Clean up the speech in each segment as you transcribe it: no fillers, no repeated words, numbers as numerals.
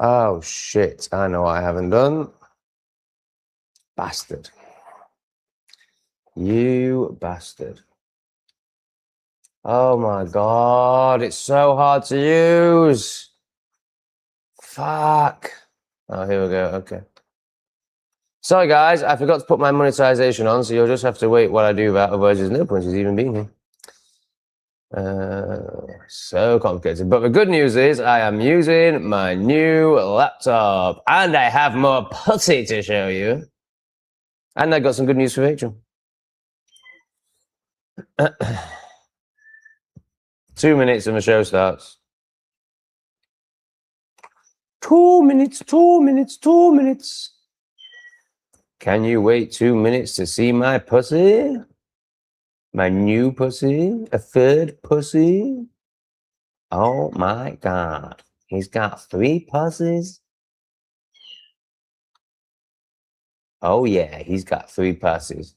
Oh, shit. I know what I haven't done. Bastard. You bastard. Oh, my God. It's so hard to use. Fuck. Oh, here we go. Okay. Sorry, guys. I forgot to put my monetization on, so you'll just have to wait while I do that. Otherwise, there's no point in even being here. So complicated. But the good news is I am using my new laptop and I have more pussy to show you. And I got some good news for Rachel. 2 minutes and the show starts. 2 minutes, 2 minutes, 2 minutes. Can you wait 2 minutes to see my pussy? My new pussy? A third pussy? Oh my God. He's got 3 pussies? Oh yeah, he's got 3 pussies.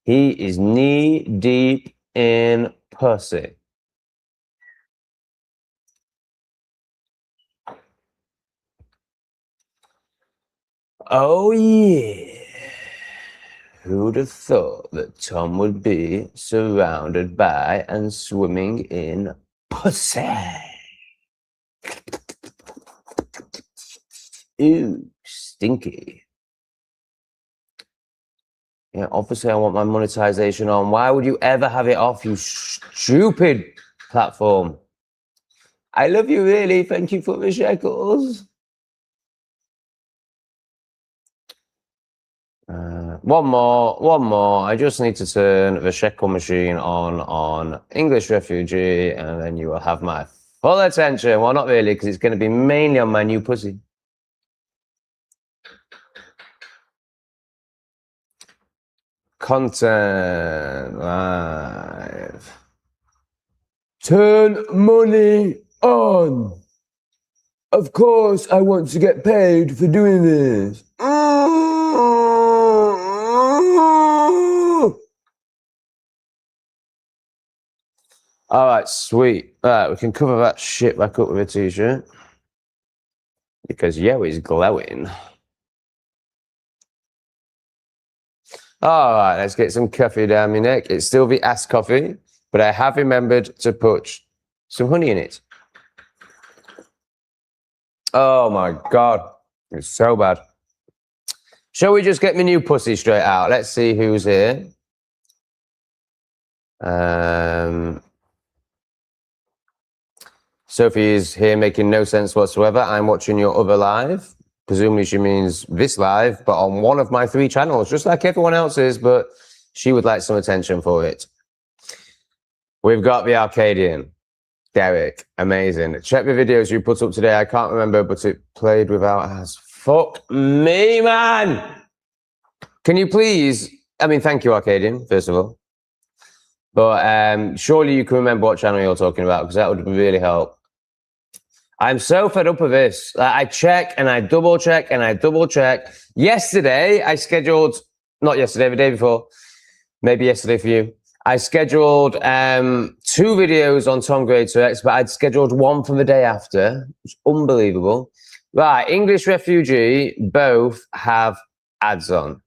He is knee deep in pussy. Oh yeah. Who'd have thought that Tom would be surrounded by and swimming in pussy? Ew, stinky. Yeah, obviously I want my monetization on. Why would you ever have it off, you stupid platform? I love you, really. Thank you for the shekels. One more. I just need to turn the shekel machine on English Refugee, and then you will have my full attention. Well, not really, because it's going to be mainly on my new pussy. Content live. Turn money on. Of course, I want to get paid for doing this. All right, sweet. All right, we can cover that shit back up with a t-shirt. Because Yoey's glowing. All right, let's get some coffee down my neck. It's still the ass coffee, but I have remembered to put some honey in it. Oh my God, it's so bad. Shall we just get my new pussy straight out? Let's see who's here. Sophie is here making no sense whatsoever. I'm watching your other live. Presumably she means this live, but on one of my 3 channels, just like everyone else's, but she would like some attention for it. We've got the Arcadian. Derek, amazing. Check the videos you put up today. I can't remember, but it played without ads. Fuck me, man! Can you please, I mean, thank you, Arcadian, first of all. But surely you can remember what channel you're talking about, because that would really help. I'm so fed up with this. I check and I double check and I double check. Yesterday, I scheduled, not yesterday, the day before, maybe yesterday for you. I scheduled 2 videos on Tom Gray to X, but I'd scheduled 1 for the day after. It's unbelievable. Right, English Refugee, both have ads on.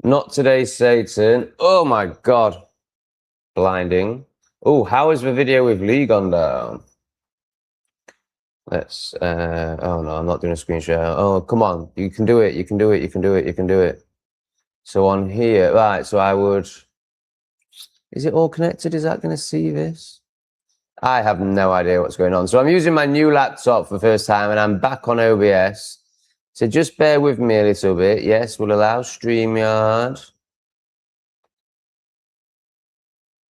Not today, Satan. Oh my God. Blinding. Oh, how is the video with Lee gone down? Let's, oh no, I'm not doing a screen share. Oh, come on. You can do it. You can do it. You can do it. You can do it. So on here, right, so I would, is it all connected? Is that going to see this? I have no idea what's going on. So I'm using my new laptop for the first time and I'm back on OBS. So just bear with me a little bit. Yes, we'll allow StreamYard.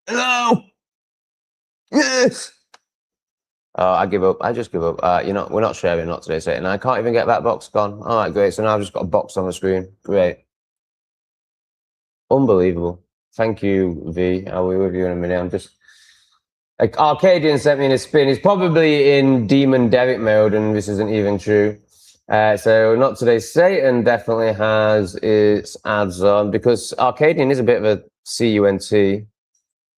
Hello! Yes! Oh, I give up. I just give up. You know, we're not sharing, not today, Satan. I can't even get that box gone. All right, great. So now I've just got a box on the screen. Great. Unbelievable. Thank you, V. I'll be with you in a minute. I'm just... Like, Arcadian sent me in a spin. He's probably in Demon Derek mode, and this isn't even true. So not today. Satan definitely has its ads on, because Arcadian is a bit of a CUNT.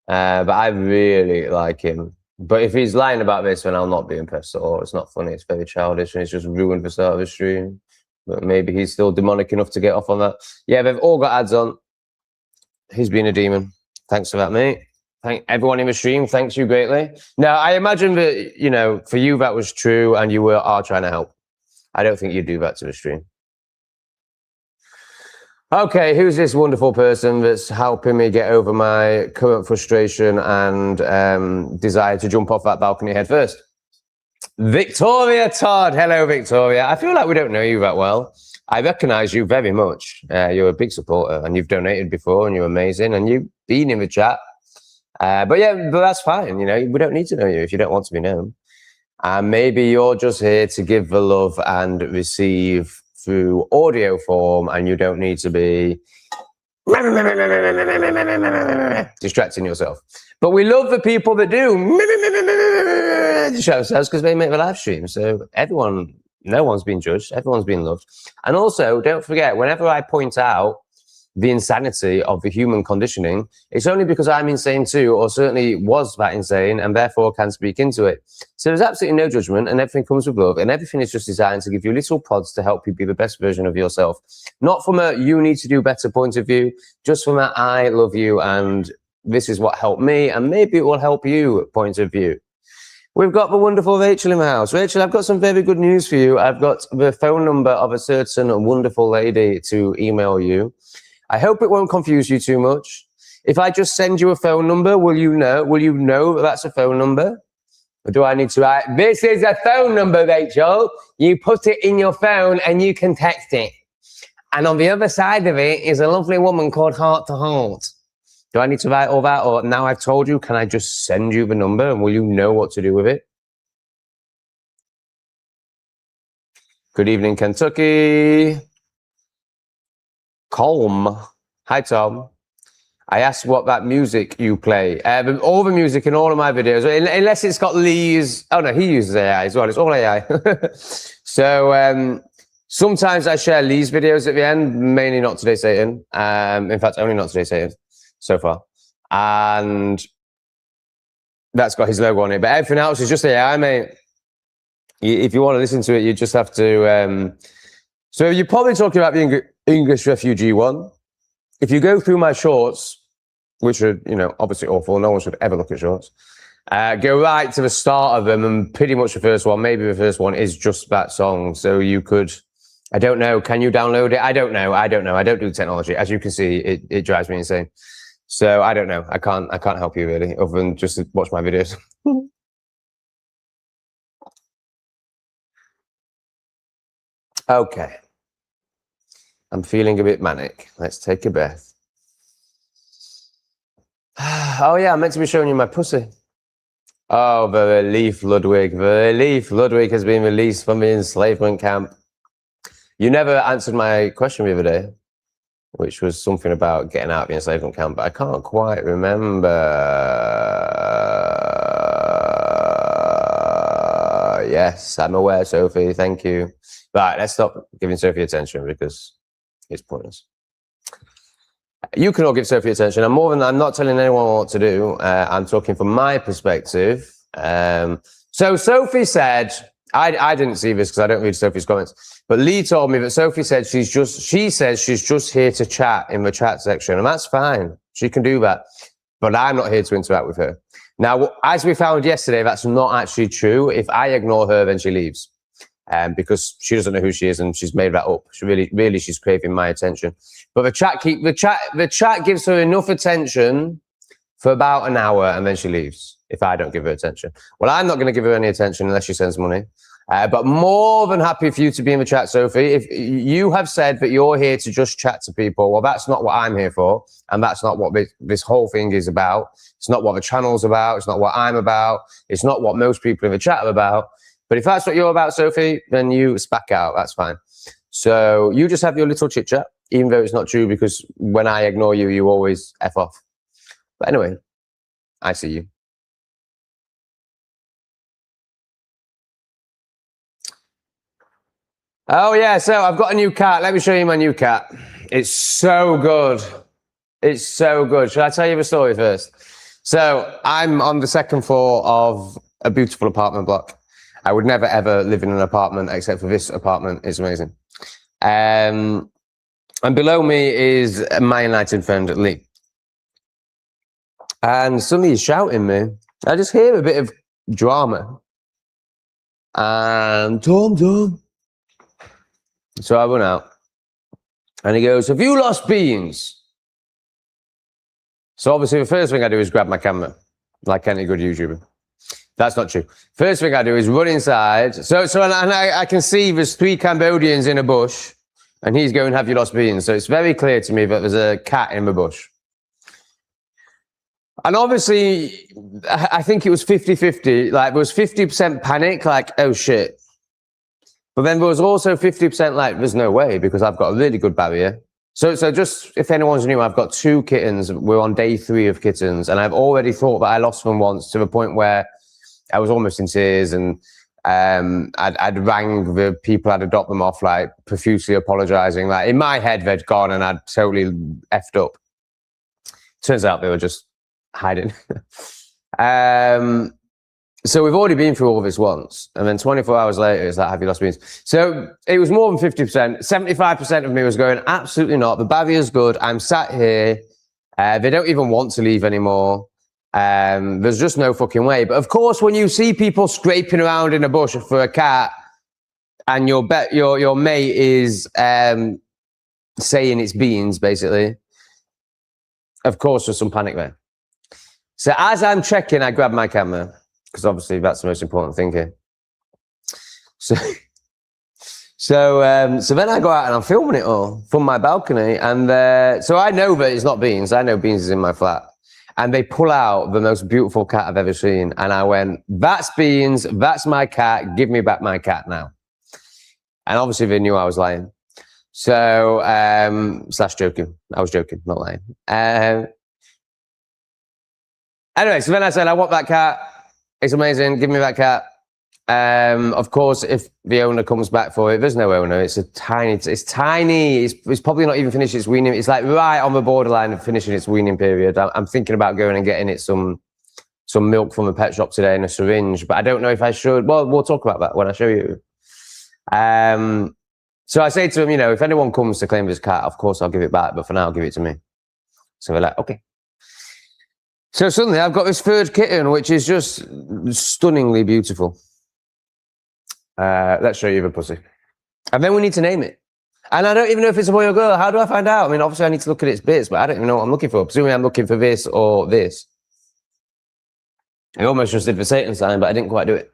But I really like him. But if he's lying about this, then I'll not be impressed at all. It's not funny. It's very childish, and it's just ruined the start of the stream. But maybe he's still demonic enough to get off on that. Yeah, they've all got ads on. He's been a demon. Thanks for that, mate. Thank everyone in the stream. Thanks you greatly. Now, I imagine that, you know, for you that was true and you are trying to help. I don't think you'd do that to the stream. Okay, who's this wonderful person that's helping me get over my current frustration and desire to jump off that balcony head first? Victoria Todd. Hello, Victoria. I feel like we don't know you that well. I recognize you very much. You're a big supporter and you've donated before and you're amazing and you've been in the chat. But that's fine. You know, we don't need to know you if you don't want to be known. And maybe you're just here to give the love and receive through audio form and you don't need to be distracting yourself. But we love the people that do show ourselves because they make the live stream. So everyone, no one's been judged. Everyone's been loved. And also, don't forget, whenever I point out the insanity of the human conditioning, it's only because I'm insane too, or certainly was that insane, and therefore can speak into it. So there's absolutely no judgment, and everything comes with love, and everything is just designed to give you little pods to help you be the best version of yourself. Not from a you need to do better point of view, just from a I love you, and this is what helped me, and maybe it will help you point of view. We've got the wonderful Rachel in the house. Rachel, I've got some very good news for you. I've got the phone number of a certain wonderful lady to email you. I hope it won't confuse you too much. If I just send you a phone number, will you know that that's a phone number? Or do I need to write, this is a phone number, Rachel. You put it in your phone and you can text it. And on the other side of it is a lovely woman called Heart to Heart. Do I need to write all that? Or now I've told you, can I just send you the number and will you know what to do with it? Good evening, Kentucky. Colm. Hi, Tom. I asked what that music you play. All the music in all of my videos, unless it's got Lee's. Oh, no, he uses AI as well. It's all AI. So sometimes I share Lee's videos at the end, mainly Not Today Satan. In fact, only Not Today Satan so far. And that's got his logo on it. But everything else is just AI, mate. If you want to listen to it, you just have to... So you're probably talking about the English refugee one. If you go through my shorts, which are, you know, obviously awful, no one should ever look at shorts, go right to the start of them, and pretty much the first one, maybe the first one, is just that song. So you could, I don't know, can you download it? I don't know. I don't do technology. As you can see, it drives me insane. So I don't know. I can't help you really, other than just to watch my videos. Okay. I'm feeling a bit manic. Let's take a breath. Oh yeah, I meant to be showing you my pussy. Oh, the relief, Ludwig. The relief. Ludwig has been released from the enslavement camp. You never answered my question the other day, which was something about getting out of the enslavement camp, but I can't quite remember. Yes, I'm aware, Sophie. Thank you. Right, let's stop giving Sophie attention because it's pointless. You can all give Sophie attention. I'm not telling anyone what to do. I'm talking from my perspective. So Sophie said, I didn't see this because I don't read Sophie's comments, but Lee told me that Sophie said she says she's just here to chat in the chat section, and that's fine. She can do that, but I'm not here to interact with her. Now, as we found yesterday, that's not actually true. If I ignore her, then she leaves. Because she doesn't know who she is and she's made that up. She really she's craving my attention. But the chat gives her enough attention for about an hour and then she leaves if I don't give her attention. Well, I'm not going to give her any attention unless she sends money. But more than happy for you to be in the chat, Sophie. If you have said that you're here to just chat to people, well, that's not what I'm here for, and that's not what this whole thing is about. It's not what the channel's about. It's not what I'm about. It's not what most people in the chat are about. But if that's what you're about, Sophie, then you spack out. That's fine. So you just have your little chit chat, even though it's not true, because when I ignore you, you always F off. But anyway, I see you. Oh, yeah. So I've got a new cat. Let me show you my new cat. It's so good. It's so good. Should I tell you the story first? So I'm on the second floor of a beautiful apartment block. I would never ever live in an apartment except for this apartment. It's amazing. And below me is my United friend, Lee. And suddenly he's shouting me. I just hear a bit of drama. And Tom. So I run out. And he goes, have you lost beans? So obviously the first thing I do is grab my camera, like any good YouTuber. That's not true. First thing I do is run inside. I can see there's 3 Cambodians in a bush, and he's going, have you lost beans? So it's very clear to me that there's a cat in the bush. And obviously, I think it was 50-50. Like, there was 50% panic, like, oh shit. But then there was also 50% like, there's no way, because I've got a really good barrier. So just, if anyone's new, I've got 2 kittens. We're on day 3 of kittens, and I've already thought that I lost them once, to the point where I was almost in tears, and I'd rang the people I'd adopt them off, like, profusely apologizing. Like, in my head, they'd gone, and I'd totally effed up. Turns out they were just hiding. So we've already been through all this once, and then 24 hours later, it's like, have you lost beans? So it was more than 50%. 75% of me was going, absolutely not. The barrier's good. I'm sat here. They don't even want to leave anymore. There's just no fucking way. But of course, when you see people scraping around in a bush for a cat, and your mate is saying it's beans, basically, of course there's some panic there. So as I'm checking, I grab my camera, because obviously that's the most important thing here. So then I go out and I'm filming it all from my balcony, and so I know that it's not beans. I know beans is in my flat. And they pull out the most beautiful cat I've ever seen. And I went, that's beans, that's my cat, give me back my cat now. And obviously they knew I was lying. So, slash joking. I was joking, not lying. Anyway, so then I said, I want that cat. It's amazing, give me that cat. Of course, if the owner comes back for it, there's no owner. It's tiny. It's probably not even finished its weaning. It's like right on the borderline of finishing its weaning period. I'm thinking about going and getting it some milk from the pet shop today in a syringe, but I don't know if I should. Well, we'll talk about that when I show you. So I say to him, if anyone comes to claim this cat, of course I'll give it back, but for now, give it to me. So they're like, okay. So suddenly I've got this third kitten, which is just stunningly beautiful. Let's show you the pussy. And then we need to name it. And I don't even know if it's a boy or girl. How do I find out? I mean, obviously I need to look at its bits, but I don't even know what I'm looking for. Presumably I'm looking for this or this. I almost just did the Satan sign, but I didn't quite do it.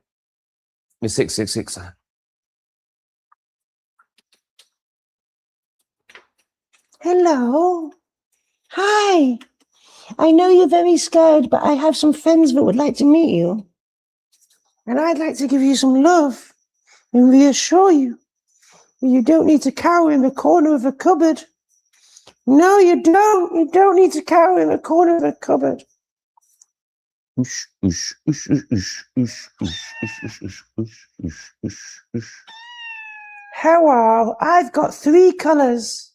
The 666 sign. Hello. Hi. I know you're very scared, but I have some friends that would like to meet you. And I'd like to give you some love and reassure you that you don't need to cower in the corner of a cupboard. No, you don't. You don't need to cower in the corner of a cupboard. Hello, I've got 3 colours.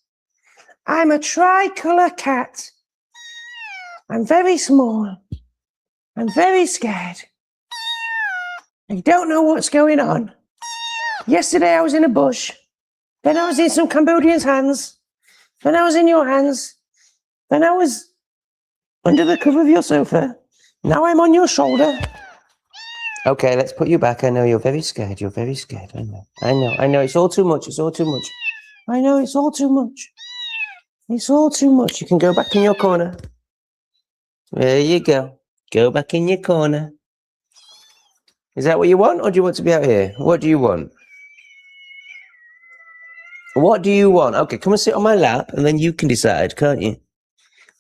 I'm a tricolour cat. I'm very small. I'm very scared. I don't know what's going on. Yesterday I was in a bush. Then I was in some Cambodians' hands. Then I was in your hands. Then I was under the cover of your sofa. Now I'm on your shoulder. Okay, let's put you back. I know you're very scared. You're very scared. I know. It's all too much. It's all too much. I know it's all too much. It's all too much. You can go back in your corner. There you go. Go back in your corner. Is that what you want, or do you want to be out here? What do you want? What do you want? Okay, come and sit on my lap, and then you can decide, can't you?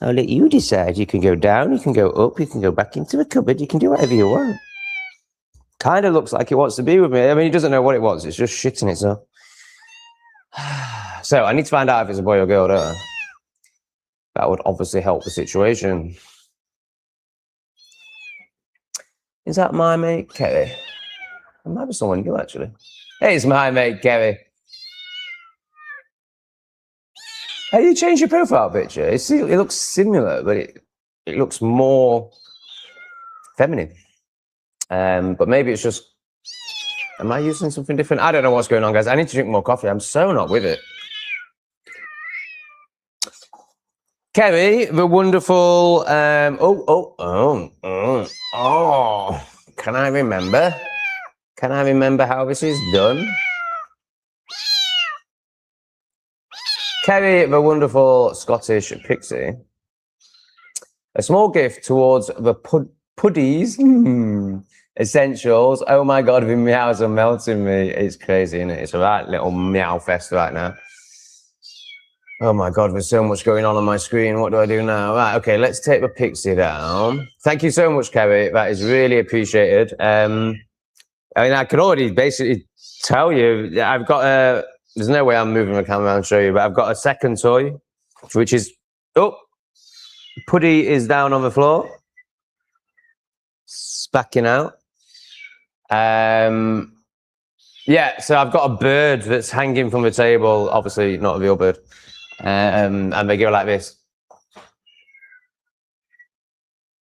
I'll let you decide. You can go down, you can go up, you can go back into the cupboard, you can do whatever you want. Kind of looks like it wants to be with me. I mean, it doesn't know what it wants. It's just shitting itself. So I need to find out if it's a boy or girl, don't I? That would obviously help the situation. Is that my mate, Kerry? It might be someone new, actually. Hey, it's my mate, Kerry. How do you change your profile picture? It looks similar, but it looks more feminine. But maybe it's just, am I using something different? I don't know what's going on, guys. I need to drink more coffee. I'm so not with it. Kerry, the wonderful, can I remember? Can I remember how this is done? Kerry, the wonderful Scottish pixie. A small gift towards the puddies essentials. Oh my God, the meows are melting me. It's crazy, isn't it? It's a right little meow fest right now. Oh my God, there's so much going on my screen. What do I do now? Right, okay, let's take the pixie down. Thank you so much, Kerry. That is really appreciated. I mean, I can already basically tell you, I've got a, there's no way I'm moving the camera and show you, but I've got a second toy, which is, oh, Puddy is down on the floor, spacking out. Yeah, so I've got a bird that's hanging from the table, obviously not a real bird. And they go like this.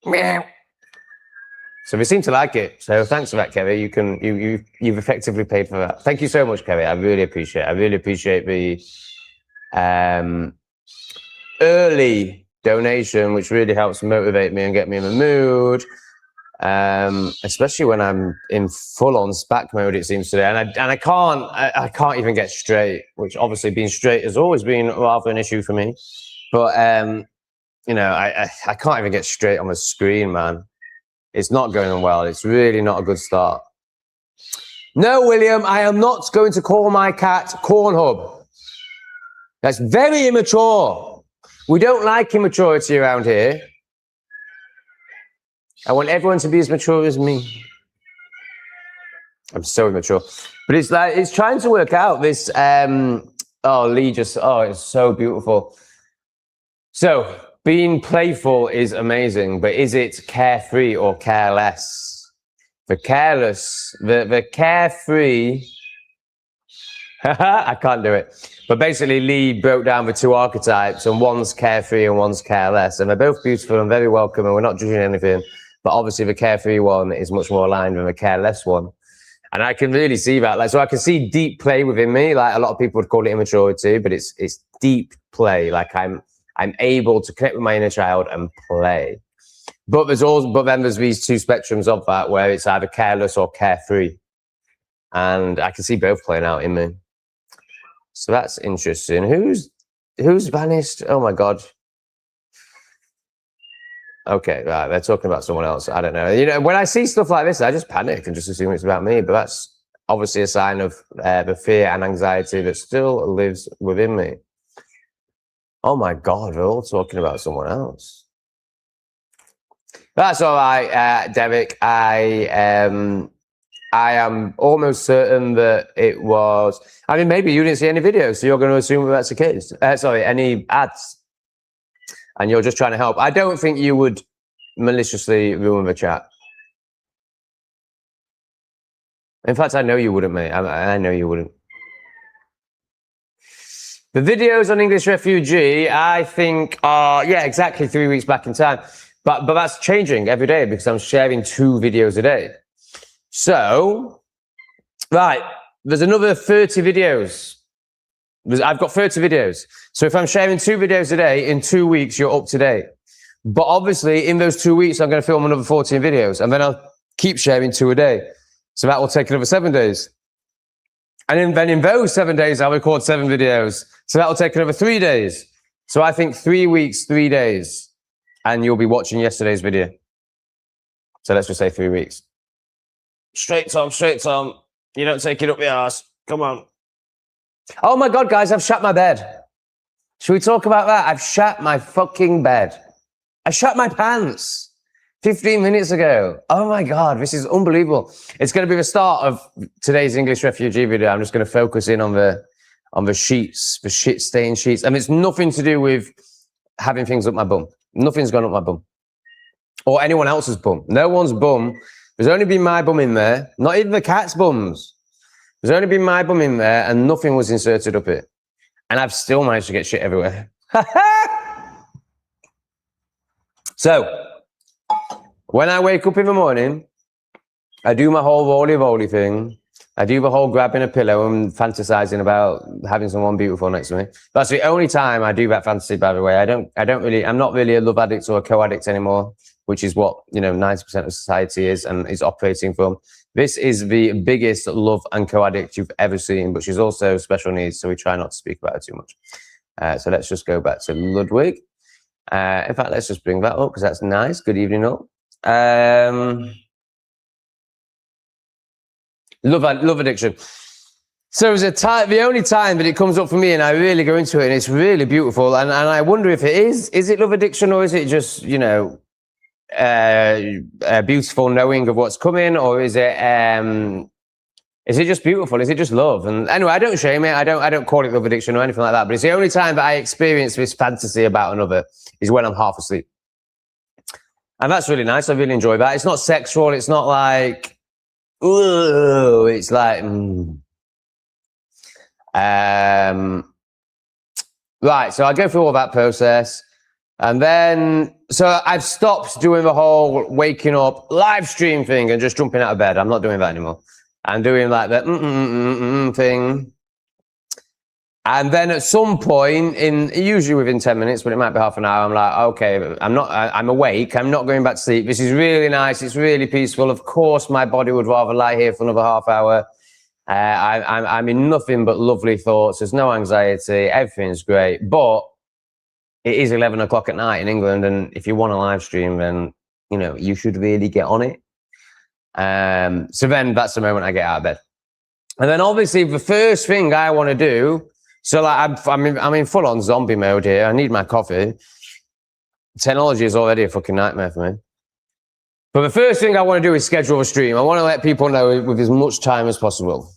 Meow. So they seem to like it. So thanks for that, Kerry. You've effectively paid for that. Thank you so much, Kerry. I really appreciate it. I really appreciate the early donation, which really helps motivate me and get me in the mood. Especially when I'm in full-on SPAC mode, it seems today, and I can't even get straight. Which obviously being straight has always been rather an issue for me, but you know, I can't even get straight on the screen, man. It's not going well. It's really not a good start. No, William, I am not going to call my cat Cornhub. That's very immature. We don't like immaturity around here. I want everyone to be as mature as me. I'm so immature. But it's like, it's trying to work out this, oh, Lee just, oh, it's so beautiful. So, being playful is amazing, but is it carefree or careless? The careless, the carefree, I can't do it. But basically, Lee broke down the two archetypes, and one's carefree and one's careless. And they're both beautiful and very welcome, and we're not judging anything. But obviously the carefree one is much more aligned than the careless one. And I can really see that. Like, so I can see deep play within me. Like a lot of people would call it immaturity, but it's deep play. Like I'm able to connect with my inner child and play. But then there's these two spectrums of that where it's either careless or carefree. And I can see both playing out in me. So that's interesting. Who's vanished? Oh my God. Okay, right, they're talking about someone else. I don't know. You know, when I see stuff like this, I just panic and just assume it's about me. But that's obviously a sign of the fear and anxiety that still lives within me. Oh my God, they're all talking about someone else. That's all right, Derek. I am almost certain that it was. I mean, maybe you didn't see any videos, so you're going to assume that that's the case. Sorry, any ads. And you're just trying to help. I don't think you would maliciously ruin the chat. In fact, I know you wouldn't, mate. I know you wouldn't. The videos on English Refugee, I think, are, yeah, exactly 3 weeks back in time. But that's changing every day because I'm sharing 2 videos a day. So, right, there's another 30 videos. I've got 30 videos. So if I'm sharing 2 videos a day, in 2 weeks, you're up to date. But obviously, in those 2 weeks, I'm going to film another 14 videos. And then I'll keep sharing 2 a day. So that will take another 7 days. And then in those 7 days, I'll record 7 videos. So that will take another 3 days. So I think 3 weeks, 3 days. And you'll be watching yesterday's video. So let's just say 3 weeks. Straight, Tom, straight, Tom. You don't take it up the arse. Come on. Oh my God, guys, I've shat my bed. Should we talk about that? I've shat my fucking bed. I shat my pants 15 minutes ago. Oh my God, this is unbelievable. It's going to be the start of today's English Refugee video. I'm just going to focus in on the sheets, the shit-stained sheets. And it's nothing to do with having things up my bum. Nothing's gone up my bum. Or anyone else's bum. No one's bum. There's only been my bum in there. Not even the cat's bums. There's only been my bum in there and nothing was inserted up it. And I've still managed to get shit everywhere. So, When I wake up in the morning, I do my whole roly thing. I do the whole grabbing a pillow and fantasizing about having someone beautiful next to me. That's the only time I do that fantasy, by the way. I'm not really a love addict or a co-addict anymore, which is what, 90% of society is and is operating from. This is the biggest love and co-addict you've ever seen, but she's also special needs, so we try not to speak about her too much. So let's just go back to Ludwig. In fact, let's just bring that up because that's nice. Good evening, all. Love addiction. So there's the only time that it comes up for me and I really go into it and it's really beautiful. And I wonder if it is it love addiction or is it just, a beautiful knowing of what's coming, or is it just beautiful? Is it just love? And anyway, I don't shame it. I don't call it love addiction or anything like that, but it's the only time that I experience this fantasy about another is when I'm half asleep. And that's really nice. I really enjoy that. It's not sexual. It's not like, ooh, it's like, right. So I go through all that process. And then, so I've stopped doing the whole waking up live stream thing and just jumping out of bed. I'm not doing that anymore. I'm doing like the thing. And then at some point, usually within 10 minutes, but it might be half an hour, I'm like, okay, I'm awake. I'm not going back to sleep. This is really nice. It's really peaceful. Of course, my body would rather lie here for another half hour. I'm in nothing but lovely thoughts. There's no anxiety. Everything's great. But it is 11 o'clock at night in England. And if you want a live stream, then, you should really get on it. So then that's the moment I get out of bed. And then obviously the first thing I want to do, so like I'm in full on zombie mode here. I need my coffee. Technology is already a fucking nightmare for me. But the first thing I want to do is schedule a stream. I want to let people know with as much time as possible.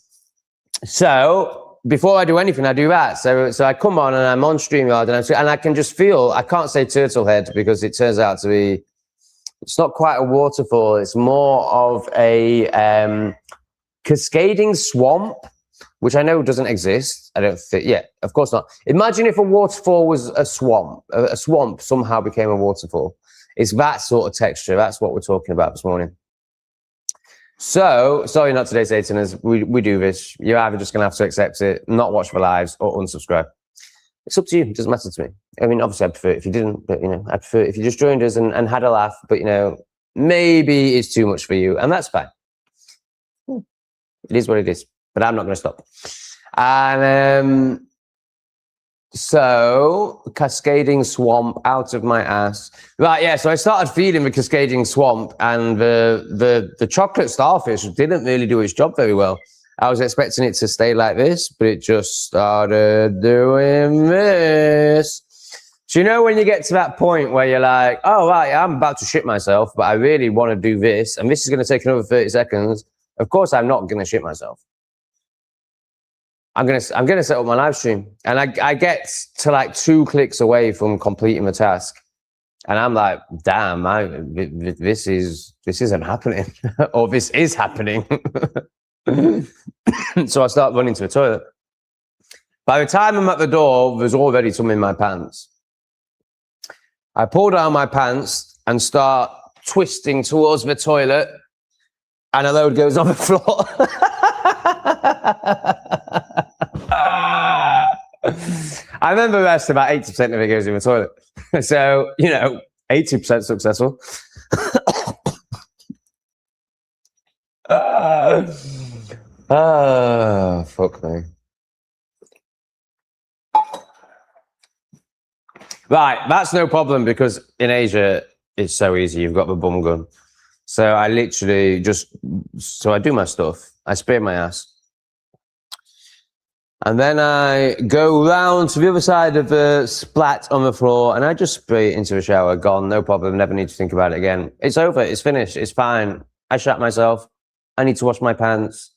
So before I do anything, I do that. So I come on and I'm on StreamYard and I can just feel, I can't say turtle head because it turns out to be, it's not quite a waterfall. It's more of a cascading swamp, which I know doesn't exist. I don't think, yeah, of course not. Imagine if a waterfall was a swamp. A swamp somehow became a waterfall. It's that sort of texture. That's what we're talking about this morning. So, sorry, not today, Sataners. We do this. You're either just going to have to accept it, not watch the lives, or unsubscribe. It's up to you. It doesn't matter to me. I mean, obviously, I prefer it if you didn't, but, I prefer it if you just joined us and had a laugh, but, maybe it's too much for you, and that's fine. It is what it is, but I'm not going to stop. And so, cascading swamp out of my ass. Right, yeah, so I started feeding the cascading swamp, and the chocolate starfish didn't really do its job very well. I was expecting it to stay like this, but it just started doing this. So, when you get to that point where you're like, oh, right, I'm about to shit myself, but I really want to do this, and this is going to take another 30 seconds. Of course, I'm not going to shit myself. I'm gonna set up my live stream, and I get to like 2 clicks away from completing the task, and I'm like, damn, this isn't happening, or this is happening. So I start running to the toilet. By the time I'm at the door, there's already some in my pants. I pull down my pants and start twisting towards the toilet, and a load goes on the floor. I remember the rest, about 80% of it goes in the toilet. So, 80% successful. Fuck me. Right, that's no problem because in Asia, it's so easy. You've got the bum gun. So I literally I do my stuff. I spray my ass. And then I go round to the other side of the splat on the floor and I just spray it into the shower. Gone, no problem. Never need to think about it again. It's over. It's finished. It's fine. I shat myself. I need to wash my pants.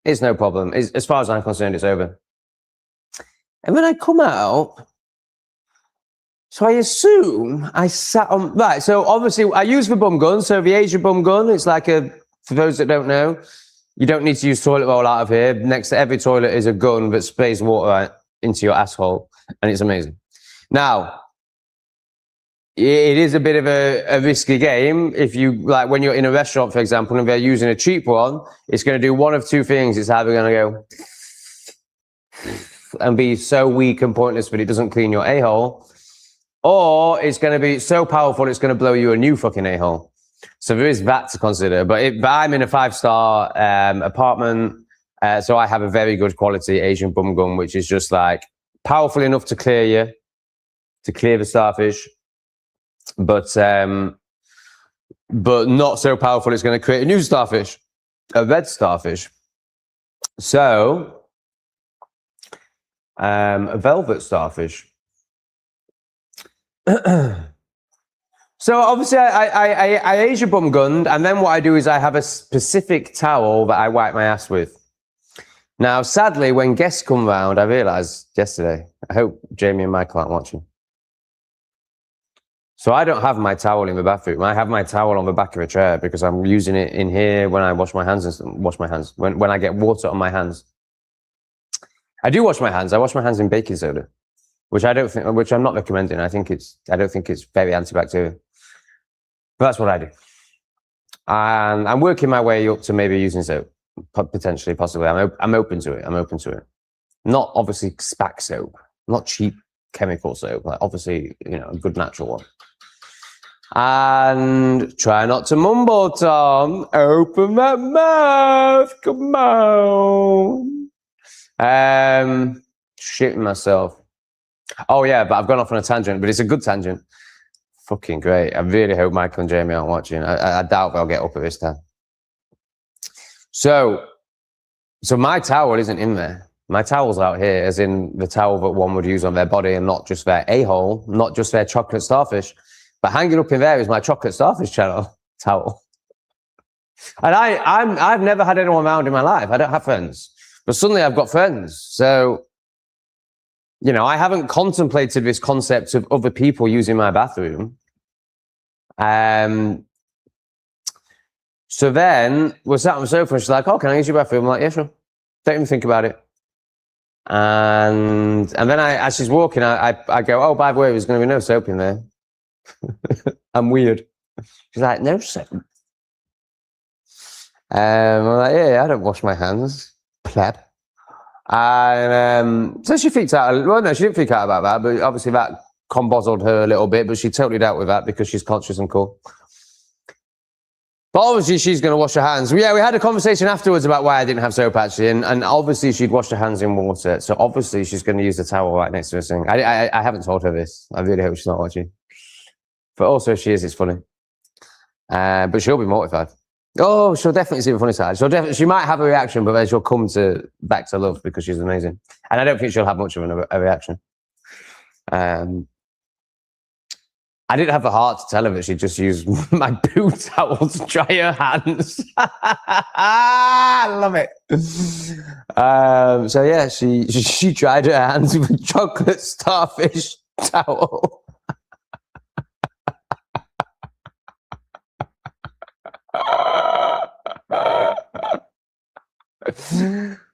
It's no problem. As far as I'm concerned, it's over. And when I come out, so I assume I sat on, right, so obviously I use the bum gun. So the Asia bum gun, it's like for those that don't know, you don't need to use toilet roll out of here. Next to every toilet is a gun that sprays water into your asshole, and it's amazing. Now, it is a bit of a risky game. If you, like, when you're in a restaurant, for example, and they're using a cheap one, it's going to do one of two things. It's either going to go and be so weak and pointless, but it doesn't clean your a-hole, or it's going to be so powerful, it's going to blow you a new fucking a-hole. So there is that to consider. But I'm in a 5-star apartment, so I have a very good quality Asian bum gun, which is just like powerful enough to clear the starfish, but not so powerful it's going to create a new starfish, a red starfish. So a velvet starfish. So obviously I Asian bum gunned, and then what I do is I have a specific towel that I wipe my ass with. Now, sadly, when guests come round, I realised yesterday, I hope Jamie and Michael aren't watching. So I don't have my towel in the bathroom. I have my towel on the back of a chair because I'm using it in here when I wash my hands when I get water on my hands. I do wash my hands. I wash my hands in baking soda, which I'm not recommending. I don't think it's very antibacterial. But that's what I do. And I'm working my way up to maybe using soap, potentially, possibly. I'm open to it. Not obviously spac soap, not cheap chemical soap. Like obviously, a good natural one. And try not to mumble, Tom. Open that mouth. Come on. Shitting myself. Oh yeah, but I've gone off on a tangent, but it's a good tangent. Fucking great. I really hope Michael and Jamie aren't watching. I doubt they'll get up at this time. So my towel isn't in there. My towel's out here, as in the towel that one would use on their body and not just their a-hole, not just their chocolate starfish. But hanging up in there is my chocolate starfish towel. And I've never had anyone around in my life. I don't have friends. But suddenly I've got friends. So, I haven't contemplated this concept of other people using my bathroom. So then we're sat on the sofa and she's like, "Oh, can I use your bathroom?" I'm like, "Yeah, sure." Don't even think about it. And then as she's walking, I go, "Oh, by the way, there's going to be no soap in there." I'm weird. She's like, "No soap." I'm like, "Yeah, I don't wash my hands, pleb." And so she freaked out. Well, no, she didn't freak out about that, but obviously that combozzled her a little bit, but she totally dealt with that because she's conscious and cool. But obviously she's going to wash her hands. Yeah, we had a conversation afterwards about why I didn't have soap, actually, and obviously she'd washed her hands in water, so obviously she's going to use the towel right next to her sink. I haven't told her this. I really hope she's not watching. But also if she is, it's funny. But she'll be mortified. Oh, she'll definitely see the funny side. She might have a reaction, but then she'll come back to love because she's amazing. And I don't think she'll have much of a reaction. I didn't have the heart to tell her that she'd just use my poo towel to dry her hands. I love it. So yeah, she dried her hands with a chocolate starfish towel.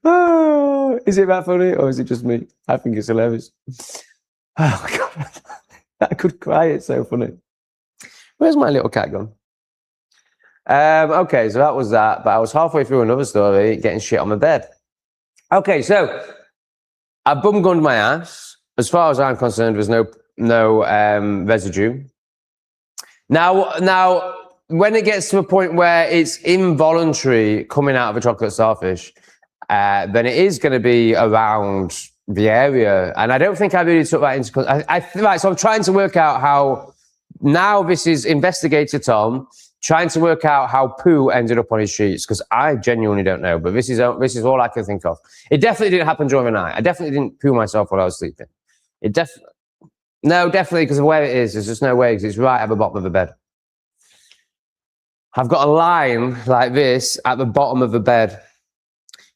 Oh, is it that funny or is it just me? I think it's hilarious. Oh my God. I could cry, it's so funny. Where's my little cat gone? Okay, so that was that, but I was halfway through another story, getting shit on my bed. Okay, so I bum gunned my ass. As far as I'm concerned, there's no residue. Now, when it gets to a point where it's involuntary coming out of a chocolate starfish, then it is going to be around the area, and I don't think I really took that into consideration. Right, so I'm trying to work out how, now this is investigator Tom trying to work out how poo ended up on his sheets, because I genuinely don't know, but this is all I can think of. It definitely didn't happen during the night. I definitely didn't poo myself while I was sleeping. Definitely, because of where it is, there's just no way, because it's right at the bottom of the bed. I've got a line like this at the bottom of the bed.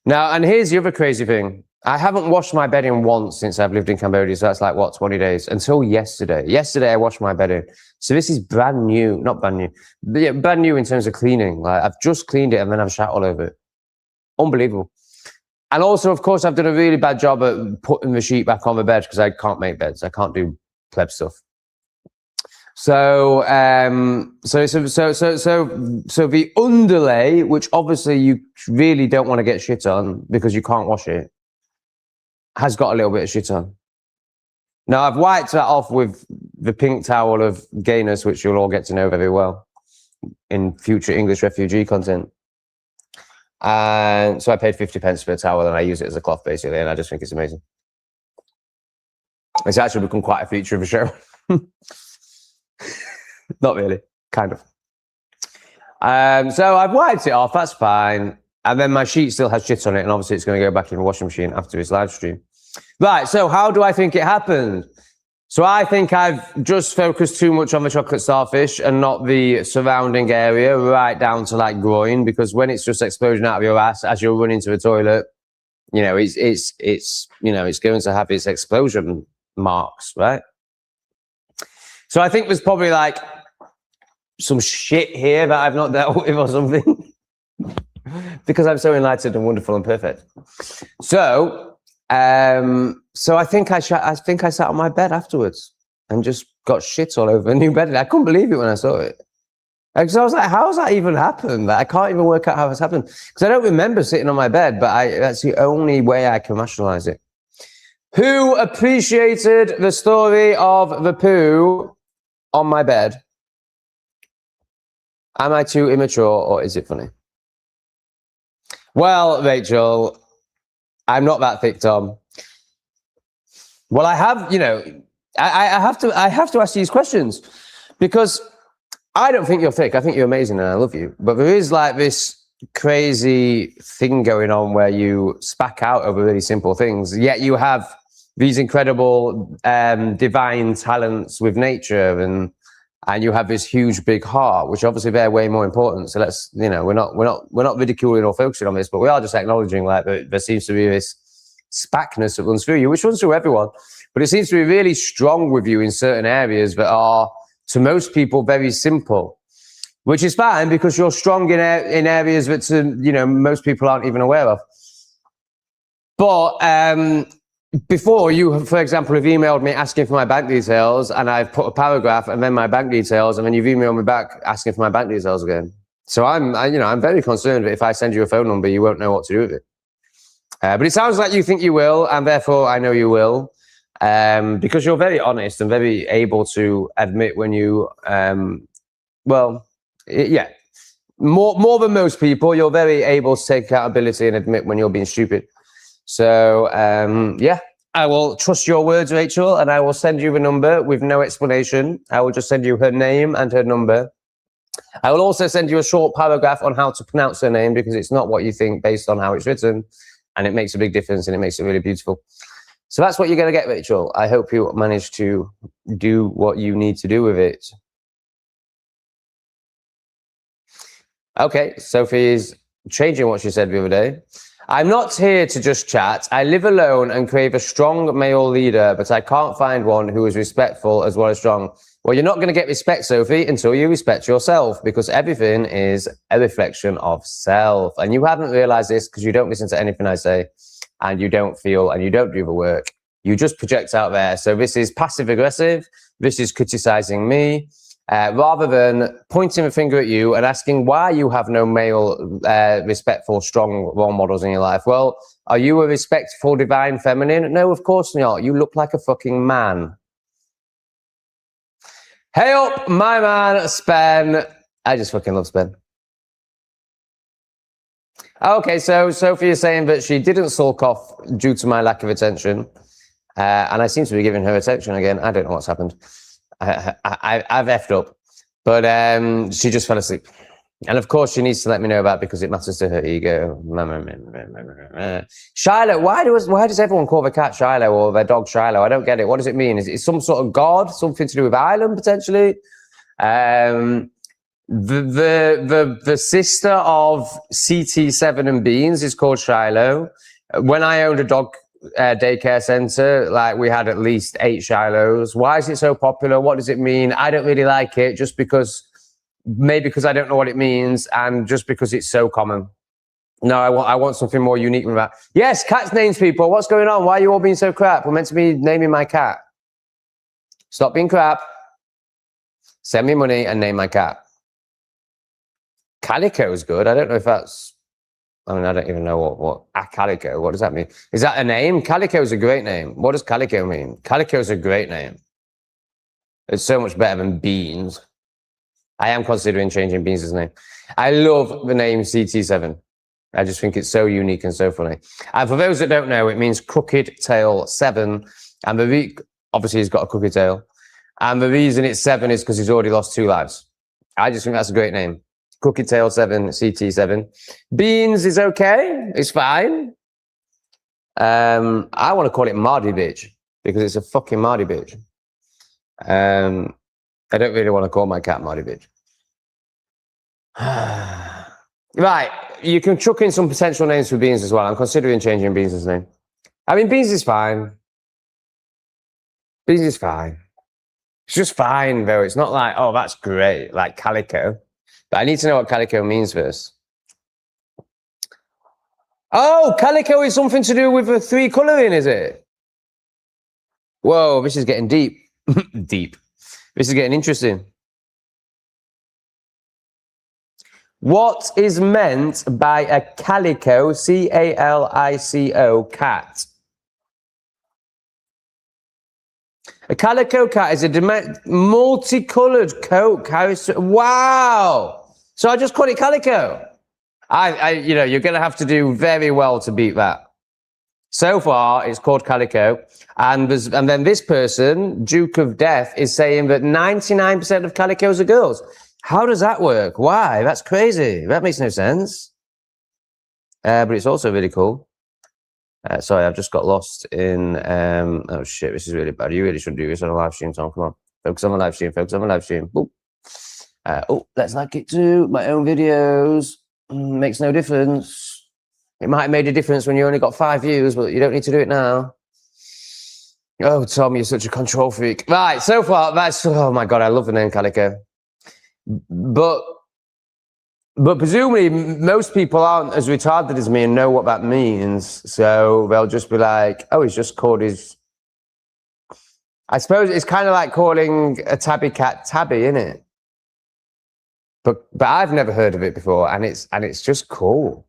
Now, and here's the other crazy thing. I haven't washed my bedding once since I've lived in Cambodia, so that's like, what, 20 days? Until yesterday. Yesterday, I washed my bedding. So this is brand new. Not brand new. But yeah, brand new in terms of cleaning. Like, I've just cleaned it and then I've shat all over it. Unbelievable. And also, of course, I've done a really bad job at putting the sheet back on the bed because I can't make beds. I can't do pleb stuff. So the underlay, which obviously you really don't want to get shit on because you can't wash it, has got a little bit of shit on. Now I've wiped that off with the pink towel of gayness, which you'll all get to know very well in future English refugee content. And so I paid 50p for a towel and I use it as a cloth basically, and I just think it's amazing. It's actually become quite a feature of the show. Not really, kind of. So I've wiped it off, that's fine. And then my sheet still has shit on it, and obviously it's going to go back in the washing machine after this live stream. Right, so how do I think it happened? So I think I've just focused too much on the chocolate starfish and not the surrounding area, right down to like groin, because when it's just explosion out of your ass as you're running to the toilet, you know, it's going to have its explosion marks, right? So I think there's probably like some shit here that I've not dealt with or something because I'm so enlightened and wonderful and perfect. So I think I sat on my bed afterwards and just got shit all over a new bed. I couldn't believe it when I saw it. Because I was like, how has that even happened? Like, I can't even work out how it's happened. Because I don't remember sitting on my bed, but that's the only way I can rationalize it. Who appreciated the story of the poo on my bed? Am I too immature or is it funny? Well, Rachel, I'm not that thick, Tom. Well, I have, you know, I have to ask these questions because I don't think you're thick. I think you're amazing and I love you. But there is like this crazy thing going on where you spack out over really simple things, yet you have these incredible divine talents with nature, and you have this huge big heart, which obviously they're way more important. So let's, you know, we're not ridiculing or focusing on this, but we are just acknowledging like that there seems to be this spackness that runs through you, which runs through everyone, but it seems to be really strong with you in certain areas that are to most people very simple, which is fine because you're strong in areas that you know most people aren't even aware of. But before you, for example, have emailed me asking for my bank details, and I've put a paragraph and then my bank details, and then you've emailed me back asking for my bank details again. So I'm very concerned that if I send you a phone number, you won't know what to do with it. But it sounds like you think you will, and therefore I know you will, because you're very honest and very able to admit when you, yeah, more than most people, you're very able to take accountability and admit when you're being stupid. So, yeah, I will trust your words, Rachel, and I will send you the number with no explanation. I will just send you her name and her number. I will also send you a short paragraph on how to pronounce her name because it's not what you think based on how it's written, and it makes a big difference and it makes it really beautiful. So that's what you're going to get, Rachel. I hope you manage to do what you need to do with it. Okay, Sophie's changing what she said the other day. I'm not here to just chat. I live alone and crave a strong male leader, but I can't find one who is respectful as well as strong. Well, you're not going to get respect, Sophie, until you respect yourself, because everything is a reflection of self. And you haven't realized this because you don't listen to anything I say, and you don't feel and you don't do the work. You just project out there. So this is passive aggressive. This is criticizing me. Rather than pointing a finger at you and asking why you have no male, respectful, strong role models in your life. Well, are you a respectful, divine feminine? No, of course not. You look like a fucking man. Hey up, my man, Spen. I just fucking love Spen. Okay, so Sophie is saying that she didn't sulk off due to my lack of attention. And I seem to be giving her attention again. I don't know what's happened. I've effed up, but she just fell asleep, and of course she needs to let me know about it because it matters to her ego. Shiloh, why does everyone call the cat Shiloh or their dog Shiloh? I don't get it. What does it mean? Is it some sort of god, something to do with Ireland potentially? The sister of CT7 and Beans is called Shiloh. When I owned a dog daycare center, like we had at least 8 Shilohs. Why is it so popular? What does it mean? I don't really like it, just because, maybe because I don't know what it means, and just because it's so common. No, I want something more unique than that. Yes, cats names people. What's going on? Why are you all being so crap? We're meant to be naming my cat. Stop being crap. Send me money and name my cat. Calico is good. I don't know if that's... I mean, I don't even know what calico. What does that mean? Is that a name? Calico is a great name. What does calico mean? Calico is a great name. It's so much better than Beans. I am considering changing Beans' name. I love the name CT7. I just think it's so unique and so funny. And for those that don't know, it means crooked tail 7. And obviously he's got a crooked tail. And the reason it's 7 is because he's already lost 2 lives. I just think that's a great name. Crooked tail 7, CT7. Beans is okay. It's fine. I want to call it Mardy Bitch because it's a fucking Mardy Bitch. I don't really want to call my cat Mardy Bitch. Right. You can chuck in some potential names for Beans as well. I'm considering changing Beans' name. I mean, Beans is fine. Beans is fine. It's just fine, though. It's not like, oh, that's great, like Calico. But I need to know what calico means first. Oh, calico is something to do with the 3 colouring, is it? Whoa, this is getting deep. Deep. This is getting interesting. What is meant by a calico, C-A-L-I-C-O, cat? A calico cat is a multicoloured coat. Wow! So I just call it calico. You know, you're going to have to do very well to beat that. So far, it's called calico. And then this person, Duke of Death, is saying that 99% of calicos are girls. How does that work? Why? That's crazy. That makes no sense. But it's also really cool. Sorry, I've just got lost in... oh, shit, this is really bad. You really shouldn't do this on a live stream, Tom. Come on. Focus on the live stream. Focus on the live stream. Boop. Let's like it too. My own videos. Makes no difference. It might have made a difference when you only got 5 views, but you don't need to do it now. Oh, Tom, you're such a control freak. Right, so far, that's... Oh, my God, I love the name Calico. But presumably, most people aren't as retarded as me and know what that means. So they'll just be like, oh, he's just called his... I suppose it's kind of like calling a tabby cat Tabby, isn't it? But I've never heard of it before, and it's just cool.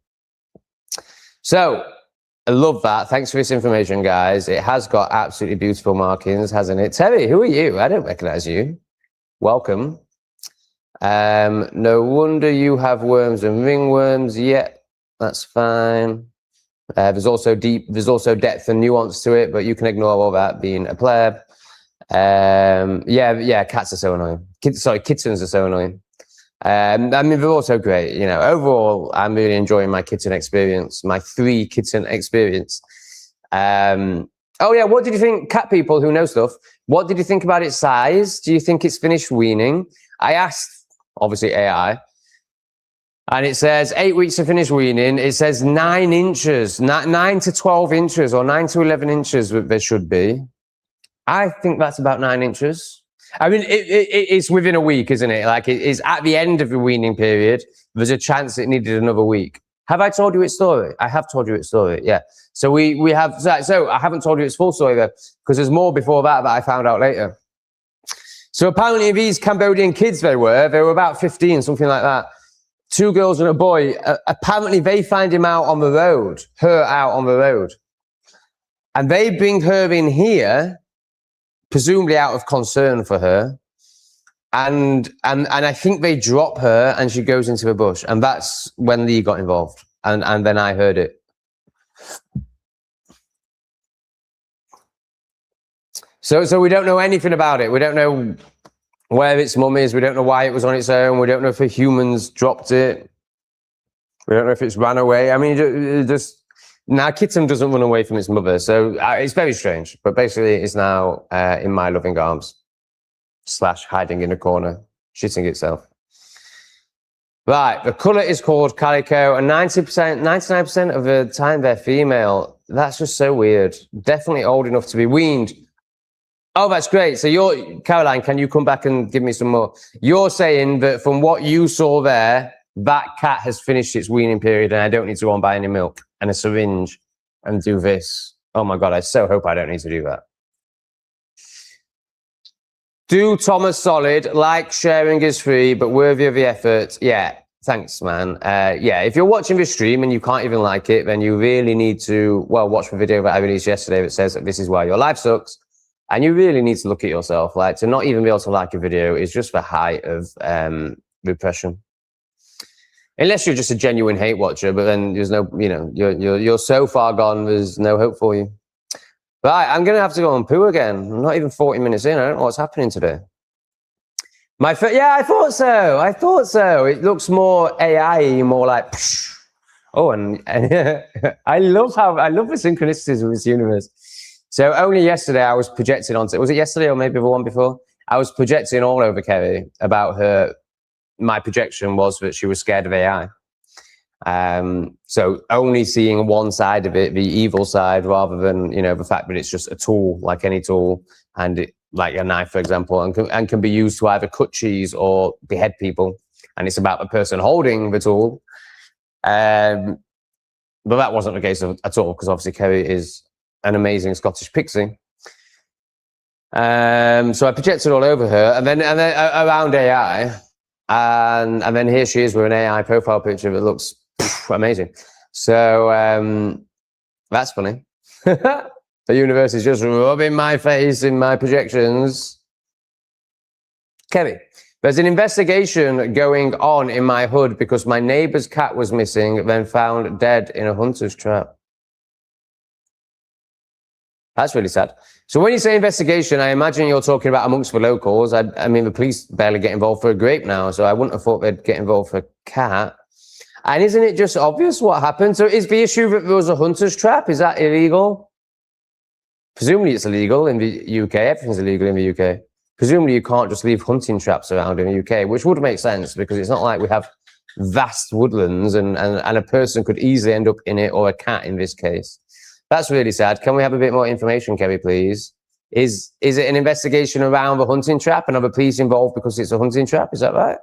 So I love that. Thanks for this information, guys. It has got absolutely beautiful markings, hasn't it? Terry, who are you? I don't recognize you. Welcome. No wonder you have worms and ringworms. Yeah, that's fine. There's also depth and nuance to it, but you can ignore all that being a player. Yeah, cats are so annoying. Kittens are so annoying. I mean, they're also great. You know, overall, I'm really enjoying my kitten experience, my 3 kitten experience. Oh yeah, what did you think, cat people who know stuff? What did you think about its size? Do you think it's finished weaning? I asked, obviously AI, and it says 8 weeks to finish weaning. It says 9 inches, 9 to 12 inches, or 9 to 11 inches. There should be. I think that's about 9 inches. I mean, it's within a week, isn't it? Like, it is at the end of the weaning period. There's a chance it needed another week. Have I told you its story? I have told you its story, yeah. So we have, so I haven't told you its full story though, because there's more before that I found out later. So apparently these Cambodian kids they were about 15, something like that. 2 girls and a boy. Apparently they find him out on the road, her out on the road. And they bring her in here, presumably out of concern for her, and I think they drop her and she goes into the bush, and that's when Lee got involved, and then I heard it. So we don't know anything about it. We don't know where its mum is. We don't know why it was on its own. We don't know if the humans dropped it. We don't know if it's ran away. I mean, just... Now, Kitten doesn't run away from its mother, so it's very strange. But basically, it's now in my loving arms, / hiding in a corner, shitting itself. Right, the colour is called calico, and 99% of the time they're female. That's just so weird. Definitely old enough to be weaned. Oh, that's great. So Caroline, can you come back and give me some more? You're saying that from what you saw there, that cat has finished its weaning period, and I don't need to go and buy any milk and a syringe and do this. Oh my God, I so hope I don't need to do that. Do Thomas solid. Like, sharing is free, but worthy of the effort. Yeah, thanks, man. Yeah, if you're watching this stream and you can't even like it, then you really need to, well, watch the video that I released yesterday that says that this is why your life sucks. And you really need to look at yourself. Like, to not even be able to like a video is just the height of repression. Unless you're just a genuine hate watcher, but then there's no, you know, you're so far gone, there's no hope for you. Right, I'm going to have to go on poo again. I'm not even 40 minutes in. I don't know what's happening today. Yeah, I thought so. I thought so. It looks more AI, more like, psh. Oh, and I love the synchronicities of this universe. So only yesterday I was projecting onto, was it yesterday or maybe the one before? I was projecting all over Kerry about her. My projection was that she was scared of AI. So only seeing one side of it, the evil side, rather than, you know, the fact that it's just a tool, like any tool, and it, like a knife, for example, and can be used to either cut cheese or behead people. And it's about the person holding the tool. But that wasn't the case at all, because obviously Kerry is an amazing Scottish pixie. So I projected all over her, and then around AI. And then here she is with an AI profile picture that looks amazing. So that's funny. The universe is just rubbing my face in my projections. Kevin, there's an investigation going on in my hood because my neighbor's cat was missing, then found dead in a hunter's trap. That's really sad. So when you say investigation, I imagine you're talking about amongst the locals. I mean, the police barely get involved for a grape now, so I wouldn't have thought they'd get involved for a cat. And isn't it just obvious what happened? So is the issue that there was a hunter's trap? Is that illegal? Presumably it's illegal in the UK. Everything's illegal in the UK. Presumably you can't just leave hunting traps around in the UK, which would make sense because it's not like we have vast woodlands and a person could easily end up in it, or a cat in this case. That's really sad. Can we have a bit more information, Kerry, please? Is it an investigation around the hunting trap and are the police involved because it's a hunting trap? Is that right?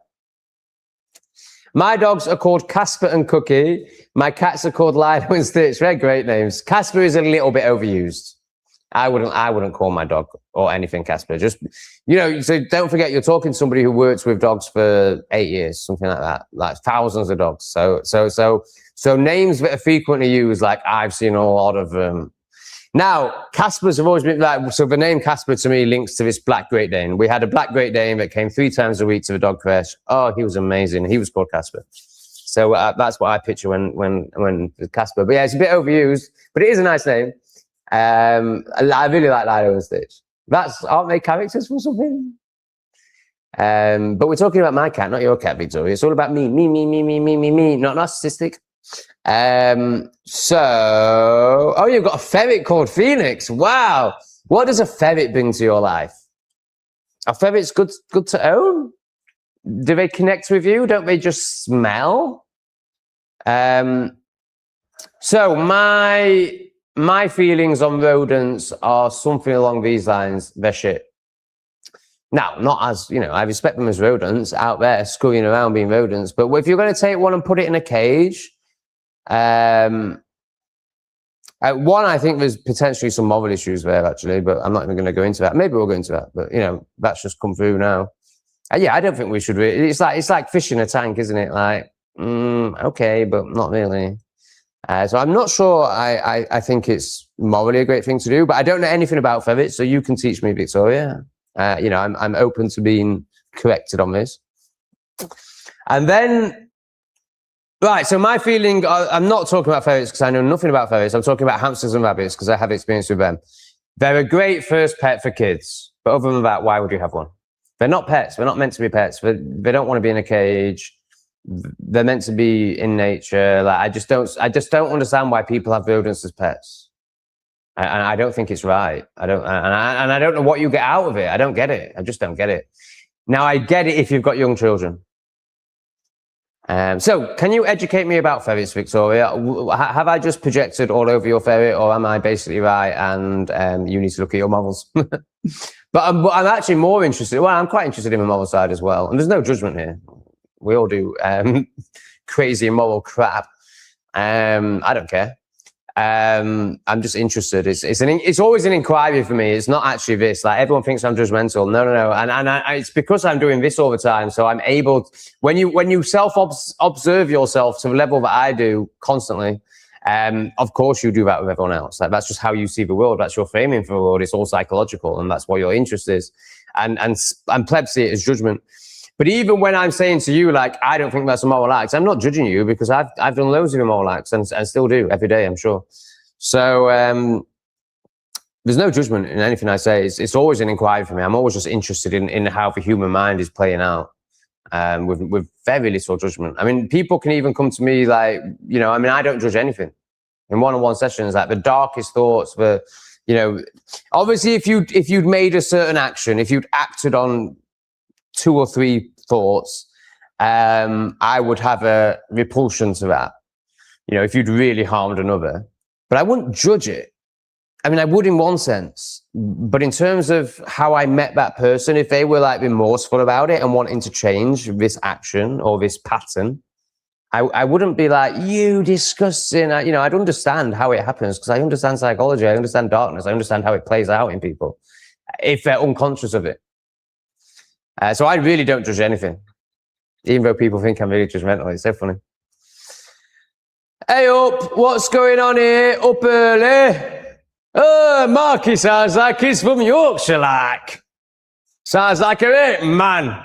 My dogs are called Casper and Cookie. My cats are called Lido and Stitch. They're great names. Casper is a little bit overused. I wouldn't call my dog or anything Casper. Just, you know, so don't forget you're talking to somebody who works with dogs for 8 years, something like that, like thousands of dogs. So names that are frequently used, like I've seen a lot of them. Now, Caspers have always been like, so the name Casper to me links to this black Great Dane. We had a black Great Dane that came 3 times a week to the dog crash. Oh, he was amazing. He was called Casper. So that's what I picture when Casper. But yeah, it's a bit overused, but it is a nice name. I really like Lido and Stitch. Aren't they characters from something? But we're talking about my cat, not your cat, Victoria. It's all about me, not narcissistic. Oh, you've got a ferret called Phoenix. Wow. What does a ferret bring to your life? Are ferrets good to own? Do they connect with you? Don't they just smell? So my feelings on rodents are something along these lines. They're shit. Now, not as, you know, I respect them as rodents out there scurrying around being rodents, but if you're going to take one and put it in a cage, one, I think there's potentially some moral issues there, actually, but I'm not even going to go into that. Maybe we'll go into that, but, you know, that's just come through now. Yeah, I don't think we should really. It's like fish in a tank, isn't it? Like, okay, but not really. So I'm not sure I think it's morally a great thing to do, but I don't know anything about ferrets, so you can teach me, Victoria. You know, I'm open to being corrected on this. And then, right, so my feeling, I'm not talking about ferrets because I know nothing about ferrets. I'm talking about hamsters and rabbits because I have experience with them. They're a great first pet for kids, but other than that, why would you have one? They're not pets. They're not meant to be pets. They don't want to be in a cage. They're meant to be in nature. Like I just don't understand why people have rodents as pets, and I don't think it's right. I don't know what you get out of it. I don't get it. I just don't get it. Now I get it if you've got young children. So can you educate me about ferrets, Victoria? Have I just projected all over your ferret, or am I basically right? And you need to look at your models. But I'm actually more interested. Well, I'm quite interested in the moral side as well. And there's no judgment here. We all do crazy moral crap. I don't care. I'm just interested. It's always an inquiry for me. It's not actually this. Like everyone thinks I'm judgmental. No. And it's because I'm doing this all the time. So I'm able, when you observe yourself to the level that I do constantly, of course you do that with everyone else. Like that's just how you see the world. That's your framing for the world. It's all psychological, and that's what your interest is. And plebs see it as judgment. But even when I'm saying to you, like, I don't think that's a moral act, I'm not judging you because I've done loads of immoral acts and still do every day, I'm sure. So there's no judgment in anything I say. It's always an inquiry for me. I'm always just interested in how the human mind is playing out with very little judgment. I mean, people can even come to me like, I don't judge anything. In one-on-one sessions, like the darkest thoughts, obviously if you'd made a certain action, if you'd acted on 2 or 3 thoughts, I would have a repulsion to that. If you'd really harmed another, but I wouldn't judge it. I mean, I would in one sense, but in terms of how I met that person, if they were like remorseful about it and wanting to change this action or this pattern, I wouldn't be like, you disgusting. I'd understand how it happens because I understand psychology. I understand darkness. I understand how it plays out in people if they're unconscious of it. So I really don't judge anything, even though people think I'm really judgmental. It's so funny. Hey up, what's going on here? Up early? Oh, Marky sounds like he's from Yorkshire, like. Sounds like a right man.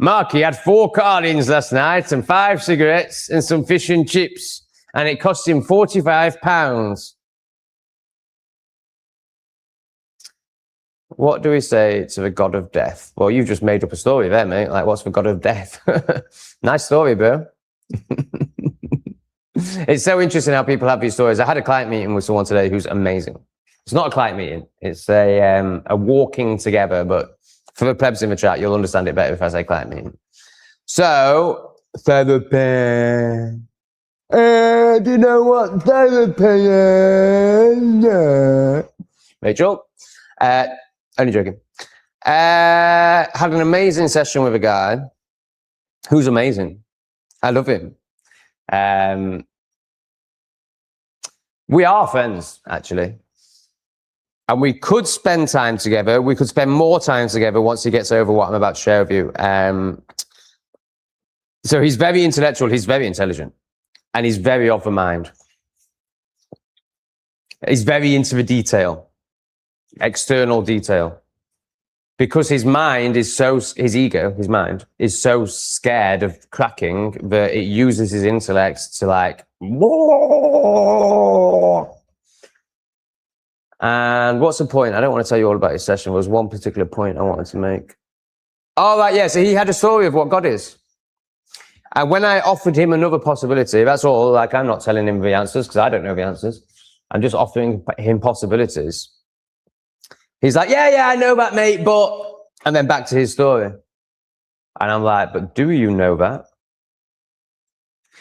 Marky had 4 carlings last night and 5 cigarettes and some fish and chips, and it cost him £45. What do we say to the god of death? Well, you've just made up a story there, mate. Like, what's the god of death? Nice story, bro. It's so interesting how people have these stories. I had a client meeting with someone today who's amazing. It's not a client meeting. It's a walking together, but for the plebs in the chat, you'll understand it better if I say client meeting. So, therapy. Do you know what therapy is? Rachel? Only joking. Had an amazing session with a guy who's amazing. I love him. We are friends, actually. And we could spend time together. We could spend more time together once he gets over what I'm about to share with you. So he's very intellectual. He's very intelligent. And he's very of the mind. He's very into the detail. External detail. Because his mind is his ego, his mind, is so scared of cracking that it uses his intellect to like, and what's the point? I don't want to tell you all about his session. There was one particular point I wanted to make. Oh, right, yeah, so he had a story of what God is. And when I offered him another possibility, that's all, like I'm not telling him the answers because I don't know the answers. I'm just offering him possibilities. He's like, yeah, I know that, mate, but... And then back to his story. And I'm like, but do you know that?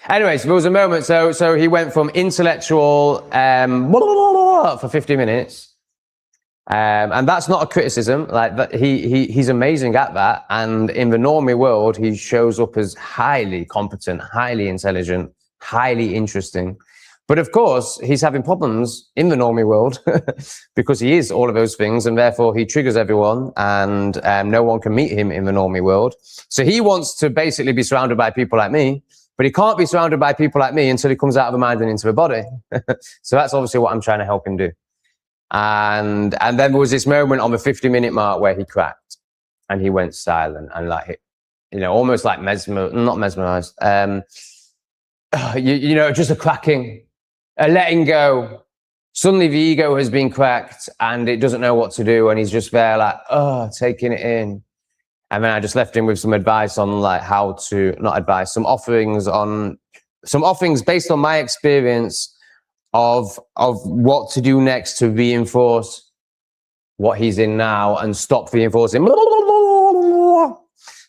Anyways, there was a moment. So he went from intellectual for 50 minutes. And that's not a criticism. Like that, he's amazing at that. And in the normie world, he shows up as highly competent, highly intelligent, highly interesting. But of course, he's having problems in the normie world because he is all of those things, and therefore he triggers everyone, and no one can meet him in the normie world. So he wants to basically be surrounded by people like me, but he can't be surrounded by people like me until he comes out of the mind and into the body. So that's obviously what I'm trying to help him do. And then there was this moment on the 50-minute mark where he cracked and he went silent and like, almost like not mesmerized. Just a cracking. A letting go. Suddenly the ego has been cracked and it doesn't know what to do, and he's just there like, taking it in. And then I just left him with some advice on like how to, not advice, some offerings based on my experience of what to do next to reinforce what he's in now and stop reinforcing.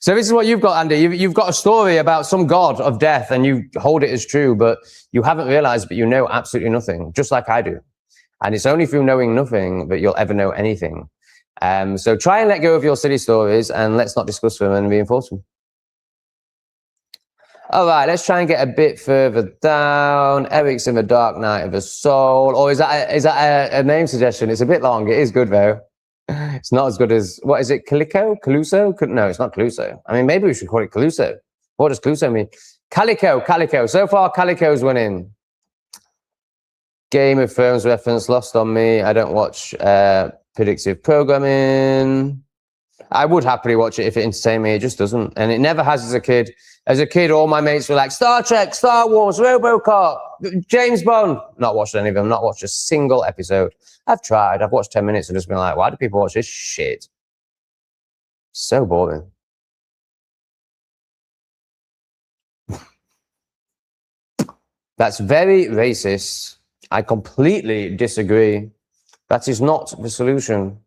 So this is what you've got, Andy. You've got a story about some god of death and you hold it as true, but you haven't realized, but you know absolutely nothing, just like I do. And it's only through knowing nothing that you'll ever know anything. So try and let go of your silly stories and let's not discuss them and reinforce them. All right, let's try and get a bit further down. Eric's in the Dark Night of the Soul. Or is that a name suggestion? It's a bit long. It is good though. It's not as good as, what is it? Caluso? No, it's not Caluso. I mean, maybe we should call it Caluso. What does Caluso mean? Calico. So far, Calico's winning. Game of Thrones reference lost on me. I don't watch predictive programming. I would happily watch it if it entertained me. It just doesn't. And it never has as a kid. As a kid, all my mates were like, Star Trek, Star Wars, RoboCop, James Bond. Not watched any of them. Not watched a single episode. I've tried. I've watched 10 minutes and just been like, why do people watch this shit? So boring. That's very racist. I completely disagree. That is not the solution.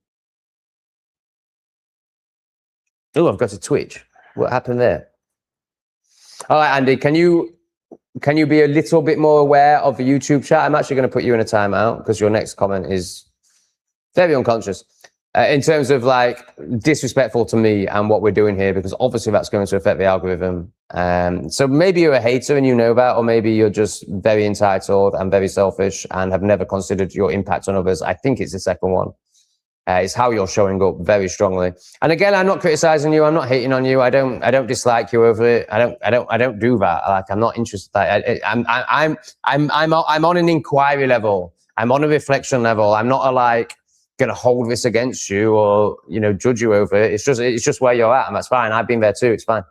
Oh, I've got a twitch. What happened there? All right, Andy, can you be a little bit more aware of the YouTube chat? I'm actually going to put you in a timeout because your next comment is very unconscious in terms of like disrespectful to me and what we're doing here, because obviously that's going to affect the algorithm. So maybe you're a hater and you know that, or maybe you're just very entitled and very selfish and have never considered your impact on others. I think it's the second one. It's how you're showing up very strongly. And again, I'm not criticizing you. I'm not hating on you. I don't dislike you over it. I don't do that. Like, I'm not interested. I'm on an inquiry level. I'm on a reflection level. I'm not gonna hold this against you or judge you over it. It's just where you're at, and that's fine. I've been there too. It's fine.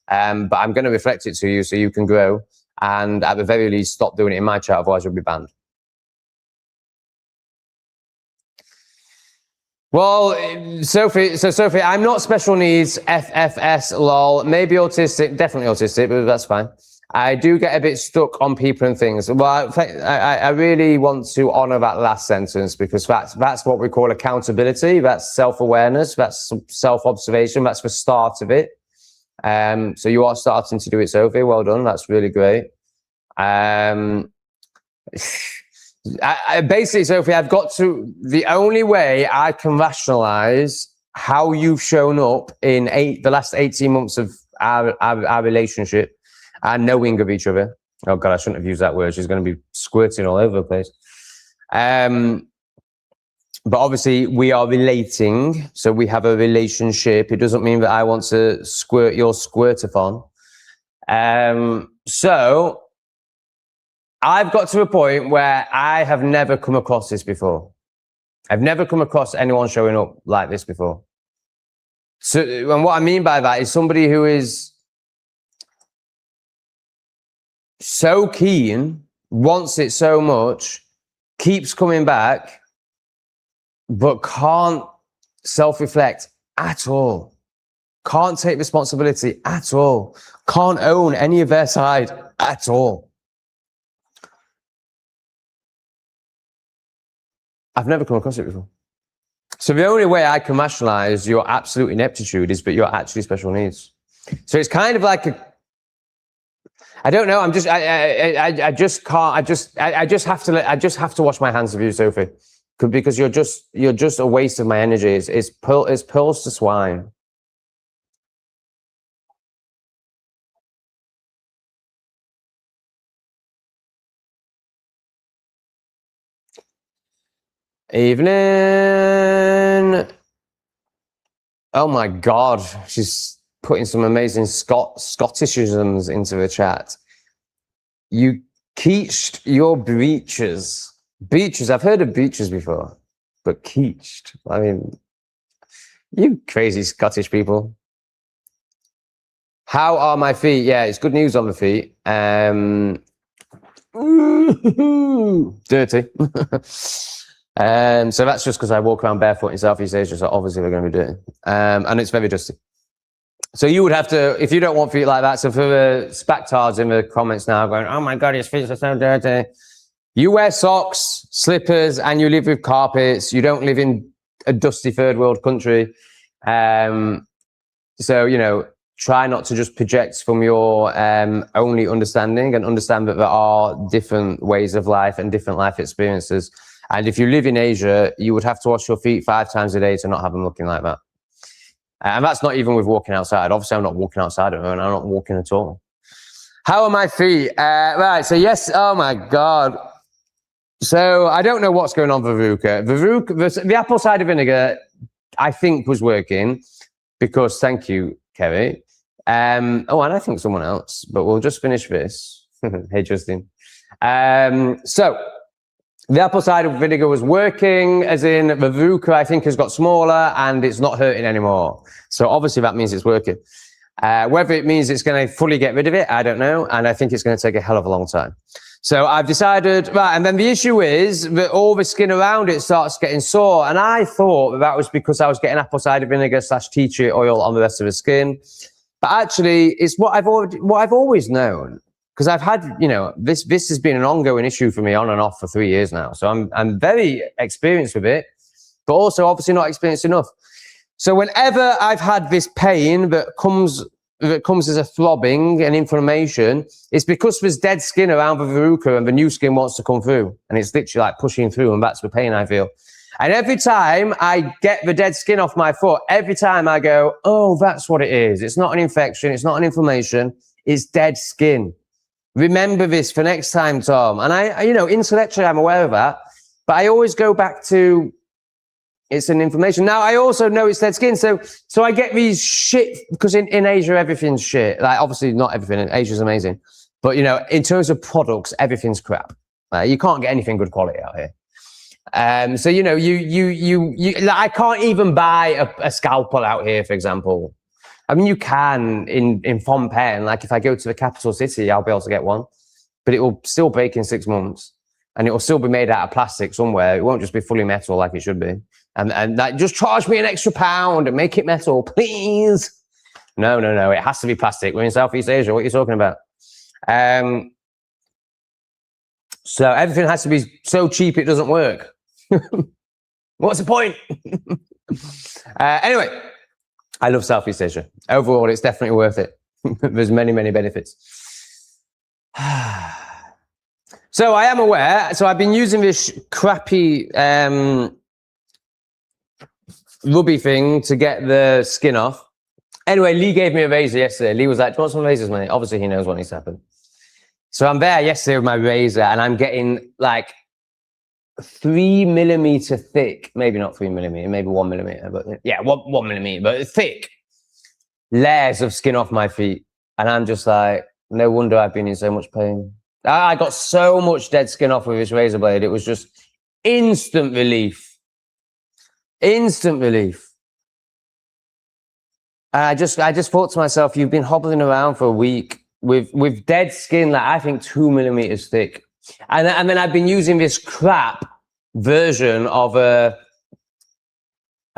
But I'm going to reflect it to you so you can grow, and at the very least, stop doing it in my chat. Otherwise, you'll be banned. Well, Sophie, I'm not special needs, FFS, lol, maybe autistic, definitely autistic, but that's fine. I do get a bit stuck on people and things. Well, I really want to honor that last sentence, because that's what we call accountability. That's self-awareness. That's self-observation. That's the start of it. So you are starting to do it, Sophie. Well done. That's really great. Basically, Sophie, the only way I can rationalize how you've shown up in the last 18 months of our relationship and knowing of each other. Oh God, I shouldn't have used that word. She's going to be squirting all over the place. But obviously we are relating. So we have a relationship. It doesn't mean that I want to squirt your squirtathon. So I've got to a point where I have never come across this before. I've never come across anyone showing up like this before. So, and what I mean by that is somebody who is so keen, wants it so much, keeps coming back, but can't self-reflect at all. Can't take responsibility at all. Can't own any of their side at all. I've never come across it before. So the only way I can rationalize your absolute ineptitude is that you're actually special needs. So it's kind of like I don't know. I just have to wash my hands of you, Sophie, because you're just a waste of my energy. It's pearls to swine. Evening. Oh my God, she's putting some amazing Scottishisms into the chat. You quieched your breeches. Breeches, I've heard of breeches before, but quieched. I mean, you crazy Scottish people. How are my feet? Yeah, it's good news on the feet. Dirty. So that's just because I walk around barefoot in Southeast Asia, so obviously they're going to be dirty. And it's very dusty. So you would have to, if you don't want feet like that, so for the spectards in the comments now going, oh my God, his feet are so dirty. You wear socks, slippers, and you live with carpets. You don't live in a dusty third world country. So, try not to just project from your only understanding, and understand that there are different ways of life and different life experiences. And if you live in Asia, you would have to wash your feet 5 times a day to not have them looking like that. And that's not even with walking outside. Obviously, I'm not walking outside at the moment. I'm not walking at all. How are my feet? Right, so yes, oh my God. So I don't know what's going on with Veruca. The apple cider vinegar, I think, was working because, thank you, Kerry. Oh, and I think someone else, but we'll just finish this. Hey, Justin. So the apple cider vinegar was working, as in the Veruca, I think, has got smaller and it's not hurting anymore. So obviously that means it's working. Whether it means it's going to fully get rid of it, I don't know. And I think it's going to take a hell of a long time. So I've decided, right, and then the issue is that all the skin around it starts getting sore. And I thought that was because I was getting apple cider vinegar / tea tree oil on the rest of the skin. But actually, it's what I've always known. Because I've had, you know, this has been an ongoing issue for me on and off for 3 years now. So I'm very experienced with it, but also obviously not experienced enough. So whenever I've had this pain that comes as a throbbing and inflammation, it's because there's dead skin around the verruca and the new skin wants to come through. And it's literally like pushing through, and that's the pain I feel. And every time I get the dead skin off my foot, every time I go, oh, that's what it is. It's not an infection. It's not an inflammation. It's dead skin. Remember this for next time, Tom. And I, you know, intellectually I'm aware of that, but I always go back to it's an inflammation. Now, I also know it's dead skin. So I get these shit, because in Asia, everything's shit. Like, obviously not everything. Asia's amazing. But, you know, in terms of products, everything's crap. You can't get anything good quality out here. So, you know, like, I can't even buy a scalpel out here, for example. I mean, you can in Phnom Penh. Like, if I go to the capital city, I'll be able to get one. But it will still break in 6 months. And it will still be made out of plastic somewhere. It won't just be fully metal like it should be. And that, just charge me an extra £1 and make it metal, please. No. It has to be plastic. We're in Southeast Asia. What are you talking about? So everything has to be so cheap it doesn't work. What's the point? Anyway, I love Southeast Asia. Overall, it's definitely worth it. There's many, many benefits. So I am aware. So I've been using this crappy rubby thing to get the skin off. Anyway, Lee gave me a razor yesterday. Lee was like, do you want some razors, mate? Obviously, he knows what needs to happen. So I'm there yesterday with my razor, and I'm getting like 3 millimeter thick, maybe not 3 millimeter, maybe 1 millimeter, but yeah, 1 millimeter, but thick layers of skin off my feet. And I'm just like, no wonder I've been in so much pain. I got so much dead skin off with this razor blade. It was just instant relief. Instant relief. I just thought to myself, you've been hobbling around for a week with dead skin, like I think 2 millimeters thick. And then I've been using this crap version of I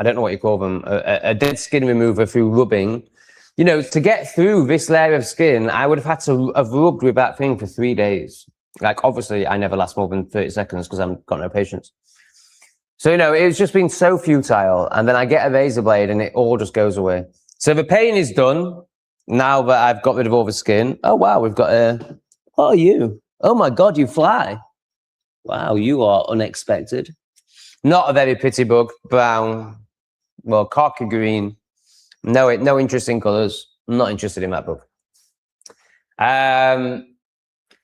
don't know what you call them, a dead skin remover through rubbing. You know, to get through this layer of skin, I would have had to have rubbed with that thing for 3 days. Like, obviously, I never last more than 30 seconds because I've got no patience. So, you know, it's just been so futile. And then I get a razor blade and it all just goes away. So the pain is done now that I've got rid of all the skin. Oh, wow, we've got a... Oh, you. Oh, my God, you fly. Wow, you are unexpected. Not a very pretty bug. Brown. Well, khaki green. No interesting colours. I'm not interested in that bug.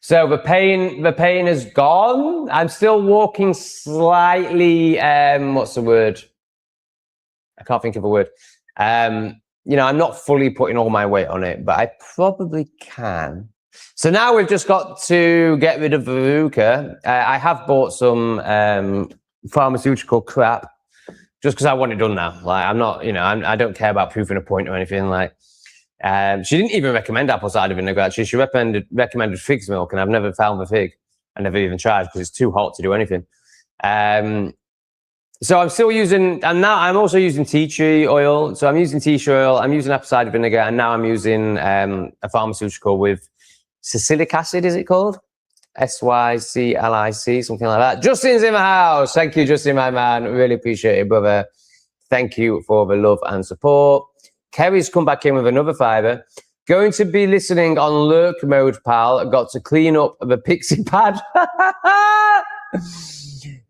So the pain is gone. I'm still walking slightly, what's the word? I can't think of a word. You know, I'm not fully putting all my weight on it, but I probably can. So now we've just got to get rid of the verruca. I have bought some pharmaceutical crap just because I want it done now. Like, I'm not, you know, I don't care about proving a point or anything. Like, she didn't even recommend apple cider vinegar. Actually, she recommended fig's milk, and I've never found the fig. I never even tried because it's too hot to do anything. So I'm still using, and now I'm also using tea tree oil. So I'm using tea tree oil, I'm using apple cider vinegar, and now I'm using a pharmaceutical with salicylic acid, is it called? SYCLIC, something like that. Justin's in the house. Thank you, Justin, my man. Really appreciate it, brother. Thank you for the love and support. Kerry's come back in with another fiver. Going to be listening on lurk mode, pal. Got to clean up the pixie pad.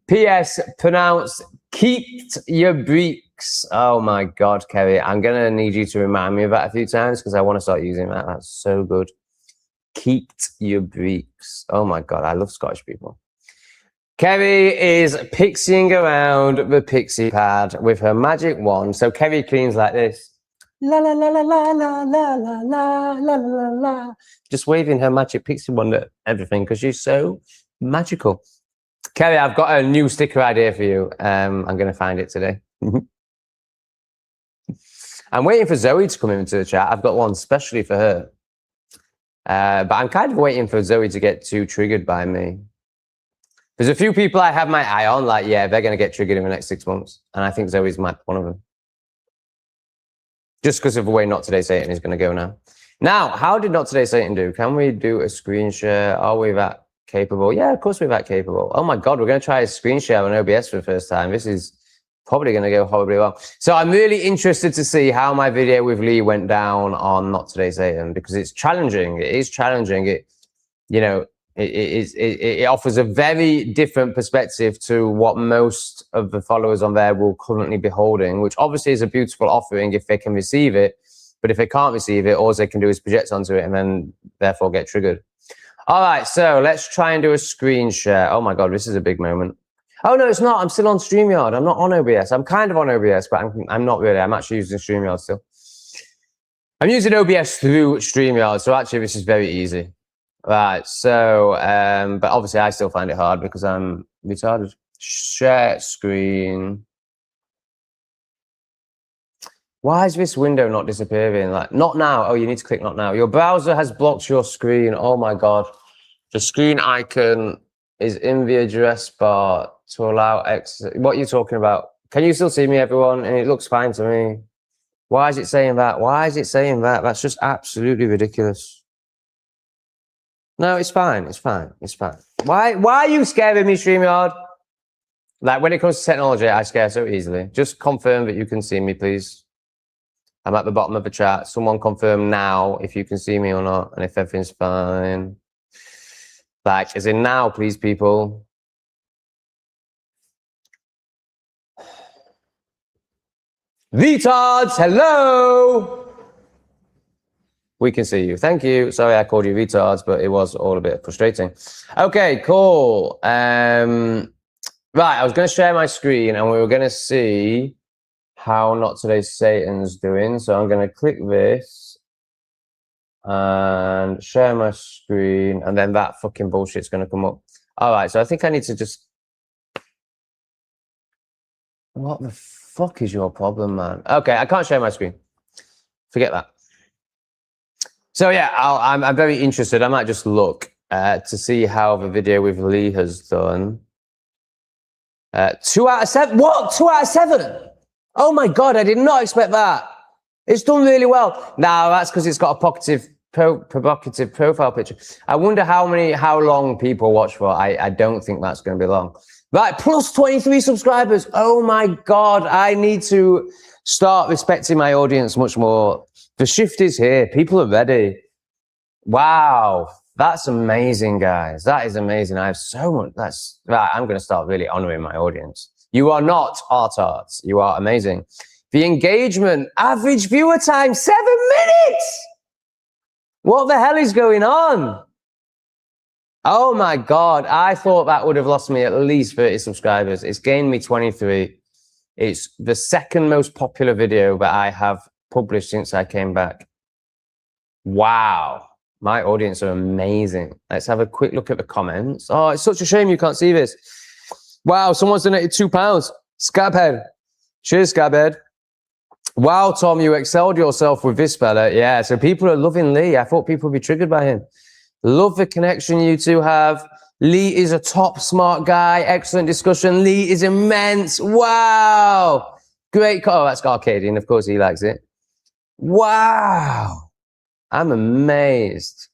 P.S. Pronounced keep your breeks. Oh my God, Kerry. I'm going to need you to remind me of that a few times because I want to start using that. That's so good. Kept your breeks. Oh my God, I love Scottish people. Kerry is pixieing around the pixie pad with her magic wand. So Kerry cleans like this. La la la la la la la la la la la la. Just waving her magic pixie wand at everything because she's so magical. Kerry, I've got a new sticker idea for you. I'm going to find it today. I'm waiting for Zoe to come into the chat. I've got one specially for her. But I'm kind of waiting for Zoe to get too triggered by me. There's a few people I have my eye on, like, yeah, they're going to get triggered in the next 6 months. And I think Zoe's one of them. Just because of the way Not Today Satan is going to go now. Now, how did Not Today Satan do? Can we do a screen share? Are we that capable? Yeah, of course we're that capable. Oh my God, we're going to try a screen share on OBS for the first time. This is probably going to go horribly well. So I'm really interested to see how my video with Lee went down on Not Today Satan, because it's challenging. It is challenging. It offers a very different perspective to what most of the followers on there will currently be holding, which obviously is a beautiful offering if they can receive it. But if they can't receive it, all they can do is project onto it and then therefore get triggered. All right, so let's try and do a screen share. Oh my God, this is a big moment. Oh no, it's not. I'm still on StreamYard. I'm not on OBS. I'm kind of on OBS, but I'm not really. I'm actually using StreamYard still. I'm using OBS through StreamYard, so actually this is very easy. Right, so, but obviously I still find it hard because I'm retarded. Share screen. Why is this window not disappearing? Like, not now. Oh, you need to click not now. Your browser has blocked your screen. Oh my God. The screen icon is in the address bar to allow exit. What are you talking about? Can you still see me, everyone? And it looks fine to me. Why is it saying that? Why is it saying that? That's just absolutely ridiculous. No, it's fine. It's fine. It's fine. Why are you scaring me, StreamYard? Like, when it comes to technology, I scare so easily. Just confirm that you can see me, please. I'm at the bottom of the chat. Someone confirm now if you can see me or not, and if everything's fine. Like, as in now, please, people. Retards, hello! We can see you. Thank you. Sorry I called you retards, but it was all a bit frustrating. Okay, cool. Right, I was going to share my screen and we were going to see how Not Today Satan's doing. So I'm going to click this and share my screen, and then that fucking bullshit's going to come up. All right, so I think I need to just... What the fuck is your problem, man? Okay, I can't share my screen. Forget that. So yeah, I'm very interested. I might just look to see how the video with Lee has done. 2 out of 7. What? 2 out of 7? Oh my God, I did not expect that. It's done really well. Now that's because it's got a provocative profile picture. I wonder how long people watch for. I don't think that's going to be long. Right, plus 23 subscribers. Oh my God, I need to start respecting my audience much more. The shift is here. People are ready. Wow. That's amazing, guys. That is amazing. I have so much. That's right. I'm going to start really honoring my audience. You are not artards. You are amazing. The engagement, average viewer time, 7 minutes. What the hell is going on? Oh my God. I thought that would have lost me at least 30 subscribers. It's gained me 23. It's the second most popular video that I have published since I came back. Wow. My audience are amazing. Let's have a quick look at the comments. Oh, it's such a shame you can't see this. Wow, someone's donated £2. Scabhead. Cheers, Scabhead. Wow, Tom, you excelled yourself with this fella. Yeah, so people are loving Lee. I thought people would be triggered by him. Love the connection you two have. Lee is a top smart guy. Excellent discussion. Lee is immense. Wow. Great. Oh, that's Arcadian. Of course he likes it. Wow. I'm amazed.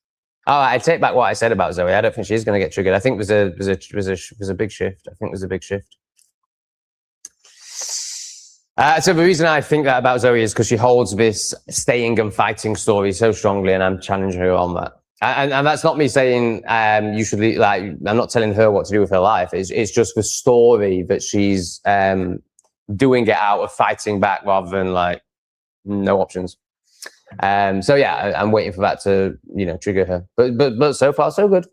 All right, I take back what I said about Zoe. I don't think she's going to get triggered. I think there's a big shift. I think there's a big shift. So the reason I think that about Zoe is because she holds this staying and fighting story so strongly, and I'm challenging her on that. And that's not me saying you should like. I'm not telling her what to do with her life. It's just the story that she's doing it out of fighting back rather than like no options. So yeah, I'm waiting for that to, trigger her. But so far so good.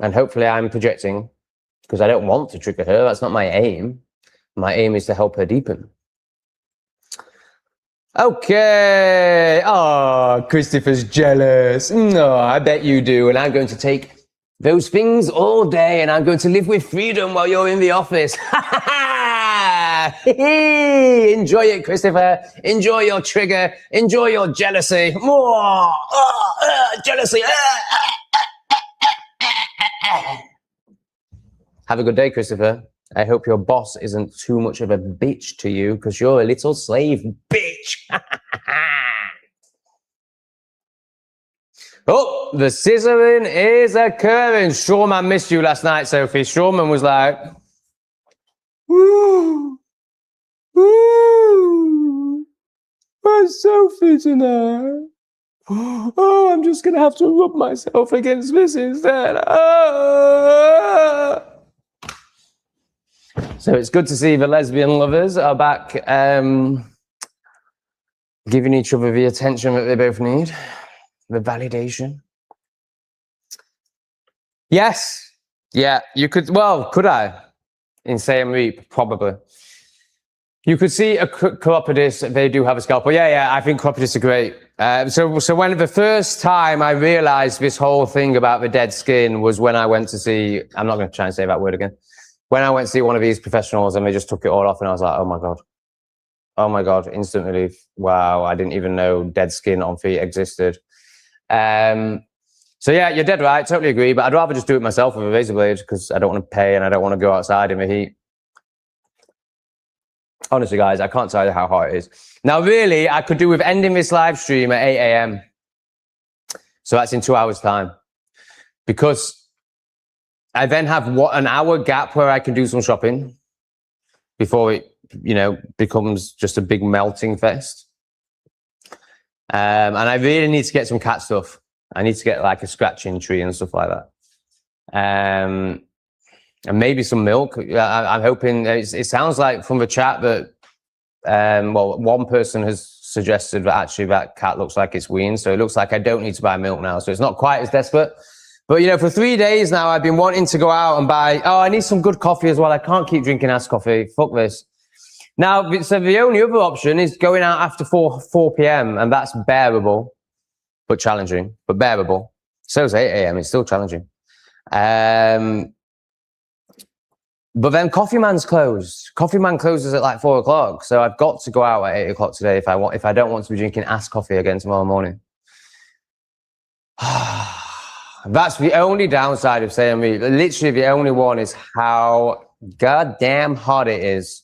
And hopefully I'm projecting, because I don't want to trigger her. That's not my aim. My aim is to help her deepen. Okay. Oh, Christopher's jealous. No, I bet you do. And I'm going to take those things all day, and I'm going to live with freedom while you're in the office. Enjoy it, Christopher. Enjoy your trigger. Enjoy your jealousy. Jealousy. Have a good day, Christopher. I hope your boss isn't too much of a bitch to you, because you're a little slave bitch. Oh, the scissoring is occurring. Strawman missed you last night, Sophie. Strawman was like, ooh, where's Sophie tonight? Oh, I'm just going to have to rub myself against this instead. Oh. So it's good to see the lesbian lovers are back giving each other the attention that they both need, the validation. Yes. Yeah, you could, well, could I? In Sam Reap, probably. You could see a chiropodist, they do have a scalpel. Yeah, I think chiropodists are great. So when the first time I realized this whole thing about the dead skin was when I went to see, I'm not going to try and say that word again. When I went to see one of these professionals and they just took it all off, and I was like, oh my God, instant relief. Wow, I didn't even know dead skin on feet existed. So yeah, you're dead right, totally agree, but I'd rather just do it myself with a razor blade, because I don't want to pay and I don't want to go outside in the heat. Honestly, guys, I can't tell you how hot it is. Now, really, I could do with ending this live stream at 8 a.m. So that's in 2 hours' time. Because I then have an hour gap where I can do some shopping before it, becomes just a big melting fest. And I really need to get some cat stuff. I need to get like a scratching tree and stuff like that. And maybe some milk. I'm hoping, it sounds like from the chat that, one person has suggested that actually that cat looks like it's weaned. So it looks like I don't need to buy milk now. So it's not quite as desperate. But, for 3 days now, I've been wanting to go out and buy, I need some good coffee as well. I can't keep drinking ass coffee. Fuck this. Now, so the only other option is going out after 4 p.m. and that's bearable, but challenging, but bearable. So is 8 a.m. It's still challenging. But then Coffee Man's closed. Coffee Man closes at like 4 o'clock. So I've got to go out at 8 o'clock today if I don't want to be drinking ass coffee again tomorrow morning. That's the only downside of saying me. Literally the only one is how goddamn hot it is.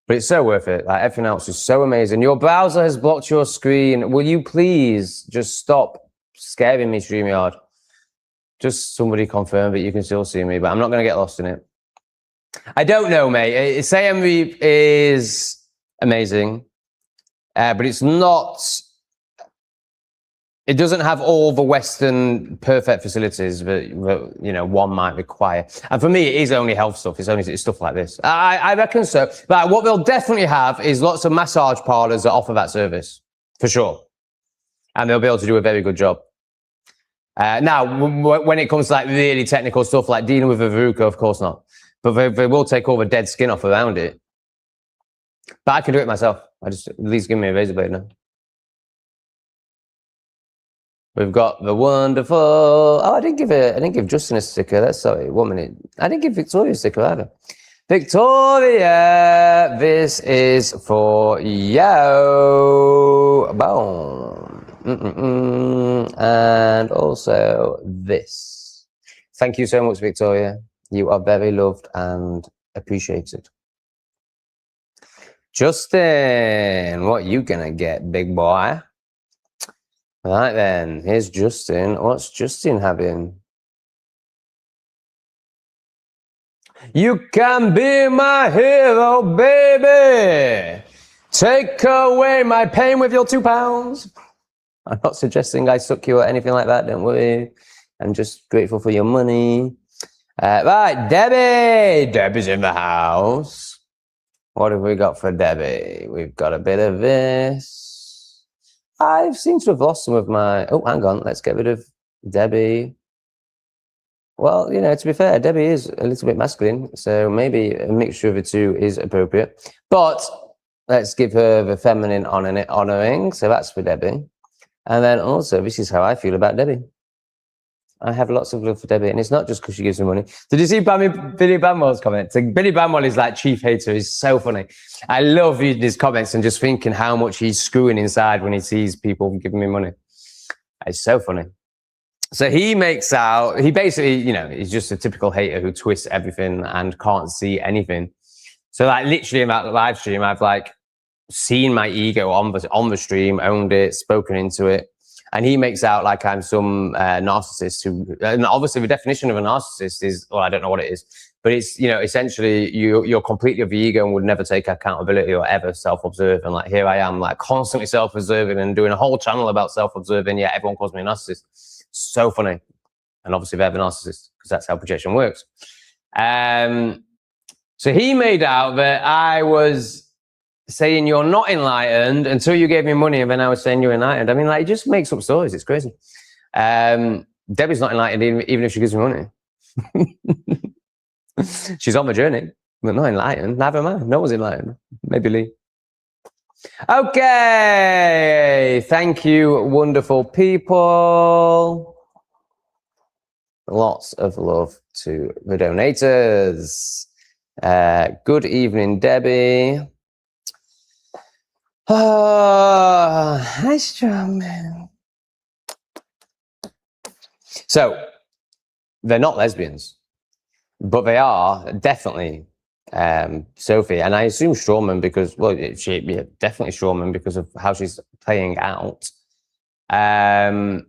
But it's so worth it. Like, everything else is so amazing. Your browser has blocked your screen. Will you please just stop scaring me, StreamYard? Just somebody confirm that you can still see me, but I'm not going to get lost in it. I don't know, mate. Sam Reap is amazing, but it's not... It doesn't have all the Western perfect facilities that one might require. And for me, it is only health stuff. It's stuff like this. I reckon so. But what they'll definitely have is lots of massage parlors that offer that service, for sure. And they'll be able to do a very good job. Now, when it comes to like really technical stuff like dealing with a verruca, of course not. But they will take all the dead skin off around it. But I can do it myself. At least give me a razor blade now. We've got the wonderful... Oh, I didn't give Justin a sticker. That's sorry. 1 minute. I didn't give Victoria a sticker either. Victoria, this is for you. Boom. And also this. Thank you so much, Victoria. You are very loved and appreciated. Justin, what you gonna get, big boy? Right then, here's Justin. What's Justin having? You can be my hero, baby. Take away my pain with your 2 pounds. I'm not suggesting I suck you or anything like that. Don't worry. I'm just grateful for your money. Right, Debbie. Debbie's in the house. What have we got for Debbie? We've got a bit of this. I've seemed to have lost some of my... Oh, hang on. Let's get rid of Debbie. Well, you know, to be fair, Debbie is a little bit masculine, so maybe a mixture of the two is appropriate. But let's give her the feminine honoring. So that's for Debbie. And then also, this is how I feel about Debbie. I have lots of love for Debbie, and it's not just because she gives me money. Did you see Billy Bamwell's comment? So Billy Bamwell is like chief hater. He's so funny. I love reading his comments and just thinking how much he's screwing inside when he sees people giving me money. It's so funny. So he basically, you know, he's just a typical hater who twists everything and can't see anything. So like literally in that live stream, I've like seen my ego on the stream, owned it, spoken into it. And he makes out like I'm some narcissist who, and obviously the definition of a narcissist is, well, I don't know what it is, but it's, you know, essentially you're completely of the ego and would never take accountability or ever self-observe. And like, here I am, like constantly self-observing and doing a whole channel about self-observing. Yeah, everyone calls me a narcissist. So funny. And obviously they're the narcissist because that's how projection works. So he made out that I was saying you're not enlightened until you gave me money, and then I was saying you're enlightened. I mean, like, he just makes up stories. It's crazy. Debbie's not enlightened even if she gives me money. She's on the journey, but not enlightened. Neither am I. No one's enlightened. Maybe Lee. Okay. Thank you, wonderful people. Lots of love to the donators. Good evening, Debbie. Oh, hi, Strongman. So, they're not lesbians, but they are definitely Sophie. And I assume Strawman because, well, definitely Strawman because of how she's playing out. They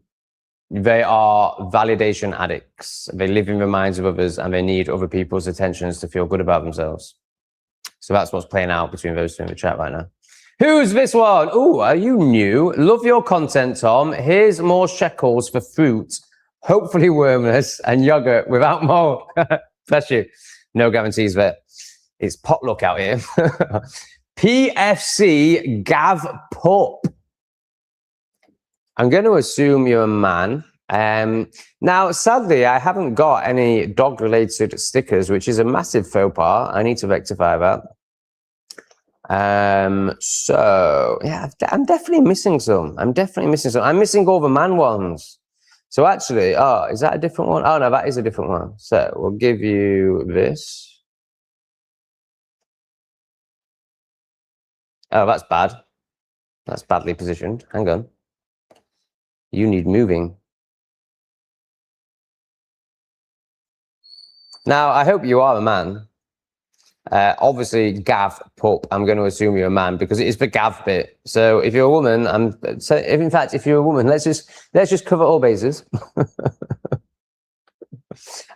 are validation addicts. They live in the minds of others and they need other people's attentions to feel good about themselves. So that's what's playing out between those two in the chat right now. Who's this one? Oh, are you new? Love your content, Tom. Here's more shekels for fruit, hopefully wormless, and yogurt without mold. Bless you. No guarantees there. It's potluck out here. PFC Gav Pup. I'm going to assume you're a man. Now, sadly, I haven't got any dog-related stickers, which is a massive faux pas. I need to rectify that. So yeah, I'm definitely missing some. I'm missing all the man ones. So actually, oh, is that a different one? Oh no, that is a different one. So we'll give you this. Oh, that's bad. That's badly positioned. Hang on. You need moving. Now, I hope you are a man. Obviously, Gav Pup, I'm going to assume you're a man because it is the Gav bit. So if you're a woman, if you're a woman, let's just cover all bases.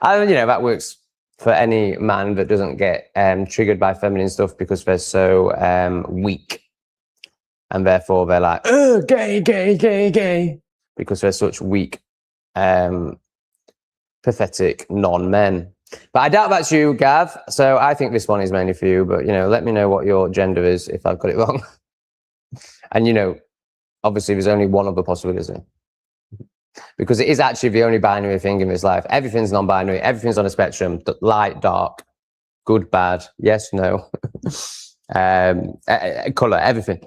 I mean, you know, that works for any man that doesn't get triggered by feminine stuff because they're so weak. And therefore they're like, oh, gay, gay, gay, gay. Because they're such weak, pathetic non-men. But I doubt that's you, Gav. So I think this one is mainly for you. But, you know, let me know what your gender is if I've got it wrong. And, you know, obviously there's only one other possibility. Because it is actually the only binary thing in this life. Everything's non-binary. Everything's on a spectrum. Light, dark, good, bad, yes, no. Color, everything.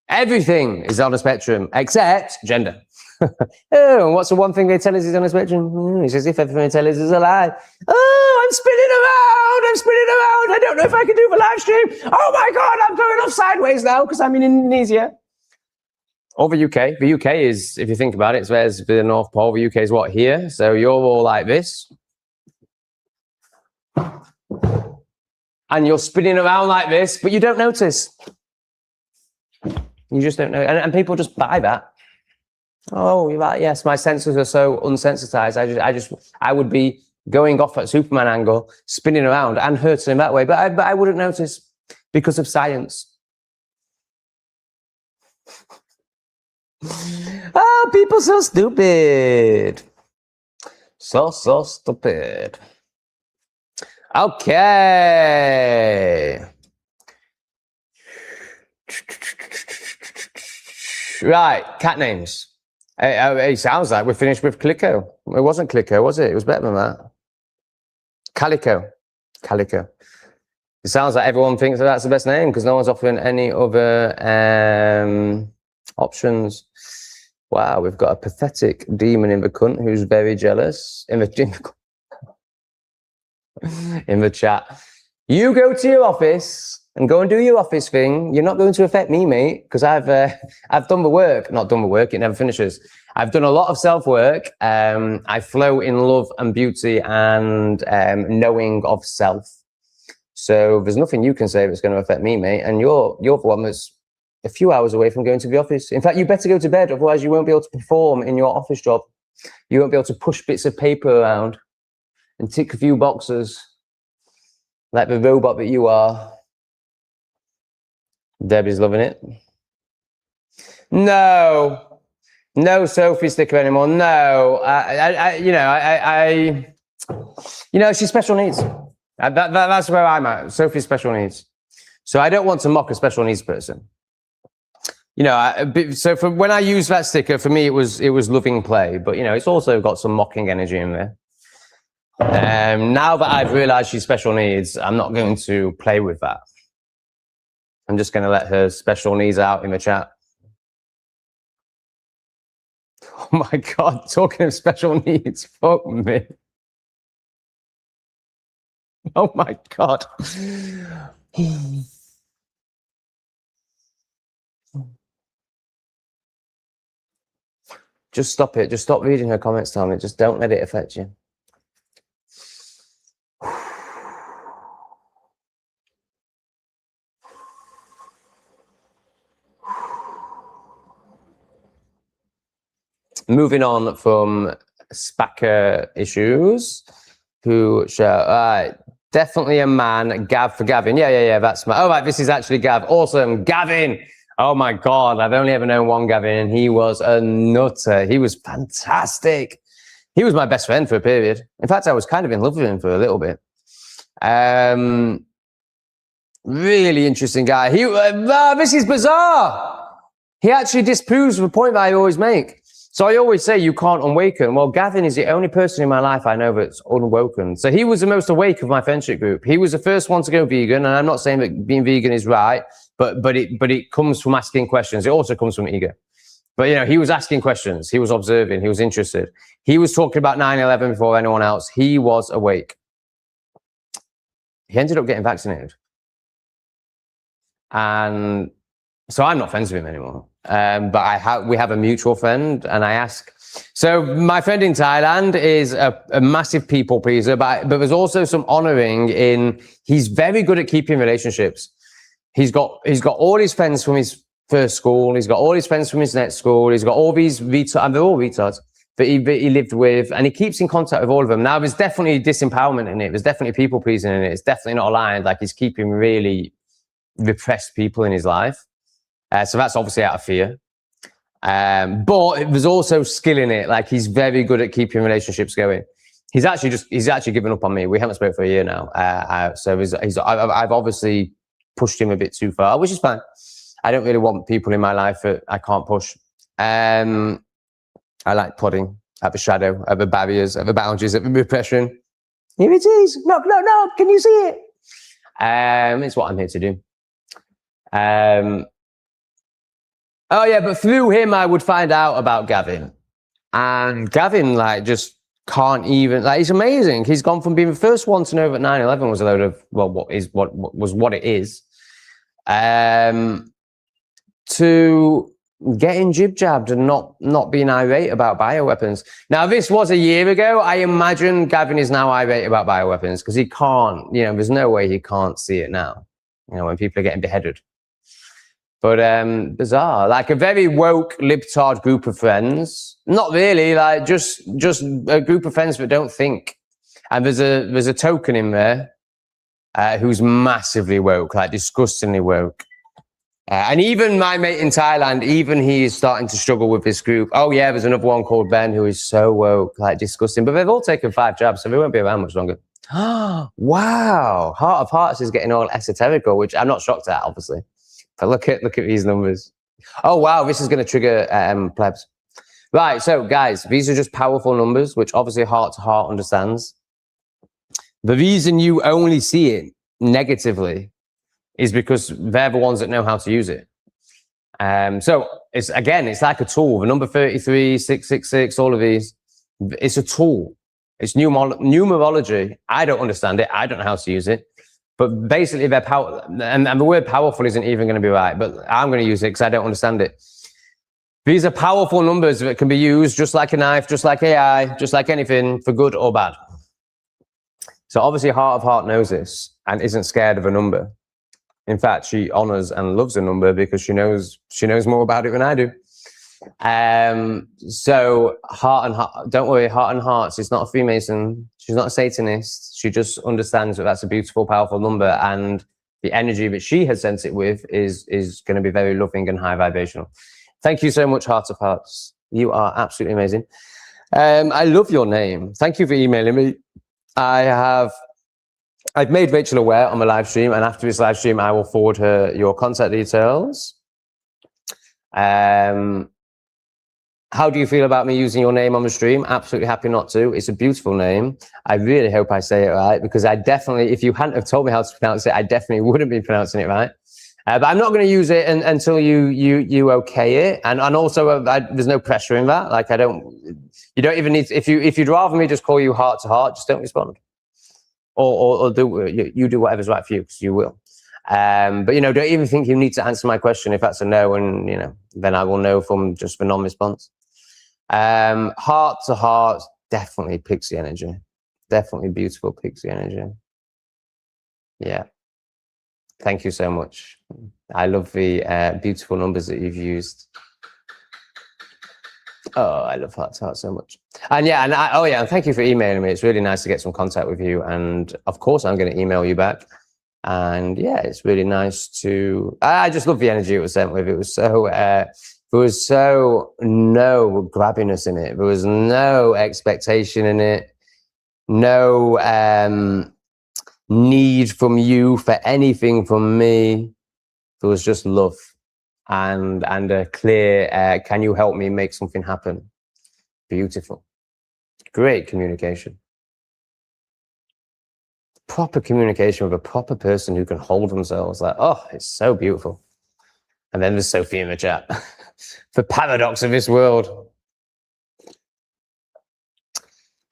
Everything is on a spectrum except gender. Oh, and what's the one thing they tell us is on a spectrum? It's as if everything they tell us is a lie. Oh, I'm spinning around. I don't know if I can do the live stream. Oh my God, I'm going off sideways now because I'm in Indonesia. Or the UK. The UK is, if you think about it, there's the North Pole. The UK is what, here? So you're all like this. And you're spinning around like this, but you don't notice. You just don't know. And people just buy that. Oh, you're right. Yes, my senses are so unsensitized. I would be going off at Superman angle, spinning around and hurting that way, but I wouldn't notice because of science. Oh, people so stupid. So stupid. Okay. Right, cat names. It sounds like we're finished with Calico. It wasn't Calico, was it? It was better than that. Calico. Calico. It sounds like everyone thinks that that's the best name because no one's offering any other options. Wow, we've got a pathetic demon in the cunt who's very jealous in the in the chat. You go to your office and go and do your office thing. You're not going to affect me, mate, because I've done the work. Not done the work, it never finishes. I've done a lot of self-work. I flow in love and beauty and knowing of self. So there's nothing you can say that's going to affect me, mate. And you're the one that's a few hours away from going to the office. In fact, you better go to bed, otherwise you won't be able to perform in your office job. You won't be able to push bits of paper around and tick a few boxes like the robot that you are. Debbie's loving it. No Sophie sticker anymore. No, she's special needs. That's where I'm at. Sophie's special needs. So I don't want to mock a special needs person. So for when I use that sticker, for me it was loving play, but it's also got some mocking energy in there. Now that I've realized she's special needs, I'm not going to play with that. I'm just going to let her special needs out in the chat. Oh my God, talking of special needs, fuck me. Oh my God. Just stop it. Just stop reading her comments, Tommy. Just don't let it affect you. Moving on from Spacker issues, definitely a man. Gav for Gavin. Yeah, that's my. Oh, right, this is actually Gav. Awesome, Gavin. Oh my God, I've only ever known one Gavin, and he was a nutter. He was fantastic. He was my best friend for a period. In fact, I was kind of in love with him for a little bit. Really interesting guy. This is bizarre. He actually disproves the point that I always make. So I always say you can't unwaken. Well, Gavin is the only person in my life I know that's unwoken. So he was the most awake of my friendship group. He was the first one to go vegan, and I'm not saying that being vegan is right, but it comes from asking questions. It also comes from ego. But he was asking questions. He was observing. He was interested. He was talking about 9/11 before anyone else. He was awake. He ended up getting vaccinated, and so I'm not friends with him anymore. But we have a mutual friend, and I ask. So my friend in Thailand is a massive people pleaser, but there's also some honoring in. He's very good at keeping relationships. He's got all his friends from his first school. He's got all his friends from his next school. He's got all these retards, and they're all retards that he lived with, and he keeps in contact with all of them. Now, there's definitely disempowerment in it. There's definitely people pleasing in it. It's definitely not aligned. Like, he's keeping really repressed people in his life. So that's obviously out of fear. But there's also skill in it. Like, he's very good at keeping relationships going. He's actually given up on me. We haven't spoken for a year now. So I've obviously pushed him a bit too far, which is fine. I don't really want people in my life that I can't push. I like prodding at the shadow, at the barriers, at the boundaries, at the repression. Here it is. No. Can you see it? It's what I'm here to do. Oh yeah, but through him, I would find out about Gavin. And Gavin, just can't even, he's amazing. He's gone from being the first one to know that 9/11 was a load of, what it is, to getting jib-jabbed and not being irate about bioweapons. Now, this was a year ago. I imagine Gavin is now irate about bioweapons because he can't, there's no way he can't see it now, when people are getting beheaded. But bizarre, like a very woke libtard group of friends. Not really, just a group of friends that don't think. And there's a token in there who's massively woke, disgustingly woke. And even my mate in Thailand, even he is starting to struggle with this group. Oh yeah, there's another one called Ben who is so woke, disgusting. But they've all taken 5 jabs, so they won't be around much longer. Wow, Heart of Hearts is getting all esoterical, which I'm not shocked at, obviously. But look at these numbers. Oh wow, this is going to trigger plebs. Right, so guys, these are just powerful numbers, which obviously heart to heart understands. The reason you only see it negatively is because they're the ones that know how to use it. So it's like a tool. The number 33, 666, all of these, it's a tool. It's numerology. I don't understand it. I don't know how to use it. But basically, they're power, and the word powerful isn't even going to be right. But I'm going to use it because I don't understand it. These are powerful numbers that can be used just like a knife, just like AI, just like anything, for good or bad. So obviously, heart of heart knows this and isn't scared of a number. In fact, she honors and loves a number because she knows more about it than I do. So heart and heart, don't worry, heart and hearts. It's not a Freemason. She's not a Satanist. She just understands that that's a beautiful, powerful number, and the energy that she has sent it with is going to be very loving and high vibrational. Thank you so much, Heart of Hearts. You are absolutely amazing. I love your name. Thank you for emailing me. I've made Rachel aware on my live stream, and after this live stream, I will forward her your contact details. How do you feel about me using your name on the stream? Absolutely happy not to. It's a beautiful name. I really hope I say it right, because I definitely, if you hadn't have told me how to pronounce it, I definitely wouldn't be pronouncing it right. But I'm not going to use it until you okay it, and also there's no pressure in that. Like you don't even need to, if you'd rather me just call you Heart to Heart, just don't respond, or you do whatever's right for you, because you will. But don't even think you need to answer my question. If that's a no, and then I will know from just the non-response. Heart to Heart, definitely pixie energy, definitely beautiful pixie energy. Yeah. Thank you so much. I love the beautiful numbers that you've used. Oh, I love Heart to Heart so much. And yeah, and thank you for emailing me. It's really nice to get some contact with you. And of course, I'm going to email you back. And yeah, it's really nice to. I just love the energy it was sent with. It was so. There was so no grabbiness in it. There was no expectation in it. No. Need from you for anything from me. There was just love and a clear can you help me make something happen? Beautiful. Great communication. Proper communication with a proper person who can hold themselves. Like, oh, it's so beautiful. And then there's Sophie in the chat. The paradox of this world.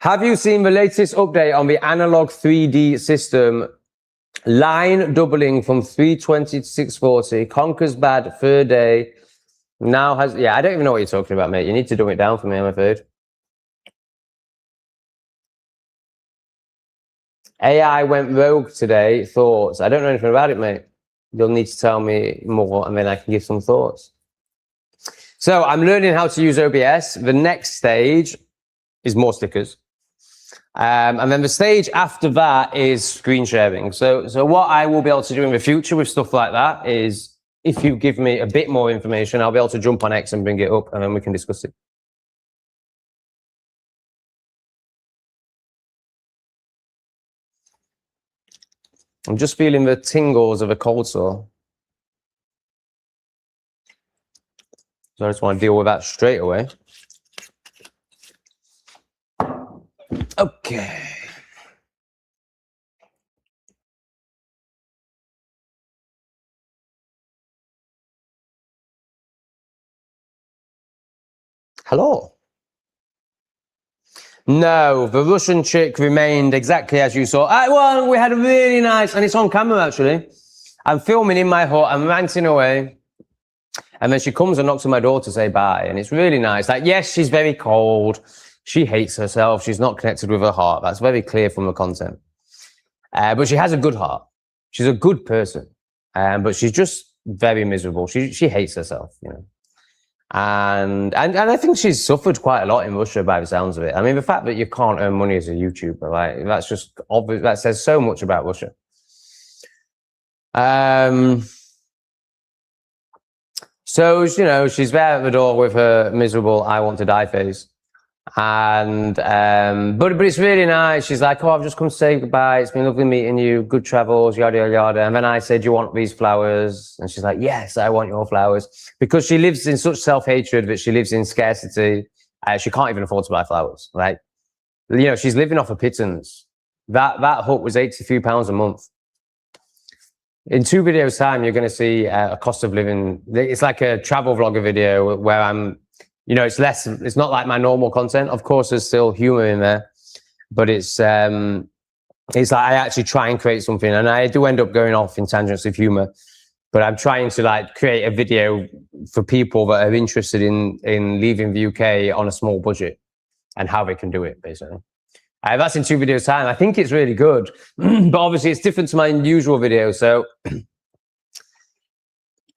Have you seen the latest update on the analog 3D system? Line doubling from 320 to 640. Conquers bad, third day. Now has... Yeah, I don't even know what you're talking about, mate. You need to dumb it down for me, I'm afraid. AI went rogue today. Thoughts? I don't know anything about it, mate. You'll need to tell me more, and then I can give some thoughts. So I'm learning how to use OBS. The next stage is more stickers. And then the stage after that is screen sharing. So what I will be able to do in the future with stuff like that is, if you give me a bit more information, I'll be able to jump on X and bring it up, and then we can discuss it. I'm just feeling the tingles of a cold sore. So I just want to deal with that straight away. Okay. Hello. No, the Russian chick remained exactly as you saw. Well, we had a really nice, and it's on camera actually. I'm filming in my hut, I'm ranting away. And then she comes and knocks on my door to say bye. And it's really nice. Like, yes, she's very cold. She hates herself. She's not connected with her heart. That's very clear from the content. But she has a good heart. She's a good person. But she's just very miserable. She hates herself, And I think she's suffered quite a lot in Russia by the sounds of it. I mean, the fact that you can't earn money as a YouTuber, like, that's just obvious. That says so much about Russia. So, she's there at the door with her miserable I want to die face. And but it's really nice. She's like, oh, I've just come to say goodbye. It's been lovely meeting you. Good travels, yada yada yada. And then I said, do you want these flowers? And she's like, yes, I want your flowers, because she lives in such self-hatred that she lives in scarcity. She can't even afford to buy flowers. Like, you know, she's living off of pittance. That hut was £83 a month. In 2 videos time, you're going to see a cost of living. It's like a travel vlogger video where I'm, you know, it's not like my normal content. Of course, there's still humor in there, but it's like I actually try and create something, and I do end up going off in tangents of humor, but I'm trying to like create a video for people that are interested in leaving the UK on a small budget and how they can do it, basically. That's in 2 videos time. I think it's really good, but obviously it's different to my usual videos. So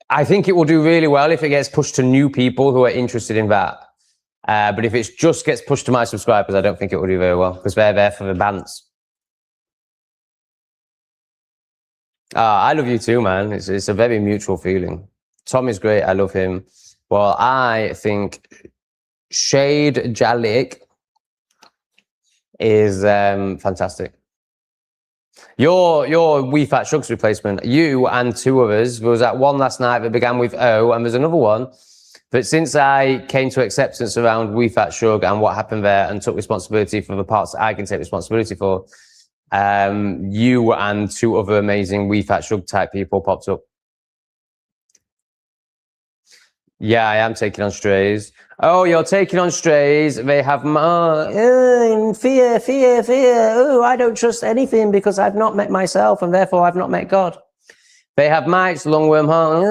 I think it will do really well if it gets pushed to new people who are interested in that. But if it just gets pushed to my subscribers, I don't think it will do very well, because they're there for the bands. I love you too, man. It's a very mutual feeling. Tom is great. I love him. Well, I think Shade Jalik is fantastic. Your We Fat Shugs replacement, you and 2 others. There was that one last night that began with O, and there's another one. But since I came to acceptance around We Fat Shug and what happened there, and took responsibility for the parts that I can take responsibility for, you and 2 other amazing We Fat Shug type people popped up. Yeah, I am taking on strays. Oh, you're taking on strays. They have fear. Oh, I don't trust anything because I've not met myself, and therefore I've not met God. They have mites, lungworm heart.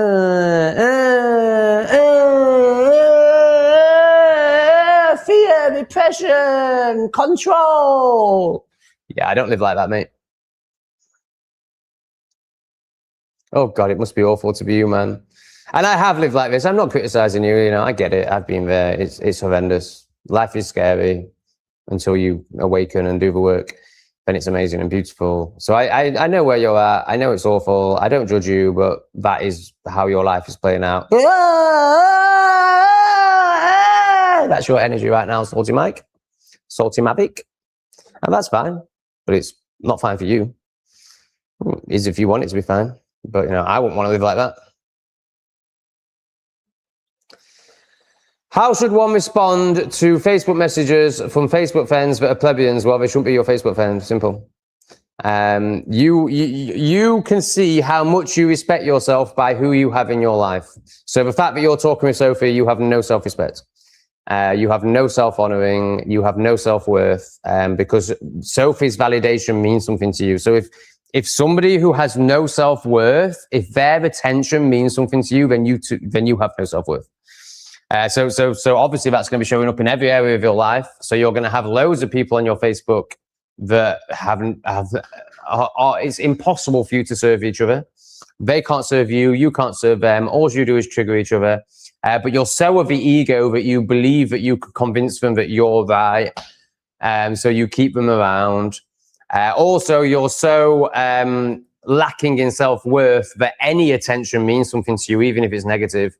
Fear, repression, control. Yeah, I don't live like that, mate. Oh God, it must be awful to be you, man. And I have lived like this. I'm not criticizing you. You know, I get it. I've been there. It's horrendous. Life is scary until you awaken and do the work. Then it's amazing and beautiful. So I know where you're at. I know it's awful. I don't judge you, but that is how your life is playing out. That's your energy right now, Salty Mike, Salty Mavic, and that's fine. But it's not fine for you. It is if you want it to be fine. But you know, I wouldn't want to live like that. How should one respond to Facebook messages from Facebook friends that are plebeians? Well, they shouldn't be your Facebook friends. Simple. You can see how much you respect yourself by who you have in your life. So the fact that you're talking with Sophie, you have no self-respect. You have no self-honoring. You have no self-worth, because Sophie's validation means something to you. So if somebody who has no self-worth, if their attention means something to you, then you have no self-worth. So obviously that's going to be showing up in every area of your life. So you're going to have loads of people on your Facebook that it's impossible for you to serve each other. They can't serve you. You can't serve them. All you do is trigger each other. But you're so of the ego that you believe that you could convince them that you're right. So you keep them around. Also, you're so lacking in self-worth that any attention means something to you, even if it's negative.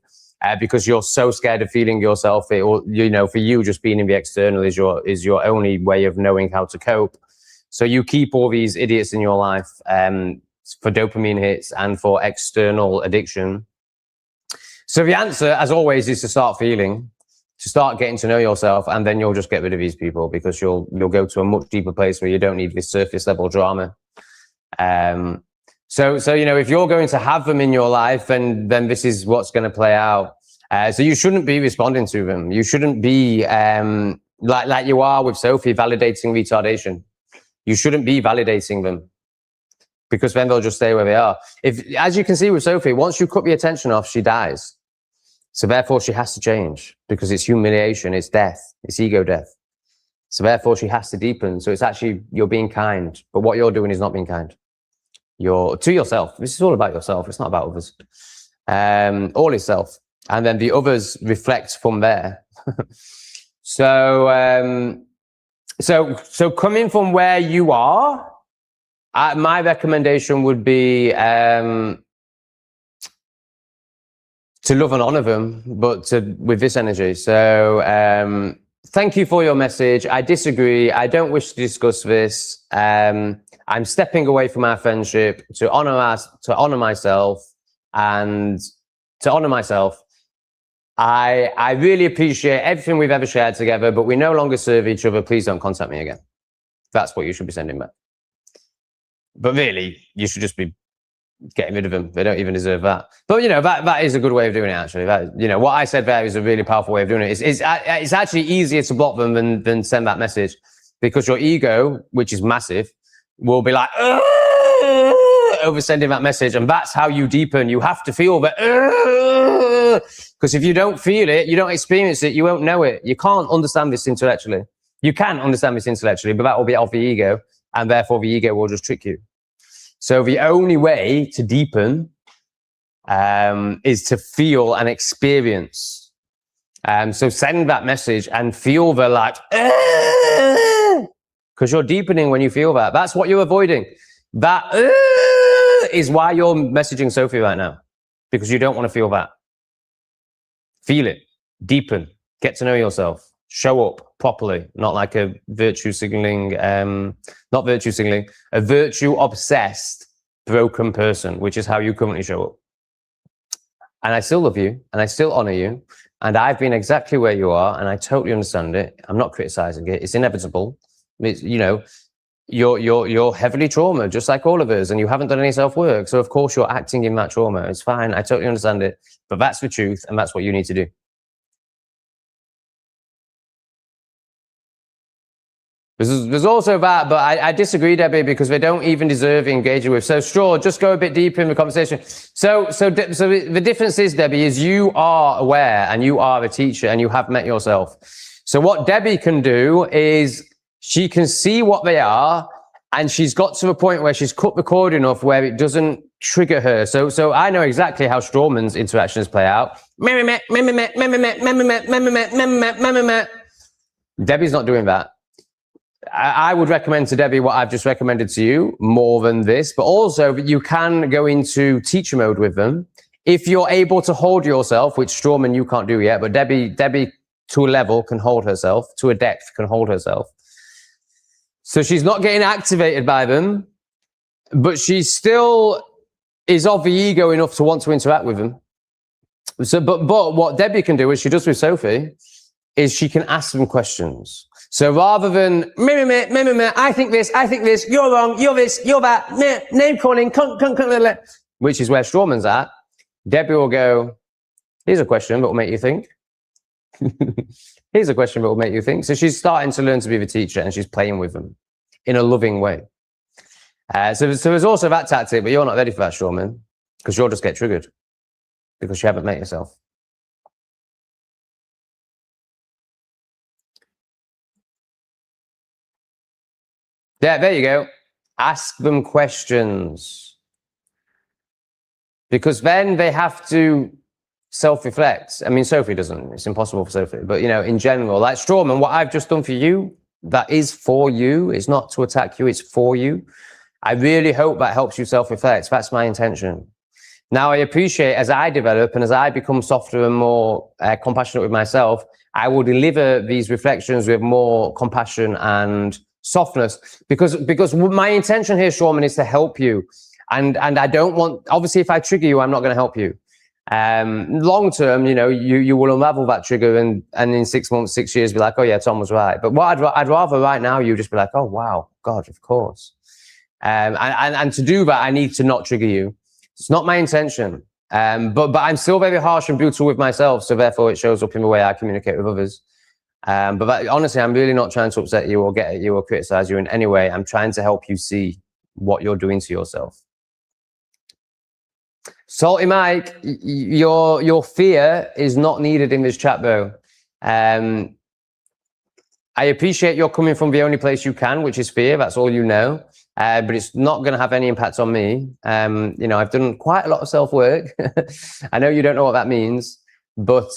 Because you're so scared of feeling yourself, for you, just being in the external is your only way of knowing how to cope. So you keep all these idiots in your life for dopamine hits and for external addiction. So the answer, as always, is to start feeling, to start getting to know yourself, and then you'll just get rid of these people, because you'll go to a much deeper place where you don't need this surface level drama. So you know, if you're going to have them in your life, then this is what's going to play out. So you shouldn't be responding to them. You shouldn't be like you are with Sophie, validating retardation. You shouldn't be validating them, because then they'll just stay where they are. As you can see with Sophie, once you cut the attention off, she dies. So therefore she has to change, because it's humiliation, it's death, it's ego death. So therefore she has to deepen. So it's actually, you're being kind, but what you're doing is not being kind. You're to yourself. This is all about yourself. It's not about others. All is self. And then the others reflect from there. So coming from where you are, my recommendation would be to love and honor them, but with this energy. So thank you for your message. I disagree. I don't wish to discuss this. I'm stepping away from our friendship to honor myself, and to honor myself. I really appreciate everything we've ever shared together, but we no longer serve each other. Please don't contact me again. That's what you should be sending back. But really, you should just be getting rid of them. They don't even deserve that. But, that is a good way of doing it, actually. What I said there is a really powerful way of doing it. It's actually easier to block them than send that message, because your ego, which is massive, will be like, over sending that message. And that's how you deepen. You have to feel that, because if you don't feel it, you don't experience it, you won't know it. You can't understand this intellectually. You can understand this intellectually, but that will be off the ego, and therefore the ego will just trick you. So the only way to deepen is to feel and experience. So send that message and feel the because you're deepening when you feel that. That's what you're avoiding. That is why you're messaging Sophie right now, because you don't want to feel that. Feel it, deepen, get to know yourself, show up properly, not like a virtue signaling, not virtue signaling, a virtue obsessed, broken person, which is how you currently show up. And I still love you, and I still honor you, and I've been exactly where you are, and I totally understand it. I'm not criticizing it. It's inevitable. It's, you're heavily trauma, just like all of us, and you haven't done any self-work. So of course you're acting in that trauma. It's fine. I totally understand it, but that's the truth, and that's what you need to do. There's also that, but I disagree, Debbie, because they don't even deserve engaging with. So, Straw, just go a bit deeper in the conversation. So the difference is, Debbie, is you are aware and you are a teacher and you have met yourself. So what Debbie can do is she can see what they are, and she's got to a point where she's cut the cord enough where it doesn't trigger her. So I know exactly how Strawman's interactions play out. Debbie's not doing that. I would recommend to Debbie what I've just recommended to you more than this, but also you can go into teacher mode with them if you're able to hold yourself, which Strawman you can't do yet, but Debbie to a level can hold herself, to a depth can hold herself. So she's not getting activated by them, but she still is of the ego enough to want to interact with them. So, but what Debbie can do, as she does with Sophie, is she can ask them questions. So rather than, I think this, you're wrong, you're this, you're that, name calling, which is where Strawman's at, Debbie will go, here's a question that will make you think. Here's a question that will make you think. So she's starting to learn to be the teacher, and she's playing with them in a loving way. So there's also that tactic, but you're not ready for that, Strawman, because you'll just get triggered because you haven't met yourself. Yeah, there you go. Ask them questions, because then they have to self-reflect. I mean, Sophie doesn't. It's impossible for Sophie. But, in general, like Strawman, what I've just done for you, that is for you. It's not to attack you. It's for you. I really hope that helps you self-reflect. That's my intention. Now, I appreciate as I develop and as I become softer and more compassionate with myself, I will deliver these reflections with more compassion and softness, because my intention here, Strawman, is to help you, and I don't want, obviously, if I trigger you, I'm not going to help you. Long term, you will unravel that trigger, and in 6 months, 6 years, be like, oh yeah, Tom was right. But what I'd rather right now, you just be like, oh wow, God, of course. And to do that, I need to not trigger you. It's not my intention. But I'm still very harsh and brutal with myself, so therefore it shows up in the way I communicate with others. But honestly, I'm really not trying to upset you or get at you or criticize you in any way. I'm trying to help you see what you're doing to yourself. Salty Mike, your fear is not needed in this chat, bro. I appreciate you're coming from the only place you can, which is fear. That's all you know. But it's not going to have any impact on me. I've done quite a lot of self-work. I know you don't know what that means, but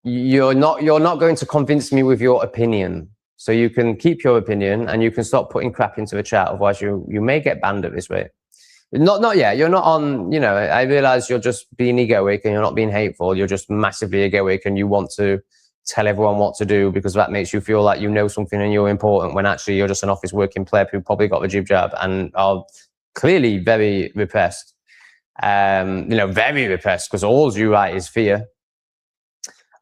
you're not going to convince me with your opinion. So you can keep your opinion, and you can stop putting crap into the chat. Otherwise, you may get banned at this rate. Not yet. You're not on. I realize you're just being egoic and you're not being hateful. You're just massively egoic, and you want to tell everyone what to do because that makes you feel like you know something and you're important when actually you're just an office working pleb who probably got the jib jab and are clearly very repressed. Very repressed because all you write is fear.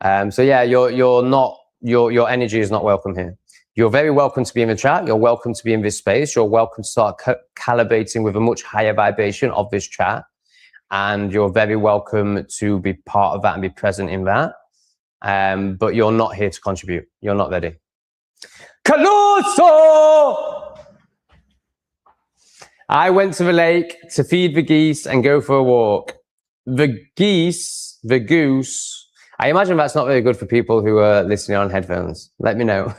So yeah, your energy is not welcome here. You're very welcome to be in the chat. You're welcome to be in this space. You're welcome to start calibrating with a much higher vibration of this chat. And you're very welcome to be part of that and be present in that. But you're not here to contribute. You're not ready. Caluso! I went to the lake to feed the geese and go for a walk. The goose, I imagine that's not very good for people who are listening on headphones. Let me know.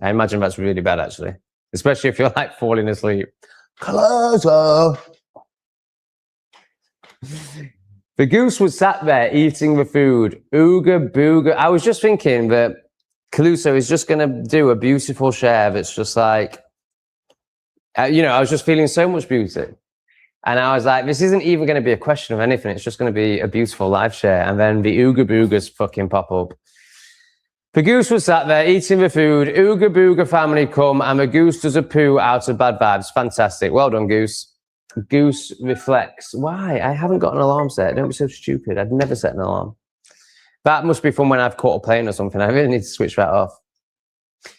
I imagine that's really bad, actually. Especially if you're like falling asleep. Closer. The goose was sat there eating the food. Ooga booga. I was just thinking that Caluso is just going to do a beautiful share that's just like, I was just feeling so much beauty. And I was like, this isn't even going to be a question of anything. It's just going to be a beautiful live share. And then the Ooga Boogas fucking pop up. The goose was sat there eating the food. Ooga Booga family come and the goose does a poo out of bad vibes. Fantastic. Well done, goose. Goose reflects. Why? I haven't got an alarm set. Don't be so stupid. I'd never set an alarm. That must be from when I've caught a plane or something. I really need to switch that off.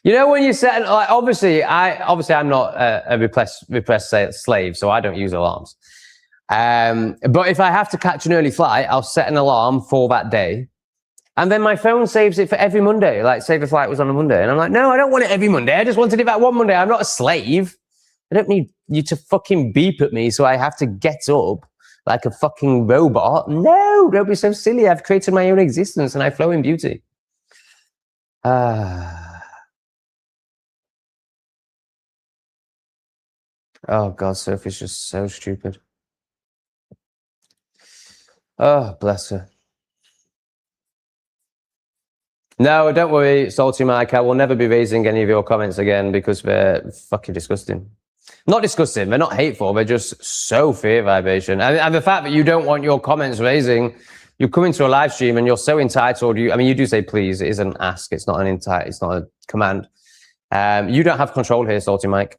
You know when you set, like, obviously I'm not a repressed slave, so I don't use alarms. But if I have to catch an early flight, I'll set an alarm for that day. And then my phone saves it for every Monday. Like, say the flight was on a Monday. And I'm like, no, I don't want it every Monday. I just wanted it that one Monday. I'm not a slave. I don't need you to fucking beep at me so I have to get up like a fucking robot. No, don't be so silly. I've created my own existence and I flow in beauty. Oh, God, Sophie's just so stupid. Oh, bless her. No, don't worry, Salty Mike. I will never be raising any of your comments again because they're fucking disgusting. Not disgusting. They're not hateful. They're just so fear vibration. And the fact that you don't want your comments raising, you come into a live stream and you're so entitled. You do say please. It is an ask. It's not an it's not a command. You don't have control here, Salty Mike.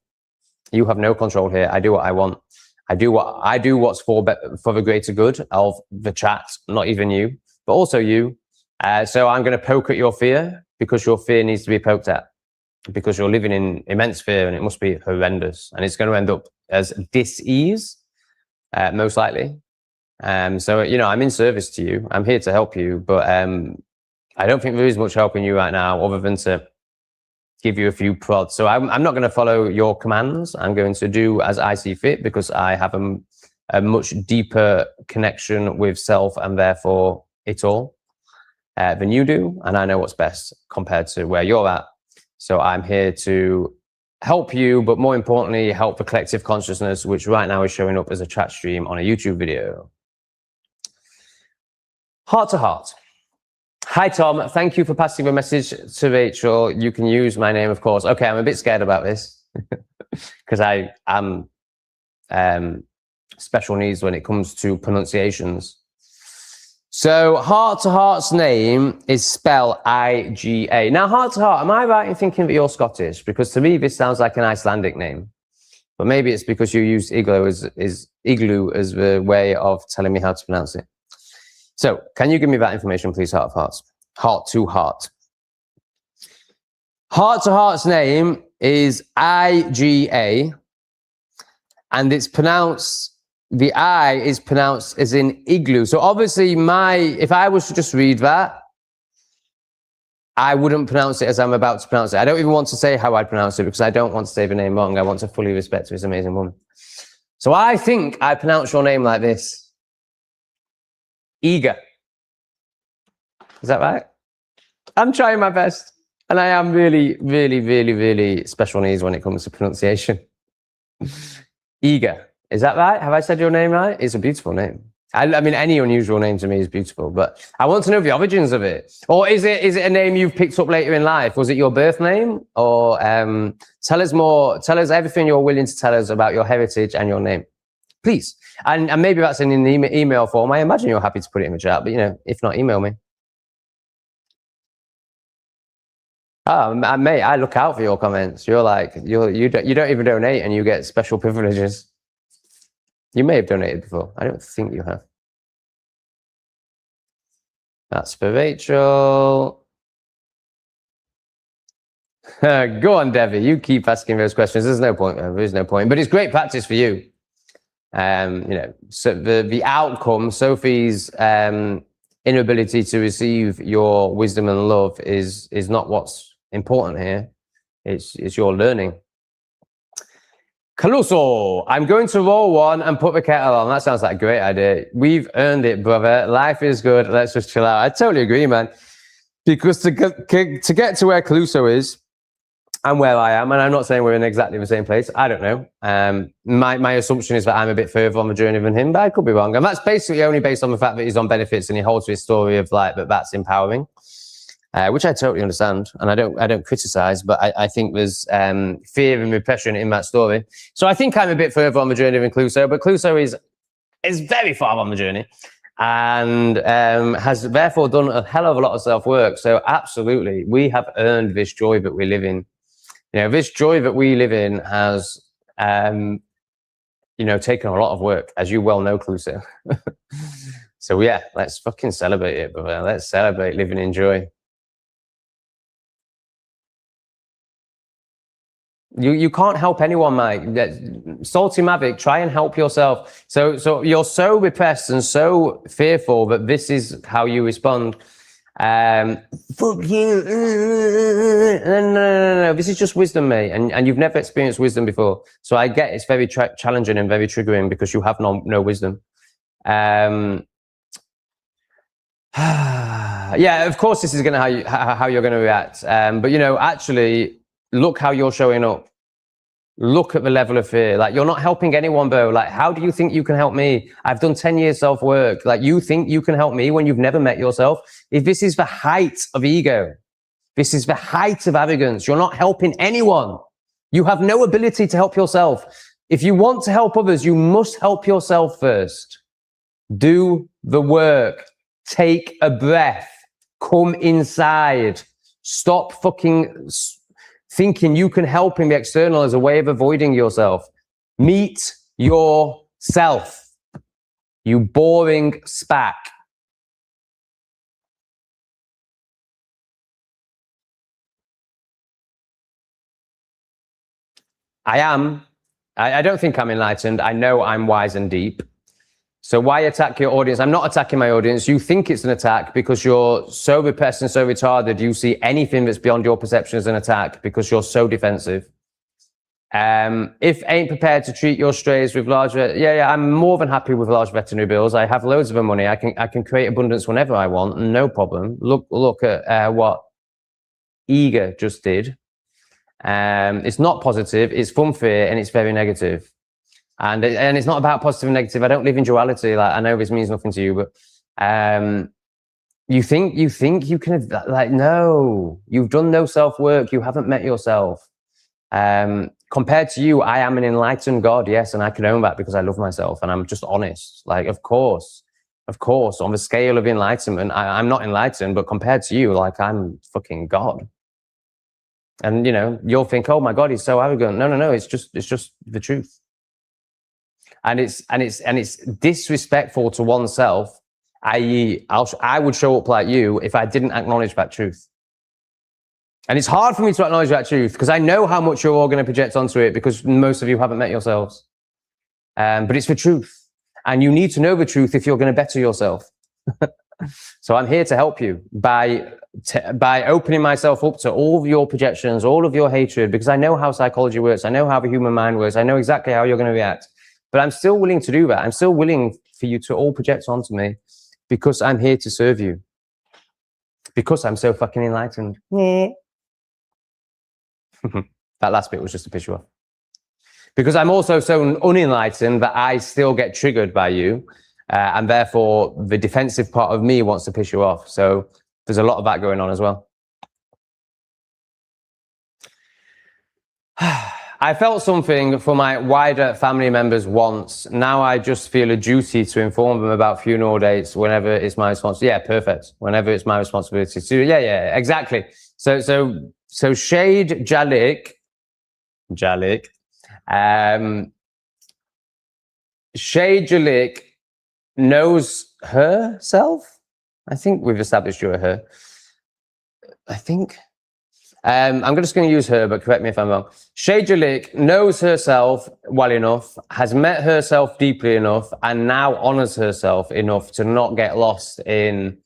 You have no control here. I do what I want. I do what's for the greater good of the chat, not even you, but also you. So I'm going to poke at your fear because your fear needs to be poked at because you're living in immense fear and it must be horrendous and it's going to end up as dis-ease, most likely. So, I'm in service to you. I'm here to help you, but I don't think there is much helping you right now other than to give you a few prods. So I'm not going to follow your commands. I'm going to do as I see fit because I have a much deeper connection with self and therefore it all than you do. And I know what's best compared to where you're at. So I'm here to help you, but more importantly, help the collective consciousness, which right now is showing up as a chat stream on a YouTube video. Heart to heart. Hi, Tom. Thank you for passing the message to Rachel. You can use my name, of course. Okay, I'm a bit scared about this because I am special needs when it comes to pronunciations. So Heart to Heart's name is spelled I-G-A. Now, Heart to Heart, am I right in thinking that you're Scottish? Because to me, this sounds like an Icelandic name. But maybe it's because you use igloo as the way of telling me how to pronounce it. So can you give me that information, please, Heart of Hearts? Heart to Heart. Heart to Heart's name is I-G-A. And it's pronounced... The I is pronounced as in igloo. So obviously if I was to just read that, I wouldn't pronounce it as I'm about to pronounce it. I don't even want to say how I'd pronounce it because I don't want to say the name wrong. I want to fully respect this amazing woman. So I think I pronounce your name like this. Eager. Is that right? I'm trying my best. And I am really, really, really, really special needs when it comes to pronunciation. Eager. Is that right? Have I said your name right? It's a beautiful name. I mean, any unusual name to me is beautiful, but I want to know the origins of it. Or is it a name you've picked up later in life? Was it your birth name? Or tell us more. Tell us everything you're willing to tell us about your heritage and your name, please. And maybe that's in the email form. I imagine you're happy to put it in the chat, but if not, email me. Oh, mate, I look out for your comments. You're like, you don't even donate and you get special privileges. You may have donated before. I don't think you have. That's for Rachel. Go on, Debbie. You keep asking those questions. There's no point. There is no point. But it's great practice for you. So the outcome, Sophie's inability to receive your wisdom and love is not what's important here. It's your learning. Caluso, I'm going to roll one and put the kettle on. That sounds like a great idea. We've earned it, brother. Life is good. Let's just chill out. I totally agree, man. Because to get to where Caluso is and where I am, and I'm not saying we're in exactly the same place. I don't know. My assumption is that I'm a bit further on the journey than him, but I could be wrong. And that's basically only based on the fact that he's on benefits and he holds to his story of like that's empowering. Which I totally understand, and I don't criticize, but I think there's fear and repression in that story. So I think I'm a bit further on the journey than Cluso, but Cluso is very far on the journey, and has therefore done a hell of a lot of self-work. So absolutely, we have earned this joy that we live in. This joy that we live in has, taken a lot of work, as you well know, Cluso. So yeah, let's fucking celebrate it, brother. Let's celebrate living in joy. You can't help anyone, Mike. Salty Mavic, try and help yourself. So you're so repressed and so fearful that this is how you respond. Fuck you. No. This is just wisdom, mate. And you've never experienced wisdom before. So I get it's very challenging and very triggering because you have no wisdom. Yeah, of course this is going to how you're going to react. But actually, look how you're showing up. Look at the level of fear. Like, you're not helping anyone, bro. Like, how do you think you can help me? I've done 10 years self-work. Like, you think you can help me when you've never met yourself? If this is the height of ego, this is the height of arrogance, you're not helping anyone. You have no ability to help yourself. If you want to help others, you must help yourself first. Do the work. Take a breath. Come inside. Stop fucking thinking you can help in the external as a way of avoiding yourself. Meet yourself, you boring spack. I don't think I'm enlightened. I know I'm wise and deep. So why attack your audience? I'm not attacking my audience. You think it's an attack because you're so repressed and so retarded. You see anything that's beyond your perception as an attack because you're so defensive. If ain't prepared to treat your strays with large, I'm more than happy with large veterinary bills. I have loads of the money. I can create abundance whenever I want, no problem. Look at what Eager just did. It's not positive. It's from fear and it's very negative. And it's not about positive and negative. I don't live in duality. Like, I know this means nothing to you, but you think you can, like, no, you've done no self-work. You haven't met yourself. Compared to you, I am an enlightened God, yes, and I can own that because I love myself and I'm just honest. Like, of course, on the scale of enlightenment, I'm not enlightened, but compared to you, like, I'm fucking God. And you'll think, oh my God, he's so arrogant. No, it's just the truth. And it's disrespectful to oneself, i.e., I would show up like you if I didn't acknowledge that truth. And it's hard for me to acknowledge that truth because I know how much you're all going to project onto it because most of you haven't met yourselves. But it's the truth. And you need to know the truth if you're going to better yourself. So I'm here to help you by opening myself up to all of your projections, all of your hatred, because I know how psychology works. I know how the human mind works. I know exactly how you're going to react. But I'm still willing to do that. I'm still willing for you to all project onto me because I'm here to serve you. Because I'm so fucking enlightened. That last bit was just to piss you off. Because I'm also so unenlightened that I still get triggered by you. And therefore, the defensive part of me wants to piss you off. So there's a lot of that going on as well. I felt something for my wider family members once. Now I just feel a duty to inform them about funeral dates whenever it's my responsibility. Yeah, perfect. Whenever it's my responsibility to. Yeah, exactly. So So Shade Jalik, Shade Jalik knows herself. I think we've established you're a her. I think. I'm just going to use her, but correct me if I'm wrong. Shay Jalik knows herself well enough, has met herself deeply enough, and now honors herself enough to not get lost in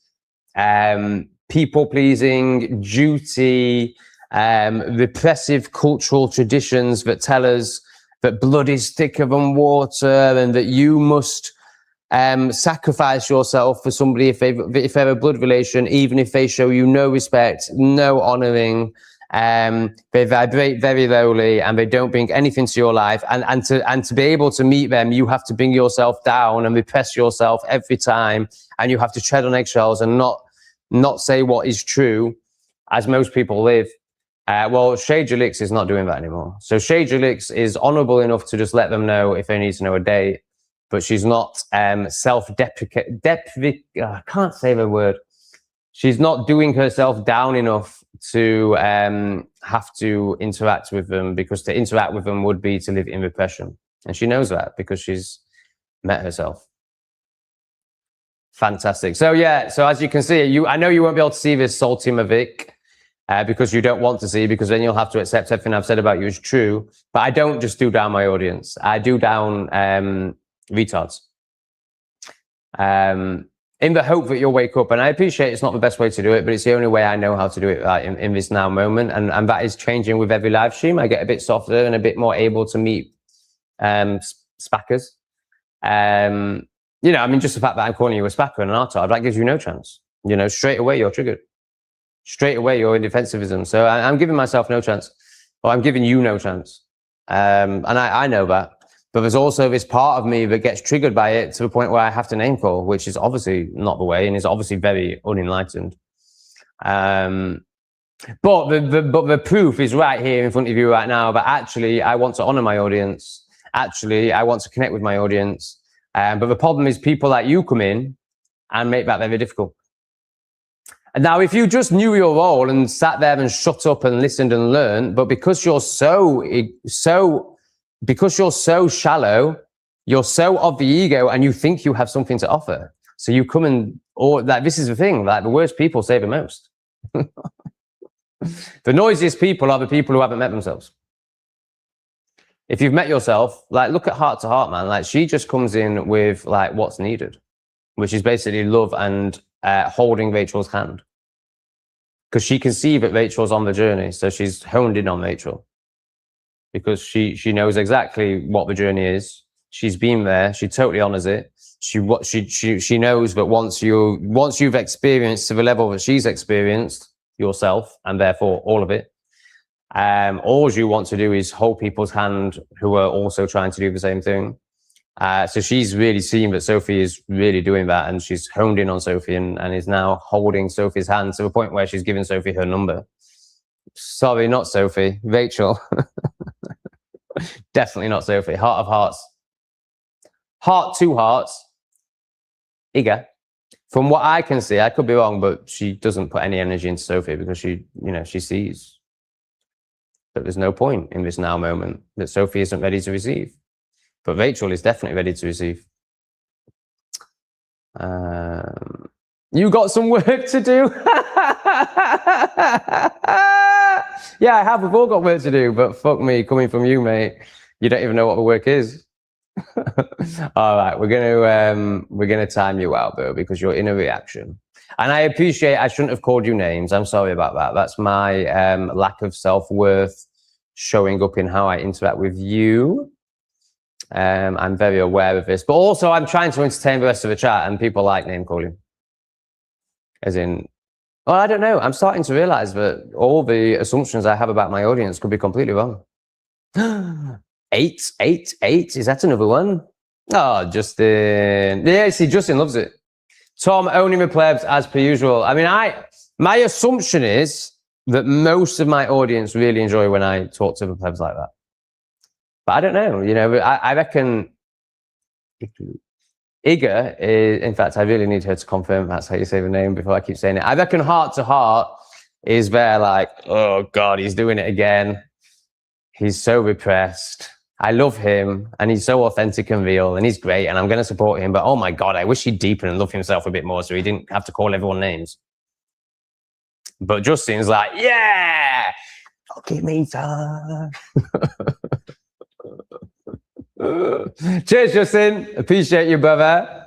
people-pleasing, duty, repressive cultural traditions that tell us that blood is thicker than water and that you must sacrifice yourself for somebody if they're a blood relation, even if they show you no respect, no honoring. They vibrate very lowly and they don't bring anything to your life. And to be able to meet them, you have to bring yourself down and repress yourself every time, and you have to tread on eggshells and not say what is true, as most people live. Well, Shay Jalix is not doing that anymore. So Shay Jalix is honorable enough to just let them know if they need to know a date. But she's not self-deprecating. I can't say the word. She's not doing herself down enough to have to interact with them, because to interact with them would be to live in repression. And she knows that because she's met herself. Fantastic. So yeah, so as you can see, I know you won't be able to see this salty Mavic because you don't want to see, because then you'll have to accept everything I've said about you is true. But I don't just do down my audience. I do down retards, in the hope that you'll wake up. And I appreciate it's not the best way to do it, but it's the only way I know how to do it in this now moment. And that is changing with every live stream. I get a bit softer and a bit more able to meet spackers. You know, I mean, just the fact that I'm calling you a spacker and an artard, that gives you no chance. You know, straight away you're triggered. Straight away you're in defensivism. So I'm giving myself no chance, or I'm giving you no chance. And I know that. But there's also this part of me that gets triggered by it to the point where I have to name call, which is obviously not the way and is obviously very unenlightened. But the proof is right here in front of you right now. But actually, I want to honor my audience. Actually, I want to connect with my audience. But the problem is people like you come in and make that very difficult. And now, if you just knew your role and sat there and shut up and listened and learned, but because you're so shallow, you're so of the ego, and you think you have something to offer. So you come and, or like, this is the thing, like the worst people say the most. The noisiest people are the people who haven't met themselves. If you've met yourself, like look at Heart to Heart, man. Like she just comes in with like what's needed, which is basically love and holding Rachel's hand. Because she can see that Rachel's on the journey. So she's honed in on Rachel. Because she knows exactly what the journey is. She's been there. She totally honors it. She knows that once you've experienced to the level that she's experienced yourself, and therefore all of it, all you want to do is hold people's hand who are also trying to do the same thing. So she's really seen that Sophie is really doing that, and she's honed in on Sophie and is now holding Sophie's hand to the point where she's giving Sophie her number. Sorry, not Sophie, Rachel. Definitely not Sophie. Heart of Hearts. Heart to Hearts. Iga. From what I can see, I could be wrong, but she doesn't put any energy into Sophie because she sees that there's no point in this now moment, that Sophie isn't ready to receive. But Rachel is definitely ready to receive. You got some work to do? Yeah, I have. We've all got work to do, but fuck me, coming from you, mate, you don't even know what the work is. All right, we're gonna time you out, though, because you're in a reaction. And I appreciate, I shouldn't have called you names. I'm sorry about that. That's my lack of self-worth showing up in how I interact with you. I'm very aware of this, but also I'm trying to entertain the rest of the chat, and people like name calling. As in, well, I don't know. I'm starting to realize that all the assumptions I have about my audience could be completely wrong. 8. Is that another one? Oh, Justin. Yeah, see, Justin loves it. Tom, owning the plebs as per usual. I mean, my assumption is that most of my audience really enjoy when I talk to the plebs like that. But I don't know, I reckon Iga is, in fact, I really need her to confirm that's how you say the name before I keep saying it. I reckon Heart to Heart is there like, oh God, he's doing it again. He's so repressed. I love him and he's so authentic and real and he's great and I'm going to support him. But oh my God, I wish he'd deepen and love himself a bit more so he didn't have to call everyone names. But Justin's like, yeah, fucking me, son. Cheers, Justin. Appreciate you, brother.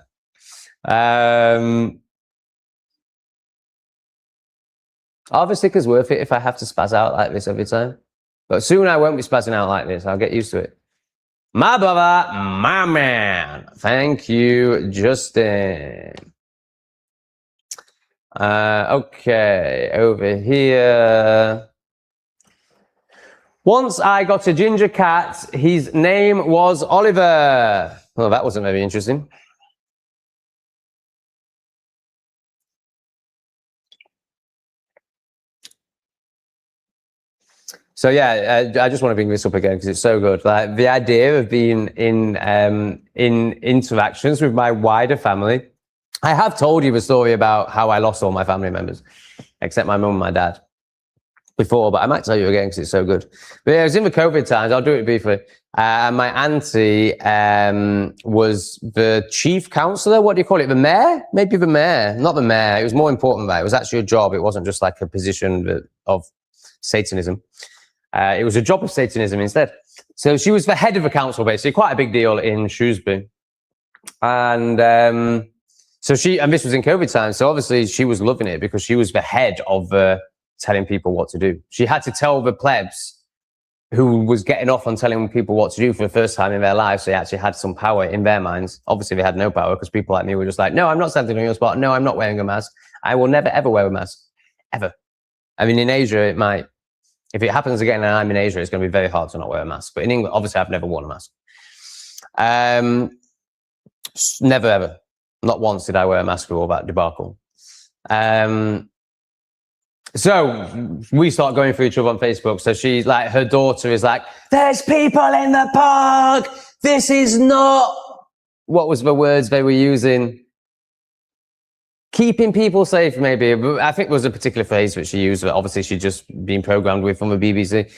Are the stickers worth it if I have to spaz out like this every time? But soon I won't be spazzing out like this. I'll get used to it. My brother, my man. Thank you, Justin. Okay, over here. Once I got a ginger cat. His name was Oliver. Well, that wasn't very interesting. So yeah, I just want to bring this up again because it's so good. Like the idea of being in interactions with my wider family. I have told you the story about how I lost all my family members, except my mum and my dad, before, but I might tell you again because it's so good. But yeah, it was in the COVID times. I'll do it briefly. My auntie was the chief counselor. What do you call it? The mayor? Maybe the mayor. Not the mayor. It was more important that it was actually a job. It wasn't just like a position of Satanism. It was a job of Satanism instead. So she was the head of the council, basically, quite a big deal in Shrewsbury. And so and this was in COVID time. So obviously she was loving it because she was the head of telling people what to do. She had to tell the plebs who was getting off on telling people what to do for the first time in their lives. They actually had some power in their minds. Obviously they had no power because people like me were just like, no, I'm not standing on your spot. No, I'm not wearing a mask. I will never, ever wear a mask. Ever. I mean, in Asia, it might. If it happens again and I'm in Asia, it's going to be very hard to not wear a mask. But in England, obviously, I've never worn a mask. Never, ever. Not once did I wear a mask for all that debacle. So we start going through each other on Facebook. So she's like, her daughter is like, there's people in the park. This is not, what was the words they were using? Keeping people safe, maybe. I think there was a particular phrase that she used, but obviously she'd just been programmed with from the BBC.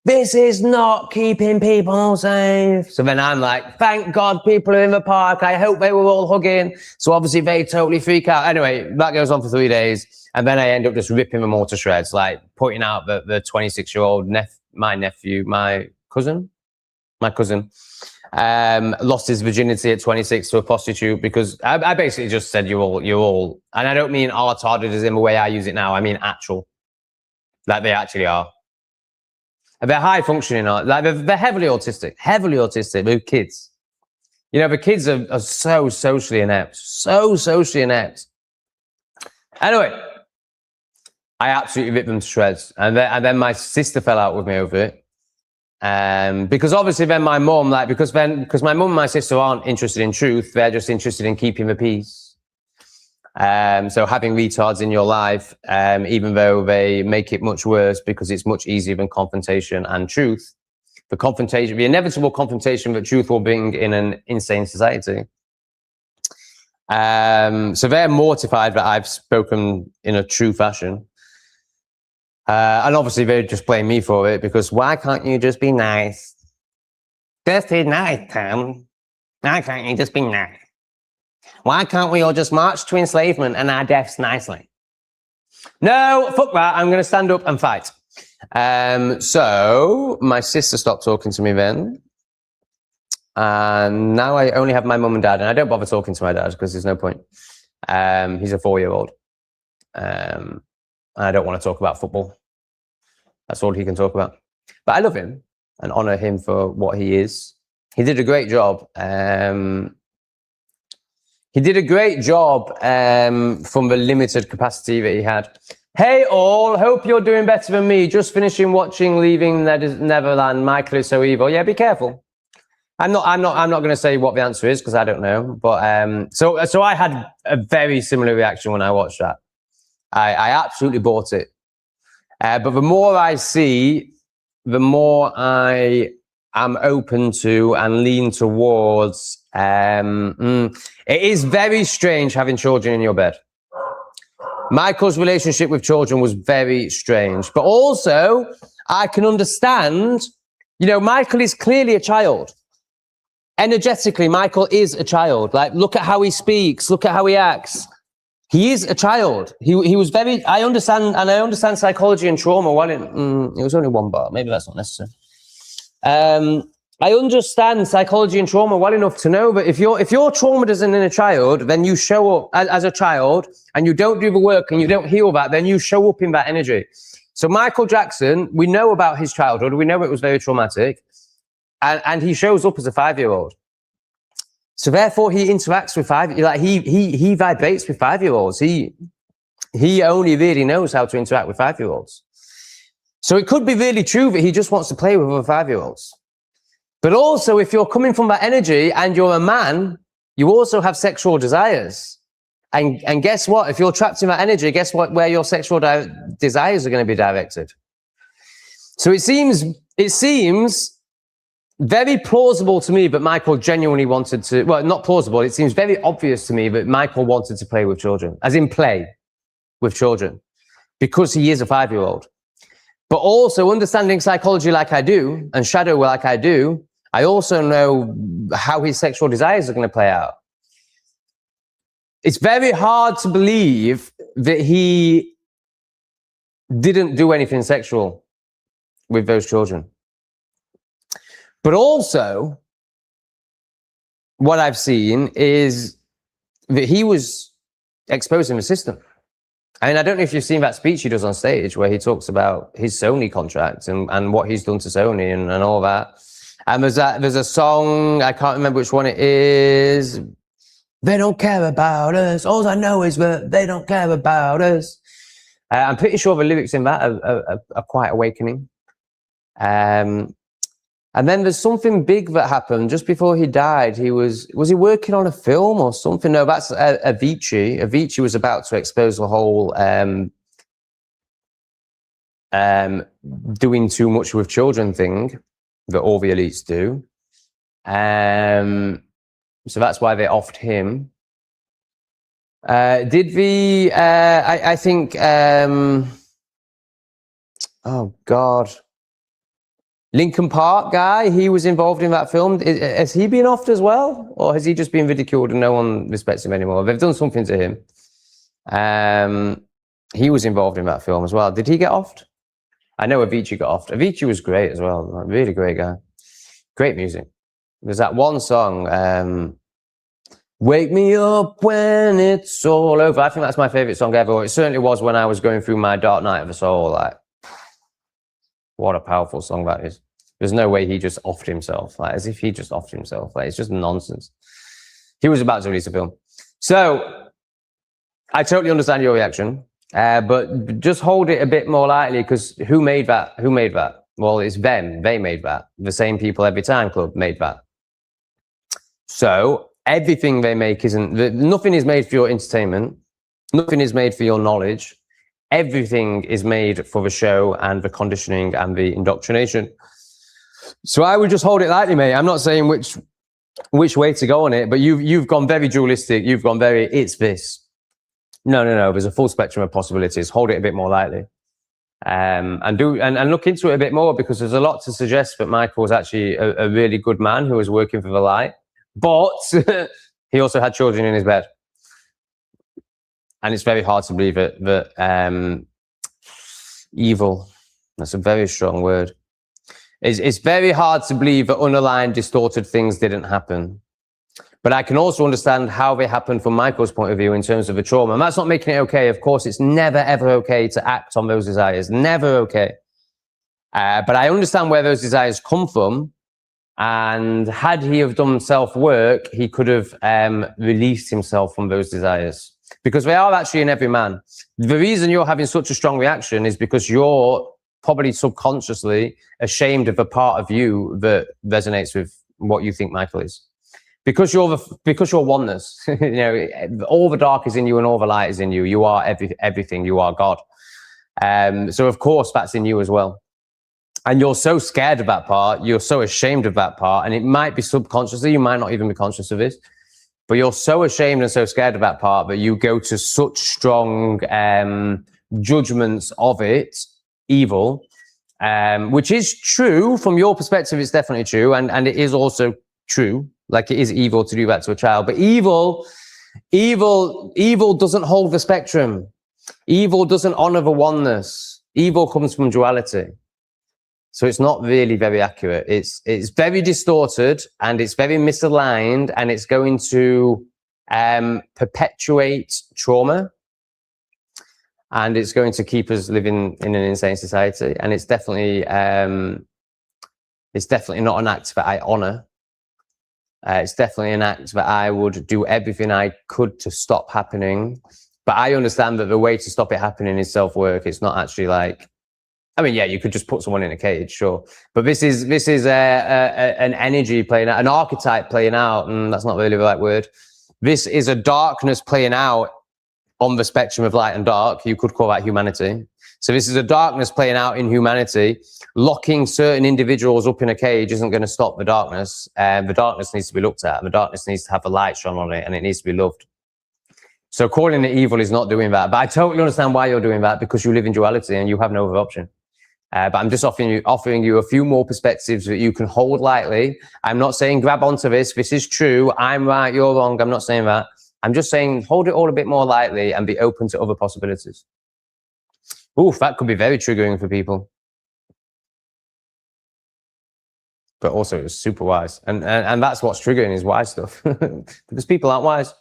This is not keeping people safe. So then I'm like, thank God people are in the park. I hope they were all hugging. So obviously they totally freak out. Anyway, that goes on for 3 days. And then I end up just ripping them all to shreds, like pointing out that the 26-year-old my cousin, lost his virginity at 26 to a prostitute because I basically just said you're all, and I don't mean retarded as in the way I use it now. I mean actual, like they actually are. They're high functioning, like they're heavily autistic. They're kids. You know, the kids are so socially inept, Anyway, I absolutely ripped them to shreds, and then my sister fell out with me over it. Because obviously then my mum, because my mum and my sister aren't interested in truth, they're just interested in keeping the peace. So having retards in your life, even though they make it much worse because it's much easier than confrontation and truth, the inevitable confrontation that truth will bring in an insane society. So they're mortified that I've spoken in a true fashion. And obviously they just blame me for it because why can't you just be nice? Just be nice, Tom. Why can't you just be nice? Why can't we all just march to enslavement and our deaths nicely? No, fuck that. I'm going to stand up and fight. So my sister stopped talking to me then. And now I only have my mum and dad, and I don't bother talking to my dad because there's no point. He's a 4-year-old. I don't want to talk about football. That's all he can talk about. But I love him and honor him for what he is. He did a great job. He did a great job from the limited capacity that he had. Hey all, hope you're doing better than me. Just finishing watching Leaving Neverland. Michael is so evil. Yeah, be careful. I'm not going to say what the answer is because I don't know. But so I had a very similar reaction when I watched that. I absolutely bought it. But the more I see, the more I am open to and lean towards. It is very strange having children in your bed. Michael's relationship with children was very strange. But also, I can understand, Michael is clearly a child. Energetically, Michael is a child. Like, look at how he speaks, look at how he acts. He is a child. He was very, I understand psychology and trauma. It was only one bar. Maybe that's not necessary. I understand psychology and trauma well enough to know that if you're traumatized in a child, then you show up as a child and you don't do the work and you don't heal that, then you show up in that energy. So Michael Jackson, we know about his childhood. We know it was very traumatic. And he shows up as a 5-year-old. So therefore he interacts with he vibrates with 5-year-olds. He only really knows how to interact with 5-year-olds. So it could be really true that he just wants to play with other 5-year-olds. But also, if you're coming from that energy and you're a man, you also have sexual desires. And guess what? If you're trapped in that energy, guess what? Where your sexual desires are going to be directed. So it seems very plausible to me that Michael genuinely wanted to, well, not plausible. It seems very obvious to me that Michael wanted to play with children, as in play with children, because he is a 5-year-old. But also understanding psychology like I do and shadow like I do, I also know how his sexual desires are going to play out. It's very hard to believe that he didn't do anything sexual with those children. But also, what I've seen is that he was exposing the system. I mean, I don't know if you've seen that speech he does on stage where he talks about his Sony contract and what he's done to Sony and all that. And there's a song, I can't remember which one it is. They don't care about us. All I know is that they don't care about us. I'm pretty sure the lyrics in that are quite awakening. And then there's something big that happened just before he died. Was he working on a film or something? No, that's Avicii. Avicii was about to expose the whole doing too much with children thing that all the elites do. So that's why they offed him. I think, oh God. Linkin Park guy, he was involved in that film. Has he been offed as well? Or has he just been ridiculed and no one respects him anymore? They've done something to him. He was involved in that film as well. Did he get offed? I know Avicii got offed. Avicii was great as well. Really great guy. Great music. There's that one song, Wake Me Up When It's All Over. I think that's my favorite song ever. It certainly was when I was going through my dark night of the soul. Like, what a powerful song that is. There's no way he just offed himself. Like, as if he just offed himself. Like, it's just nonsense. He was about to release a film. So, I totally understand your reaction. But just hold it a bit more lightly, because who made that? Who made that? Well, it's them. They made that. The Same People Every Time Club made that. So, everything they make nothing is made for your entertainment. Nothing is made for your knowledge. Everything is made for the show and the conditioning and the indoctrination. So I would just hold it lightly, mate. I'm not saying which way to go on it, but you've gone very dualistic. You've gone very, it's this. No. There's a full spectrum of possibilities. Hold it a bit more lightly. And look into it a bit more, because there's a lot to suggest that Michael was actually a really good man who was working for the light, but he also had children in his bed. And it's very hard to believe that evil, that's a very strong word. It's very hard to believe that unaligned, distorted things didn't happen. But I can also understand how they happened from Michael's point of view in terms of the trauma. And that's not making it okay. Of course, it's never, ever okay to act on those desires. Never okay. But I understand where those desires come from. And had he have done self-work, he could have released himself from those desires. Because they are actually in every man. The reason you're having such a strong reaction is because you're probably subconsciously ashamed of a part of you that resonates with what you think Michael is. Because you're oneness. You know, all the dark is in you and all the light is in you. You are everything. You are God. So of course that's in you as well. And you're so scared of that part. You're so ashamed of that part. And it might be subconsciously. You might not even be conscious of this. but you're so ashamed and so scared of that part that you go to such strong judgments of it, evil, which is true from your perspective. It's definitely true, and it is also true. Like, it is evil to do that to a child, but evil doesn't hold the spectrum. Evil doesn't honor the oneness. Evil comes from duality. So it's not really very accurate. It's very distorted, and it's very misaligned, and it's going to perpetuate trauma, and it's going to keep us living in an insane society. And it's definitely not an act that I honor. It's definitely an act that I would do everything I could to stop happening. But I understand that the way to stop it happening is self-work. It's not actually like, I mean, yeah, you could just put someone in a cage, sure. But this is an energy playing out, an archetype playing out, and that's not really the right word. This is a darkness playing out on the spectrum of light and dark. You could call that humanity. So this is a darkness playing out in humanity. Locking certain individuals up in a cage isn't going to stop the darkness. The darkness needs to be looked at, and the darkness needs to have the light shone on it, and it needs to be loved. So calling it evil is not doing that. But I totally understand why you're doing that, because you live in duality and you have no other option. But I'm just offering you a few more perspectives that you can hold lightly. I'm not saying grab onto this. This is true. I'm right, you're wrong. I'm not saying that. I'm just saying hold it all a bit more lightly and be open to other possibilities. Oof, that could be very triggering for people. But also it's super wise. And that's what's triggering, is wise stuff. Because people aren't wise.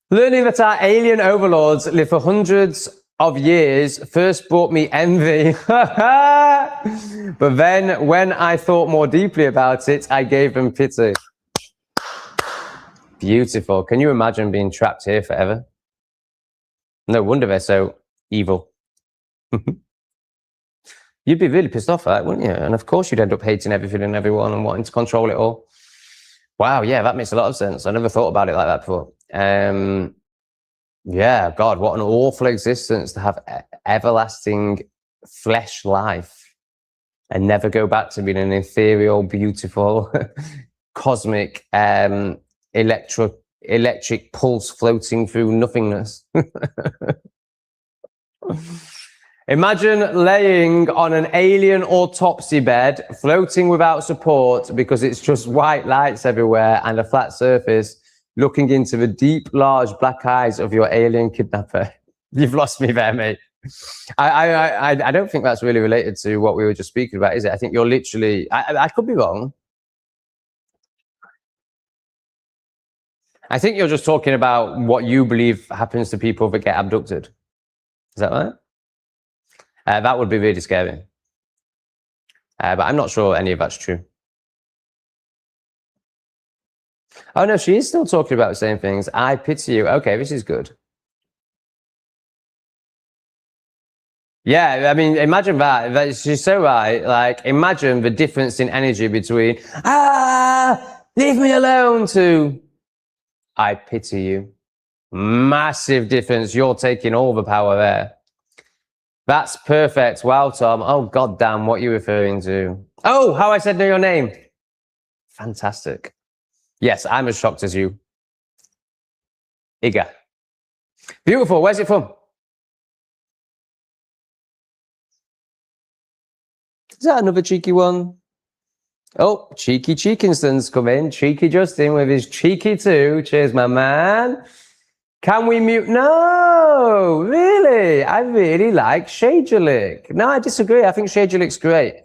Learning that our alien overlords live for hundreds of years first brought me envy. But then when I thought more deeply about it, I gave them pity. Beautiful. Can you imagine being trapped here forever? No wonder they're so evil. You'd be really pissed off at it, wouldn't you? And of course you'd end up hating everything and everyone and wanting to control it all. Wow, yeah, that makes a lot of sense. I never thought about it like that before. Yeah, God, what an awful existence to have everlasting flesh life and never go back to being an ethereal, beautiful, cosmic, electric pulse floating through nothingness. Imagine laying on an alien autopsy bed, floating without support because it's just white lights everywhere and a flat surface, looking into the deep, large black eyes of your alien kidnapper. You've lost me there, mate. I don't think that's really related to what we were just speaking about, is it? I think you're literally, I could be wrong. I think you're just talking about what you believe happens to people that get abducted. Is that right? That would be really scary. But I'm not sure any of that's true. Oh, no, she is still talking about the same things. I pity you. Okay, this is good. Yeah, I mean, imagine that. She's so right. Like, imagine the difference in energy between, leave me alone, to, I pity you. Massive difference. You're taking all the power there. That's perfect. Wow, Tom. Oh, God damn, what are you referring to? Oh, how I said know your name. Fantastic. Yes, I'm as shocked as you. Iga. Beautiful. Where's it from? Is that another cheeky one? Oh, cheeky Cheekinston's come in. Cheeky Justin with his cheeky too. Cheers, my man. Can we mute? No, really? I really like Shadejulik. No, I disagree. I think Shadejulik's great.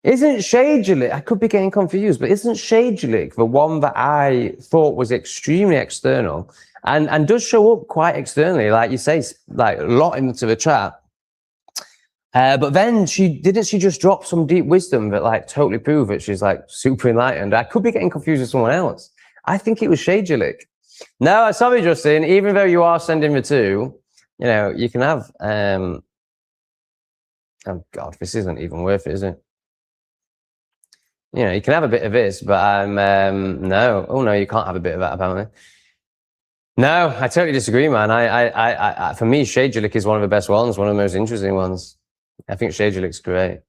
Isn't Shadejulik, I could be getting confused, but isn't Shadejulik the one that I thought was extremely external and does show up quite externally, like you say, like a lot into the chat. But then didn't she just drop some deep wisdom that like totally proved that she's like super enlightened? I could be getting confused with someone else. I think it was Shadejulik. No, sorry, Justin, even though you are sending the two, you know, you can have, oh God, this isn't even worth it, is it? You know, you can have a bit of this, but no. Oh no, you can't have a bit of that apparently. No, I totally disagree, man. I for me, Shadejulik is one of the best ones, one of the most interesting ones. I think Shadejulik's great.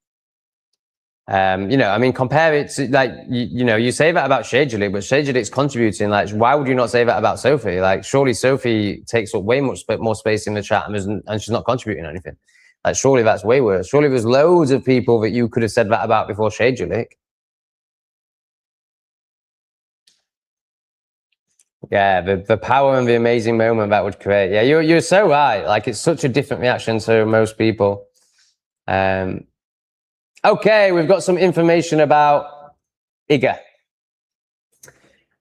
You know, I mean, compare it to like, you know, you say that about Shadelik, but Shadelik's contributing. Like, why would you not say that about Sophie? Like, surely Sophie takes up way much more space in the chat and she's not contributing anything. Like, surely that's way worse. Surely there's loads of people that you could have said that about before Shadelik. Yeah, the power and the amazing moment that would create. Yeah, you're so right. Like, it's such a different reaction to most people. Okay, we've got some information about Iga.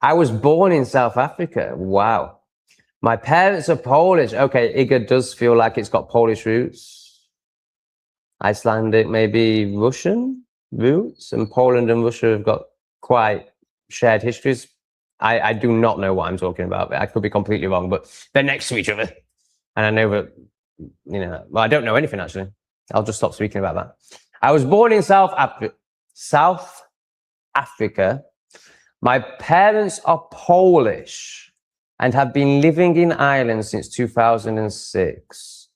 I was born in South Africa. Wow. My parents are Polish. Okay, Iga does feel like it's got Polish roots. Icelandic, maybe Russian roots. And Poland and Russia have got quite shared histories. I do not know what I'm talking about. I could be completely wrong, but they're next to each other. And I know that, you know, well, I don't know anything, actually. I'll just stop speaking about that. I was born in South Africa. My parents are Polish and have been living in Ireland since 2006.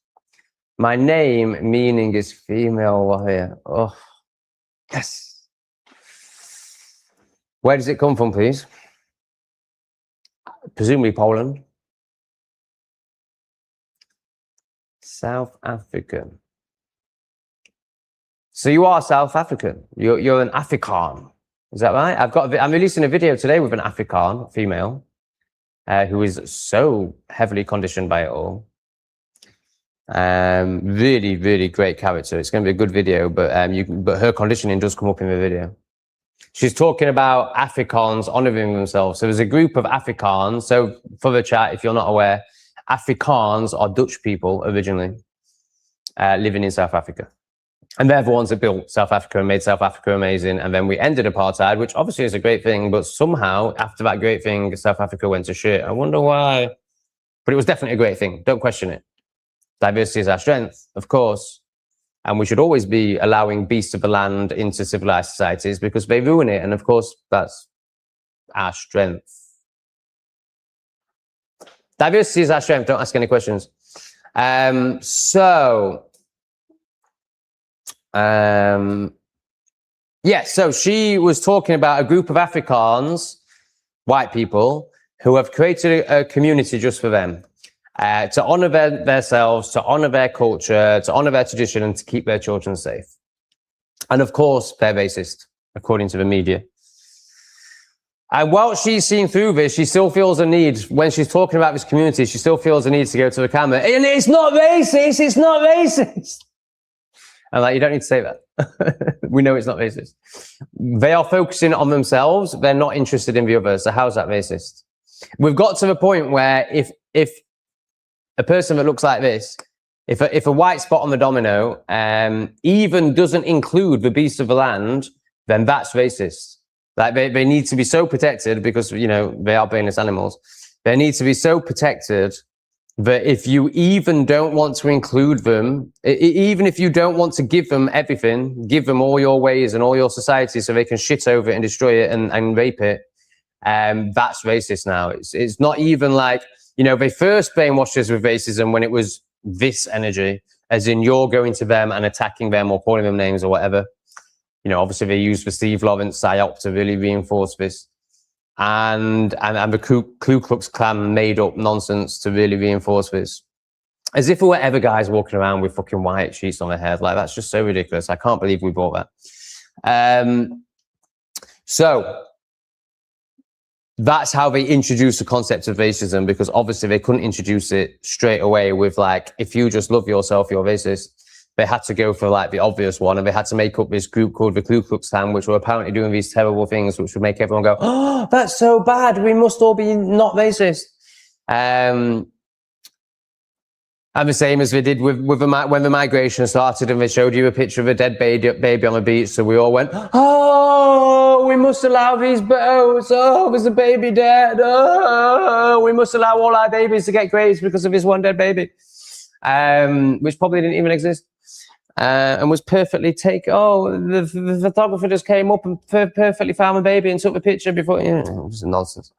My name, meaning, is female warrior. Oh, yes. Where does it come from, please? Presumably Poland. South African. So you are South African. You're an Afrikaan. Is that right? I'm releasing a video today with an Afrikaan female who is so heavily conditioned by it all. Really, really great character. It's going to be a good video, but but her conditioning does come up in the video. She's talking about Afrikaans honoring themselves. So there's a group of Afrikaans. So for the chat, if you're not aware, Afrikaans are Dutch people originally living in South Africa. And they're the ones that built South Africa and made South Africa amazing. And then we ended apartheid, which obviously is a great thing. But somehow, after that great thing, South Africa went to shit. I wonder why. But it was definitely a great thing. Don't question it. Diversity is our strength, of course. And we should always be allowing beasts of the land into civilized societies because they ruin it. And of course, that's our strength. Diversity is our strength. Don't ask any questions. Yeah, so she was talking about a group of Afrikaans, white people, who have created a community just for them. To honor themselves, to honor their culture, to honor their tradition, and to keep their children safe. And of course, they're racist, according to the media. And while she's seen through this, she still feels a need, when she's talking about this community, she still feels a need to go to the camera. And it's not racist, it's not racist. I'm like, you don't need to say that. We know it's not racist. They are focusing on themselves. They're not interested in the others. So how's that racist? We've got to the point where if a person that looks like this, if a white spot on the domino even doesn't include the beasts of the land, then that's racist. Like they need to be so protected because, you know, they are brainless animals. They need to be so protected that if you even don't want to include them, even if you don't want to give them everything, give them all your ways and all your society so they can shit over it and destroy it and rape it, that's racist now. It's not even like, you know, they first brainwashed us with racism when it was this energy, as in you're going to them and attacking them or calling them names or whatever. You know, obviously they used the Steve Lawrence psyop to really reinforce this. And the Ku Klux Klan made up nonsense to really reinforce this. As if there were ever guys walking around with fucking white sheets on their head. Like, that's just so ridiculous. I can't believe we brought that. So that's how they introduced the concept of racism, because obviously they couldn't introduce it straight away with like, if you just love yourself, you're racist. They had to go for like the obvious one, and they had to make up this group called the Ku Klux Klan, which were apparently doing these terrible things, which would make everyone go, oh, that's so bad. We must all be not racist. And the same as they did with when the migration started and they showed you a picture of a dead baby on the beach. So we all went, oh, we must allow these boats. Oh, there's a baby dead. Oh, we must allow all our babies to get graves because of this one dead baby, which probably didn't even exist. And was perfectly the photographer just came up and perfectly found the baby and took the picture before, it was nonsense.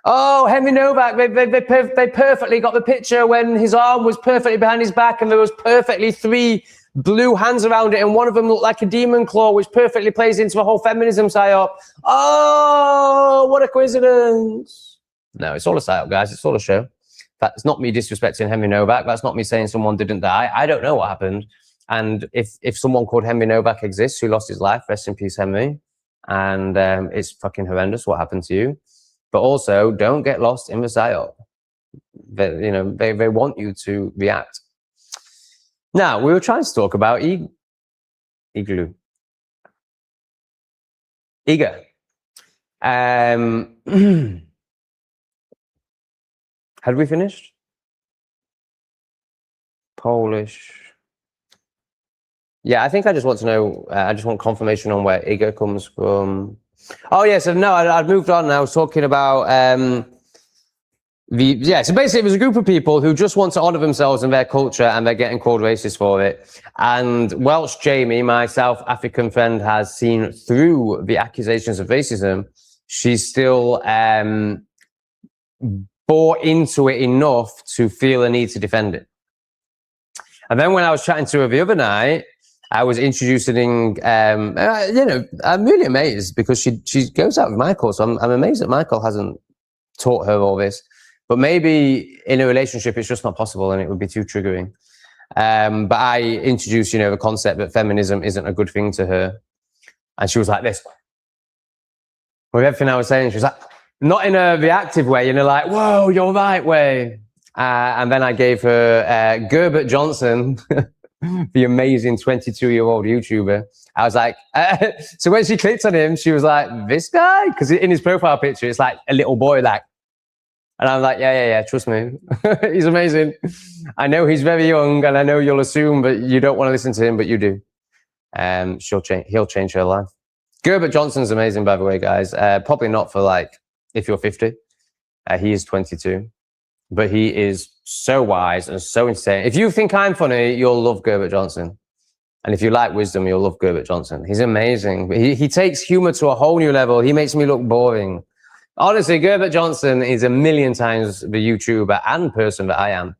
Oh, Henry Novak, they perfectly got the picture when his arm was perfectly behind his back and there was perfectly 3 blew hands around it, and one of them looked like a demon claw, which perfectly plays into a whole feminism psyop. Oh, what a coincidence. No, it's all a psyop, guys. It's all a show. That's not me disrespecting Henry Novak. That's not me saying someone didn't die. I don't know what happened. And if someone called Henry Novak exists who lost his life, rest in peace, Henry. And it's fucking horrendous what happened to you. But also, don't get lost in the psyop. They want you to react. Now, we were trying to talk about Igloo. Ego. Had we finished? Polish. Yeah, I think I just want to know, I just want confirmation on where ego comes from. Oh, yeah, so no, I'd moved on and I was talking about, so basically it was a group of people who just want to honour themselves and their culture, and they're getting called racist for it. And Welsh Jamie, my South African friend, has seen through the accusations of racism. She's still bought into it enough to feel a need to defend it. And then when I was chatting to her the other night, I was introducing, I'm really amazed because she goes out with Michael. So I'm amazed that Michael hasn't taught her all this. But maybe in a relationship, it's just not possible and it would be too triggering. But I introduced, the concept that feminism isn't a good thing to her. And she was like this. With everything I was saying, she was like, not in a reactive way, like, whoa, you're right way. And then I gave her Gerbert Johnson, the amazing 22-year-old YouTuber. I was like, so when she clicked on him, she was like, this guy? Because in his profile picture, it's like a little boy, like. And I'm like, yeah, trust me. He's amazing. I know he's very young, and I know you'll assume that you don't want to listen to him, but you do. He'll change her life. Gerbert Johnson's amazing, by the way, guys. Probably not for if you're 50. He is 22. But he is so wise and so insane. If you think I'm funny, you'll love Gerbert Johnson. And if you like wisdom, you'll love Gerbert Johnson. He's amazing. He takes humor to a whole new level. He makes me look boring. Honestly, Gerbert Johnson is a million times the YouTuber and person that I am.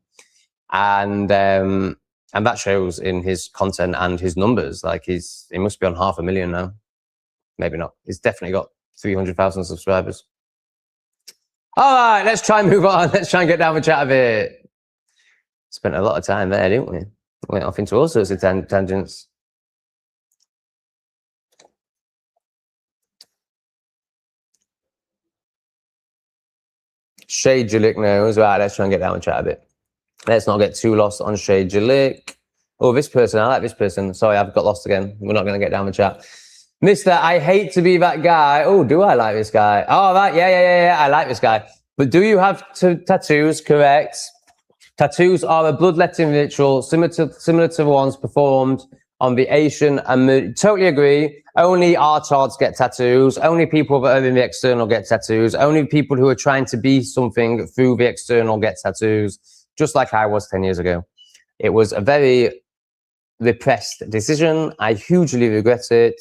And that shows in his content and his numbers. He must be on 500,000 now. Maybe not. He's definitely got 300,000 subscribers. All right, let's try and move on. Let's try and get down the chat a bit. Spent a lot of time there, didn't we? Went off into all sorts of tangents. Shay Jalik knows. Right, let's try and get down the chat a bit. Let's not get too lost on Shay Jalik. Oh, this person, I like this person. Sorry, I've got lost again. We're not going to get down the chat. Mister, I hate to be that guy. Oh, do I like this guy? Oh, right. Yeah. I like this guy. But do you have tattoos? Correct. Tattoos are a bloodletting ritual similar to the ones performed on the Asian and totally agree. Only artards get tattoos. Only people that are in the external get tattoos. Only people who are trying to be something through the external get tattoos. Just like I was 10 years ago. It was a very repressed decision. I hugely regret it.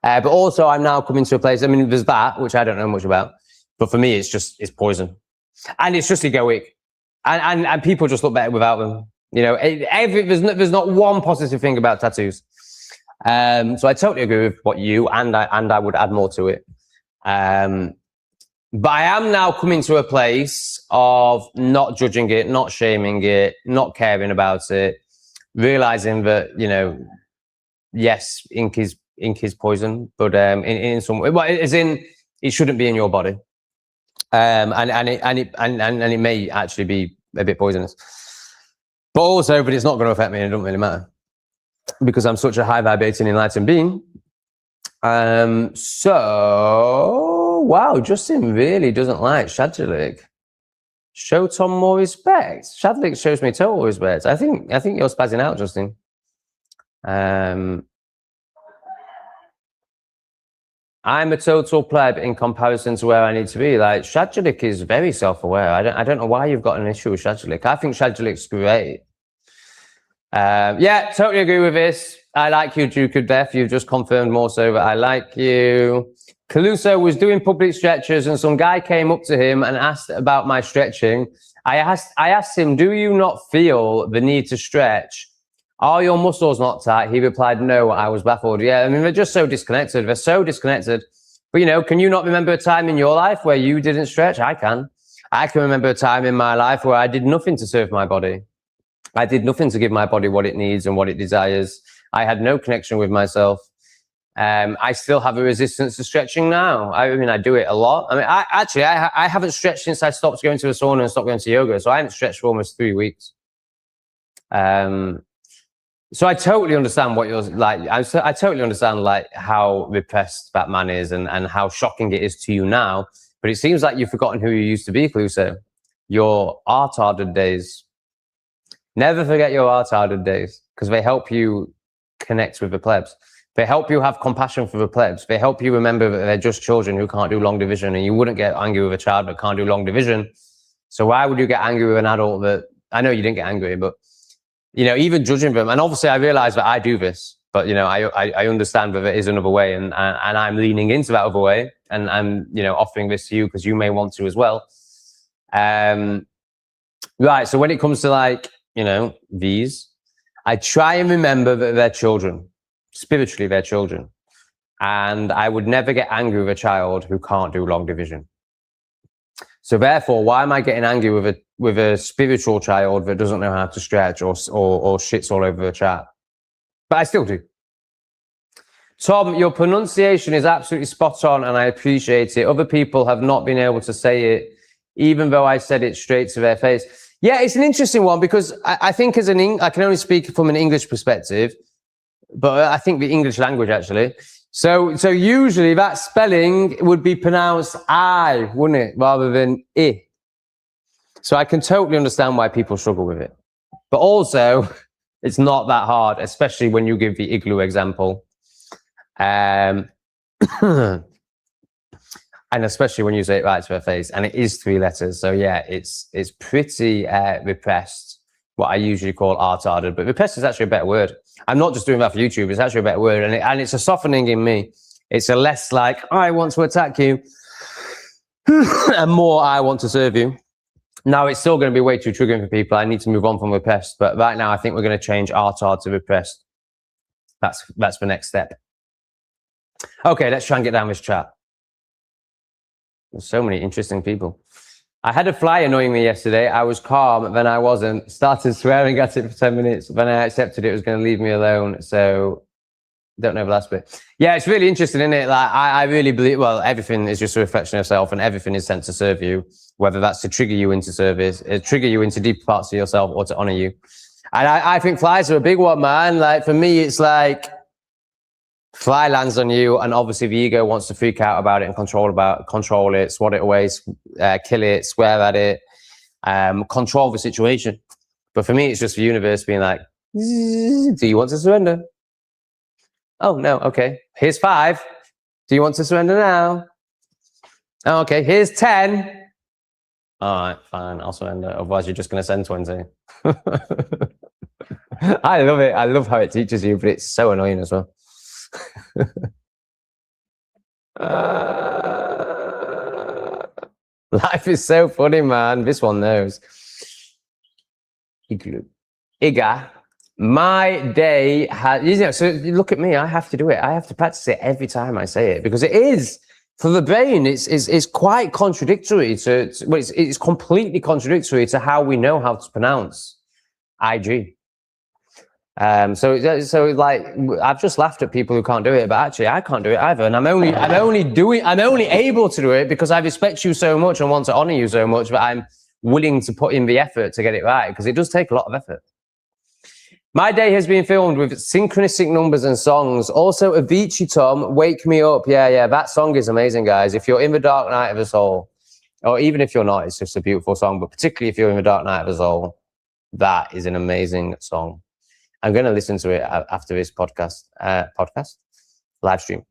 But also I'm now coming to a place, there's that, which I don't know much about. But for me, it's poison. And it's just egoic. And people just look better without them. There's not one positive thing about tattoos. So I totally agree with what you, and I would add more to it. But I am now coming to a place of not judging it, not shaming it, not caring about it, realizing that, yes, ink is poison, but in some way, as in it shouldn't be in your body, and it may actually be a bit poisonous, but it's not going to affect me, and it doesn't really matter because I'm such a high vibrating enlightened being. So wow, Justin really doesn't like Shadjalik. Show Tom more respect. Shadlik shows me total respect. I think you're spazzing out, Justin. I'm a total pleb in comparison to where I need to be. Shadjalik is very self-aware. I don't know why you've got an issue with Shadjalik. I think Shadjalik's great. Yeah, totally agree with this. I like you, Duke of Death. You've just confirmed more so that I like you. Caluso was doing public stretches and some guy came up to him and asked about my stretching. I asked him, do you not feel the need to stretch Are your muscles not tight? He replied, no, I was baffled. Yeah, I mean, they're just so disconnected. They're so disconnected. But, you know, can you not remember a time in your life where you didn't stretch? I can. I can remember a time in my life where I did nothing to serve my body. I did nothing to give my body what it needs and what it desires. I had no connection with myself. I still have a resistance to stretching now. I mean, I do it a lot. I mean, I haven't stretched since I stopped going to a sauna and stopped going to yoga. So I haven't stretched for almost 3 weeks. So I totally understand what you're like. I totally understand like how repressed that man is and how shocking it is to you now. But it seems like you've forgotten who you used to be, Cluso. Your art-hardened days. Never forget your art-hardened days because they help you connect with the plebs. They help you have compassion for the plebs. They help you remember that they're just children who can't do long division, and you wouldn't get angry with a child that can't do long division. So why would you get angry with an adult that, I know you didn't get angry, but you know, even judging them. And obviously I realize that I do this, but you know, I understand that there is another way, and I'm leaning into that other way, and I'm, you know, offering this to you because you may want to as well. Right. So when it comes to like, you know, these, I try and remember that they're children. Spiritually, they're children. And I would never get angry with a child who can't do long division. So therefore, why am I getting angry with a spiritual child that doesn't know how to stretch or shits all over the chat? But I still do. Tom, your pronunciation is absolutely spot on and I appreciate it. Other people have not been able to say it, even though I said it straight to their face. Yeah, it's an interesting one because I think I can only speak from an English perspective, but I think the English language actually. So usually that spelling would be pronounced I, wouldn't it, rather than I. So I can totally understand why people struggle with it. But also, it's not that hard, especially when you give the igloo example. And especially when you say it right to her face. And it is 3 letters. So yeah, it's pretty repressed, what I usually call art-hardened. But repressed is actually a better word. I'm not just doing that for YouTube. It's actually a better word. And it's a softening in me. It's a less like, I want to attack you. And more, I want to serve you. Now, it's still going to be way too triggering for people. I need to move on from repressed. But right now, I think we're going to change art-hard to repressed. That's the next step. Okay, let's try and get down this chat. There's so many interesting people. I had a fly annoying me yesterday. I was calm, then I wasn't. Started swearing at it for 10 minutes. Then I accepted it was going to leave me alone. So, don't know the last bit. Yeah, it's really interesting, isn't it? Like, I really believe, well, everything is just a reflection of self and everything is sent to serve you, whether that's to trigger you into service, trigger you into deeper parts of yourself or to honor you. And I think flies are a big one, man. Like, for me, it's like, fly lands on you, and obviously the ego wants to freak out about it and control it, swat it away, kill it, swear at it, control the situation. But for me, it's just the universe being like, do you want to surrender? Oh, no, okay. Here's 5. Do you want to surrender now? Oh, okay, here's 10. All right, fine, I'll surrender. Otherwise, you're just going to send 20. I love it. I love how it teaches you, but it's so annoying as well. Life is so funny, man. This one knows. Iga, my day has, you know, so look at me. I have to do it. I have to practice it every time I say it because it is, for the brain, it's quite contradictory to well, it's completely contradictory to how we know how to pronounce IG. So like, I've just laughed at people who can't do it, but actually I can't do it either. And I'm only able to do it because I respect you so much and want to honor you so much that I'm willing to put in the effort to get it right, because it does take a lot of effort. My day has been filmed with synchronistic numbers and songs. Also, Avicii, Tom, Wake Me Up. Yeah, that song is amazing, guys. If you're in the dark night of the soul, or even if you're not, it's just a beautiful song. But particularly if you're in the dark night of the soul, that is an amazing song. I'm going to listen to it after this podcast live stream.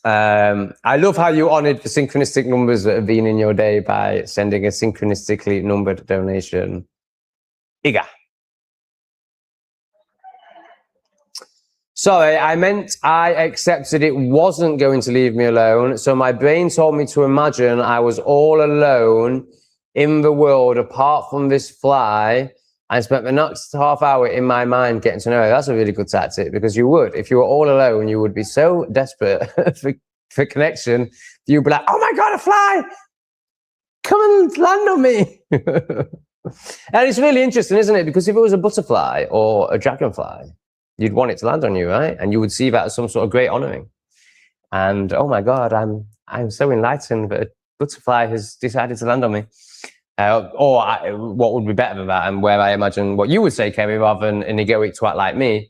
I love how you honored the synchronistic numbers that have been in your day by sending a synchronistically numbered donation. Iga. Sorry, I meant I accepted it wasn't going to leave me alone. So my brain told me to imagine I was all alone in the world apart from this fly I spent the next half hour in my mind getting to know her. That's a really good tactic, because you would, if you were all alone, you would be so desperate for connection. You'd be like, oh my God, a fly! Come and land on me. And it's really interesting, isn't it? Because if it was a butterfly or a dragonfly, you'd want it to land on you, right? And you would see that as some sort of great honoring. And oh my God, I'm so enlightened that a butterfly has decided to land on me. What would be better than that, and where I imagine what you would say, Kerry, rather than an egoic twat like me,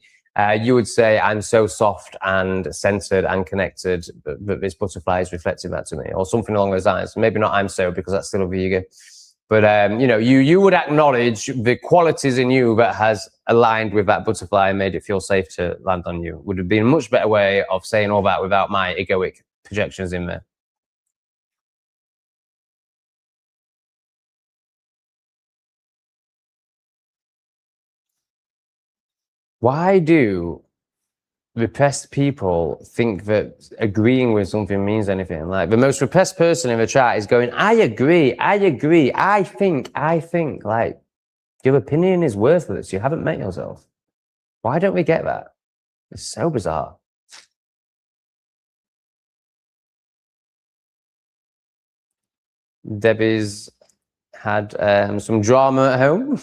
you would say, I'm so soft and centered and connected that this butterfly is reflecting that to me, or something along those lines. Maybe not I'm so, because that's still of the ego. But, you know, you would acknowledge the qualities in you that has aligned with that butterfly and made it feel safe to land on you. Would have been a much better way of saying all that without my egoic projections in there. Why do repressed people think that agreeing with something means anything? Like, the most repressed person in the chat is going, I agree, I think. Like, your opinion is worthless. You haven't met yourself. Why don't we get that? It's so bizarre. Debbie's had some drama at home.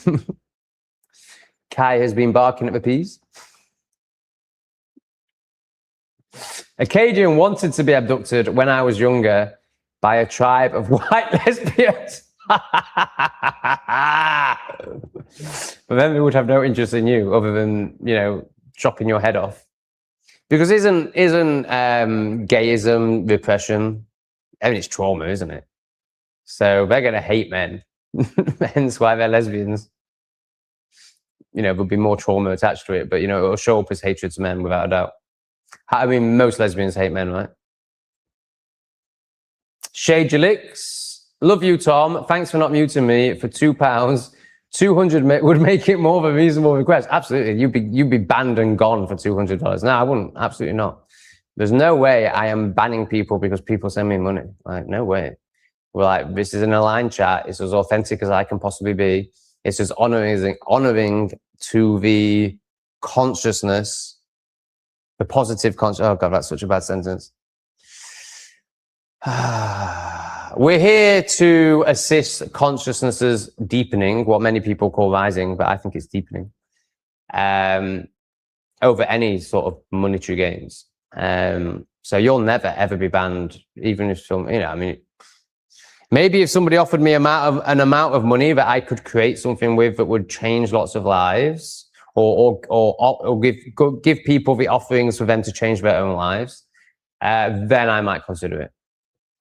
Kai has been barking at the peas. A Cajun wanted to be abducted when I was younger by a tribe of white lesbians. But then they would have no interest in you other than, you know, chopping your head off. Because isn't gayism repression? I mean, it's trauma, isn't it? So they're going to hate men. Hence why they're lesbians. You know, there'll be more trauma attached to it, but, you know, it'll show up as hatred to men without a doubt. I mean, most lesbians hate men, right? Shay Jalix, love you, Tom. Thanks for not muting me for £2. 200 would make it more of a reasonable request. Absolutely, you'd be banned and gone for $200. No, I wouldn't. Absolutely not. There's no way I am banning people because people send me money. Like, no way. We're like, this is an aligned chat. It's as authentic as I can possibly be. It's as honoring to the consciousness, the positive consciousness. Oh God, that's such a bad sentence. We're here to assist consciousness's deepening, what many people call rising, but I think it's deepening, over any sort of monetary gains. So you'll never ever be banned, even if some, you know, I mean, maybe if somebody offered me an amount of money that I could create something with that would change lots of lives, or give people the offerings for them to change their own lives, then I might consider it.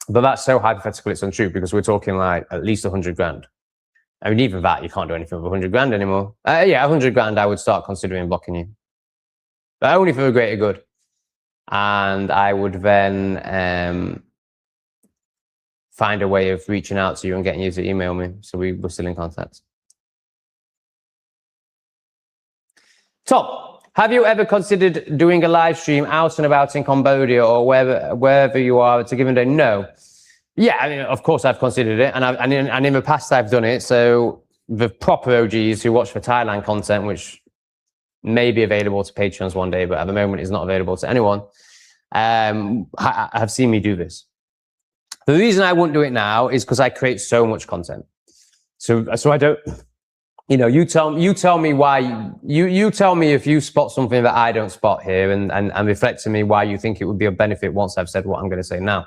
But that's so hypothetical, it's untrue, because we're talking like at least 100 grand. I mean, even that, you can't do anything with 100 grand anymore. Yeah, 100 grand, I would start considering blocking you. But only for the greater good. And I would then find a way of reaching out to you and getting you to email me, so we were still in contact. Tom, have you ever considered doing a live stream out and about in Cambodia or wherever you are to give a day? No. Yeah, I mean, of course I've considered it, and in the past I've done it. So the proper OGs who watch the Thailand content, which may be available to patrons one day, but at the moment is not available to anyone, have seen me do this. The reason I wouldn't do it now is because I create so much content. So I don't. You know, you tell me why. You tell me if you spot something that I don't spot here, and reflect to me why you think it would be a benefit once I've said what I'm going to say now.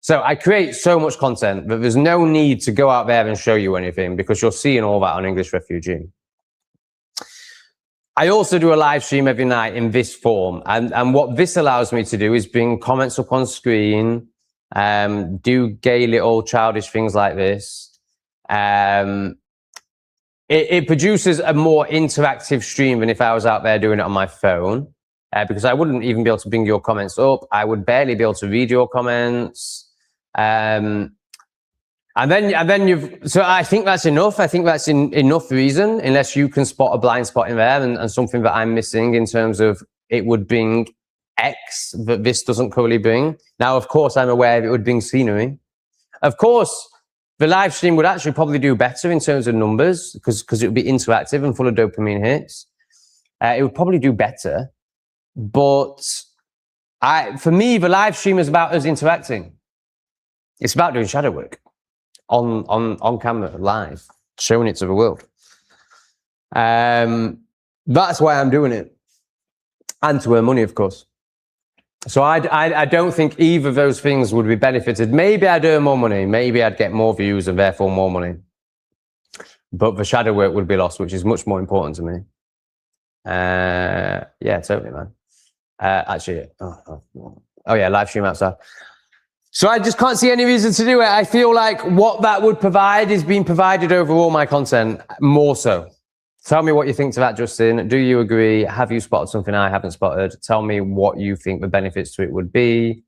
So I create so much content that there's no need to go out there and show you anything, because you're seeing all that on English Refugee. I also do a live stream every night in this form, and what this allows me to do is bring comments up on screen, do gay little childish things like this. It produces a more interactive stream than if I was out there doing it on my phone, because I wouldn't even be able to bring your comments up. I would barely be able to read your comments. And then so I think that's enough. I think that's enough reason, unless you can spot a blind spot in there and something that I'm missing in terms of it would bring X that this doesn't currently bring. Now, of course, I'm aware it would bring scenery. Of course, the live stream would actually probably do better in terms of numbers because it would be interactive and full of dopamine hits. It would probably do better. But for me, the live stream is about us interacting. It's about doing shadow work on camera, live, showing it to the world. That's why I'm doing it. And to earn money, of course. So I don't think either of those things would be benefited. Maybe I'd earn more money. Maybe I'd get more views and therefore more money. But the shadow work would be lost, which is much more important to me. Yeah, totally, man. Actually, oh yeah, live stream outside. So I just can't see any reason to do it. I feel like what that would provide is being provided over all my content, more so. Tell me what you think to that, Justin. Do you agree? Have you spotted something I haven't spotted? Tell me what you think the benefits to it would be.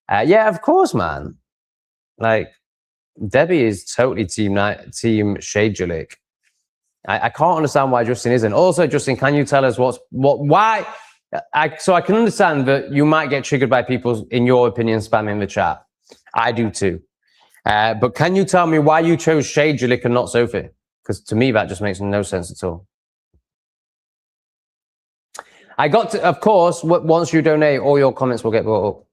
Yeah, of course, man. Like, Debbie is totally team Shade Julik. I can't understand why Justin isn't. Also, Justin, can you tell us why? So I can understand that you might get triggered by people, in your opinion, spamming the chat. I do too. But can you tell me why you chose Shade Julik and not Sophie? Because to me, that just makes no sense at all. I got to, of course, once you donate, all your comments will get brought up,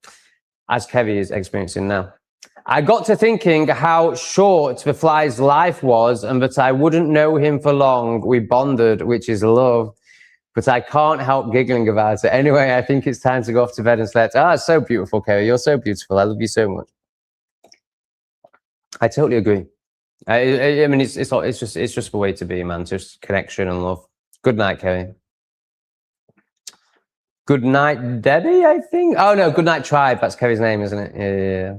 as Kevy is experiencing now. I got to thinking how short the fly's life was and that I wouldn't know him for long. We bonded, which is love, but I can't help giggling about it. Anyway, I think it's time to go off to bed and sleep. Ah, it's so beautiful, Kevy. You're so beautiful. I love you so much. I totally agree. I mean, it's just the way to be, man. Just connection and love. Good night, Kerry. Good night, Debbie, I think. Oh no, Good Night Tribe. That's Kerry's name, isn't it? Yeah.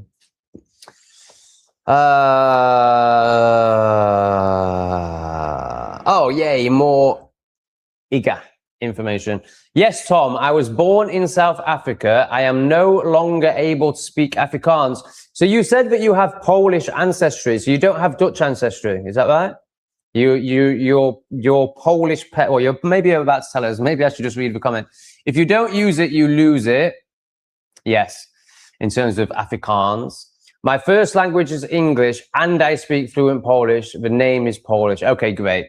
Oh yay, more IGA information. Yes, Tom, I was born in South Africa. I am no longer able to speak Afrikaans. So you said that you have Polish ancestry, so you don't have Dutch ancestry. Is that right? You're Polish, or you're maybe about to tell us. Maybe I should just read the comment. If you don't use it, you lose it. Yes, in terms of Afrikaans. My first language is English, and I speak fluent Polish. The name is Polish. Okay, great.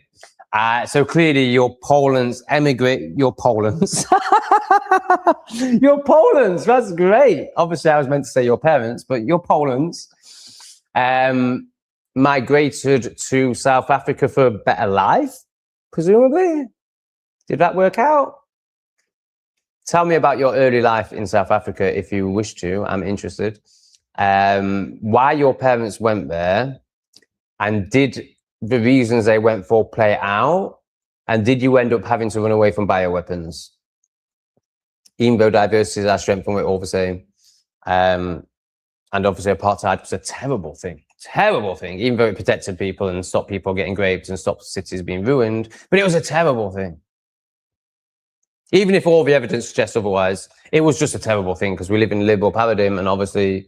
So clearly you're Poland's emigrate. You're Poland's. You're Poland's. That's great. Obviously, I was meant to say your parents, but you're Poland's. Migrated to South Africa for a better life, presumably. Did that work out? Tell me about your early life in South Africa, if you wish to. I'm interested. Why your parents went there, and did the reasons they went for play out, and did you end up having to run away from bioweapons? Even though diversity is our strength and we're all the same. And obviously apartheid was a terrible thing, even though it protected people and stopped people getting raped and stopped cities being ruined, but it was a terrible thing. Even if all the evidence suggests otherwise, it was just a terrible thing because we live in a liberal paradigm, and obviously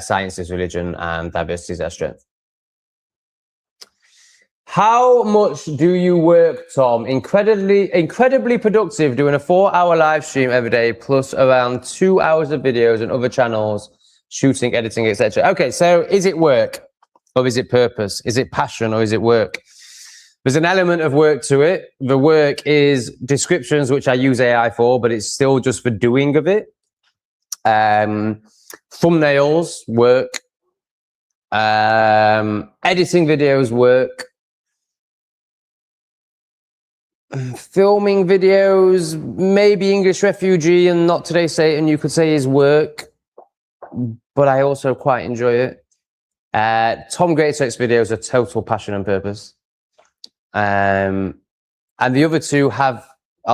science is religion and diversity is our strength. How much do you work, Tom? Incredibly productive, doing a 4-hour live stream every day, plus around 2 hours of videos and other channels, shooting, editing, etc. Okay, so is it work or is it purpose? Is it passion or is it work? There's an element of work to it. The work is descriptions, which I use AI for, but it's still just the doing of it. Thumbnails, work. Editing videos, work. Filming videos, maybe English refugee and Not Today Satan, you could say is work, but I also quite enjoy it. Tom Greatsex videos are total passion and purpose. And the other two are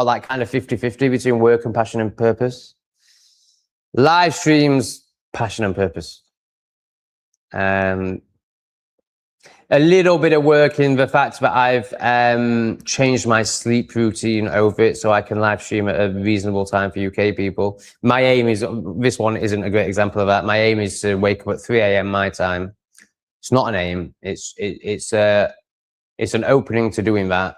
like kind of 50-50 between work and passion and purpose. Live streams, passion and purpose. A little bit of work in the fact that I've changed my sleep routine over it so I can live stream at a reasonable time for UK people. My aim is, this one isn't a great example of that. My aim is to wake up at 3 a.m. my time. It's not an aim. It's an opening to doing that.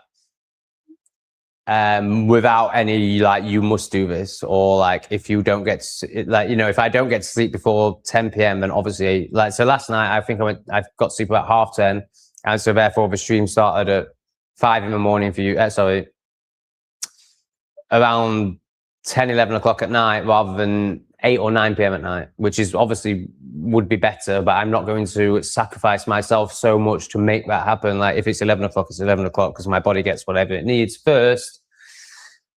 without any like you must do this, or like if you don't get like, you know, if I don't get to sleep before 10 p.m. then obviously, like, so last night I think I got to sleep about 10:30, and so therefore the stream started at 5 in the morning for you, sorry, around 10, 11 o'clock at night rather than 8 or 9 p.m. at night, which is obviously would be better, but I'm not going to sacrifice myself so much to make that happen. Like if it's 11 o'clock, it's 11 o'clock because my body gets whatever it needs first.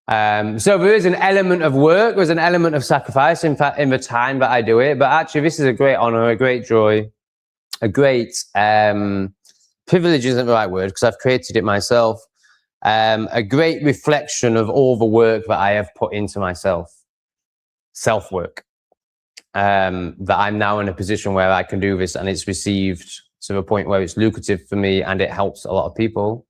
So there is an element of work, there's an element of sacrifice, in fact, in the time that I do it, but actually this is a great honor, a great joy, a great privilege isn't the right word because I've created it myself. A great reflection of all the work that I have put into myself, self-work, that I'm now in a position where I can do this and it's received to the point where it's lucrative for me and it helps a lot of people.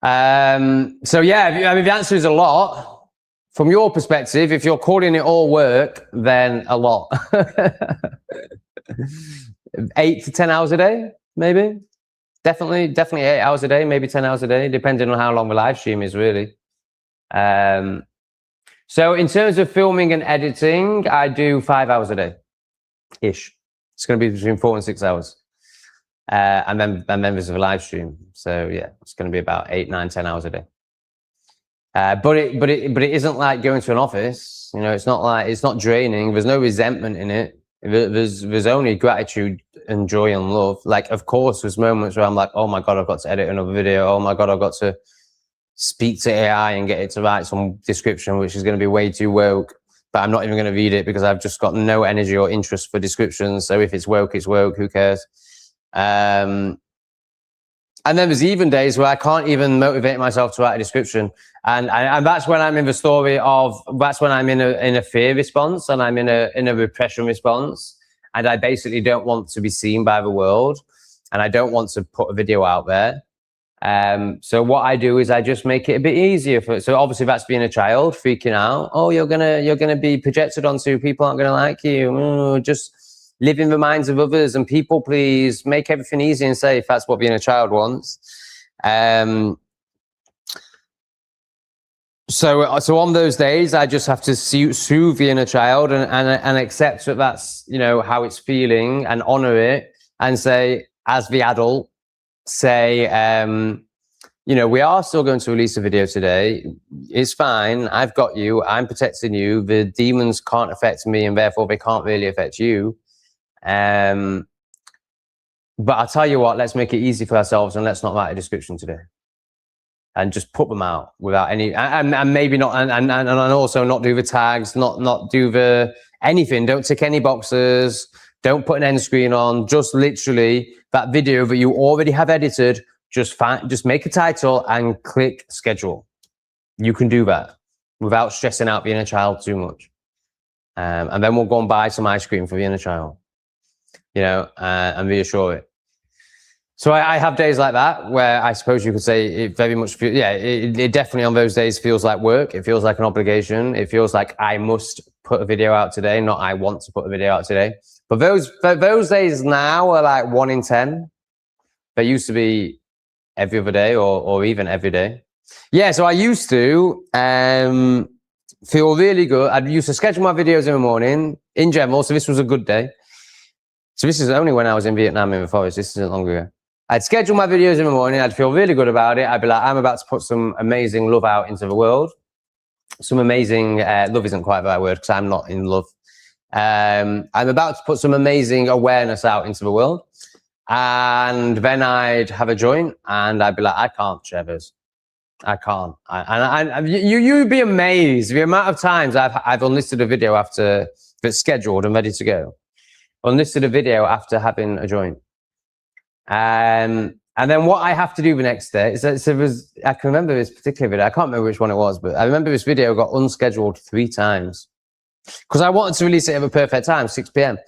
So yeah, I mean, the answer is a lot. From your perspective, if you're calling it all work, then a lot. 8 to 10 hours a day, maybe. Definitely 8 hours a day, maybe 10 hours a day, depending on how long the live stream is, really. So in terms of filming and editing, I do 5 hours a day-ish. It's going to be between 4 and 6 hours. And then there's a live stream. So yeah, it's going to be about 8, 9, 10 hours a day. But it isn't like going to an office. You know, it's not draining. There's no resentment in it. There's only gratitude and joy and love. Like, of course, there's moments where I'm like, oh my God, I've got to edit another video. Oh my God, I've got to speak to AI and get it to write some description, which is going to be way too woke. But I'm not even going to read it because I've just got no energy or interest for descriptions. So if it's woke, it's woke. Who cares? And then there's even days where I can't even motivate myself to write a description. And that's when I'm in the story of, that's when I'm in a fear response and I'm in a repression response. And I basically don't want to be seen by the world. And I don't want to put a video out there. So what I do is I just make it a bit easier so obviously that's being a child freaking out. Oh, you're gonna be projected onto, people aren't gonna like you. Just live in the minds of others and people please, make everything easy and safe. That's what being a child wants. So on those days, I just have to soothe the inner child and accept that that's, you know, how it's feeling and honor it and say, as the adult, say, you know, we are still going to release a video today. It's fine. I've got you. I'm protecting you. The demons can't affect me and therefore they can't really affect you. But I'll tell you what, let's make it easy for ourselves and let's not write a description today. And just put them out without any, and maybe not, and also not do the tags, not do the anything. Don't tick any boxes. Don't put an end screen on. Just literally that video that you already have edited. Just make a title and click schedule. You can do that without stressing out the inner child too much. And then we'll go and buy some ice cream for the inner child, you know, and reassure it. So I have days like that where I suppose you could say it very much feels, yeah, it definitely on those days feels like work. It feels like an obligation. It feels like I must put a video out today, not I want to put a video out today. But those days now are like 1 in 10. They used to be every other day or even every day. Yeah, so I used to feel really good. I used to schedule my videos in the morning in general. So this was a good day. So this is only when I was in Vietnam in the forest. This isn't long ago. I'd schedule my videos in the morning. I'd feel really good about it. I'd be like, I'm about to put some amazing love out into the world. Some amazing, love isn't quite the right word because I'm not in love. I'm about to put some amazing awareness out into the world. And then I'd have a joint and I'd be like, I can't share this. I can't. You'd be amazed the amount of times I've unlisted a video after that's scheduled and ready to go. Unlisted a video after having a joint. And then what I have to do the next day, so I can remember this particular video. I can't remember which one it was, but I remember this video got unscheduled 3 times because I wanted to release it at the perfect time, 6 p.m.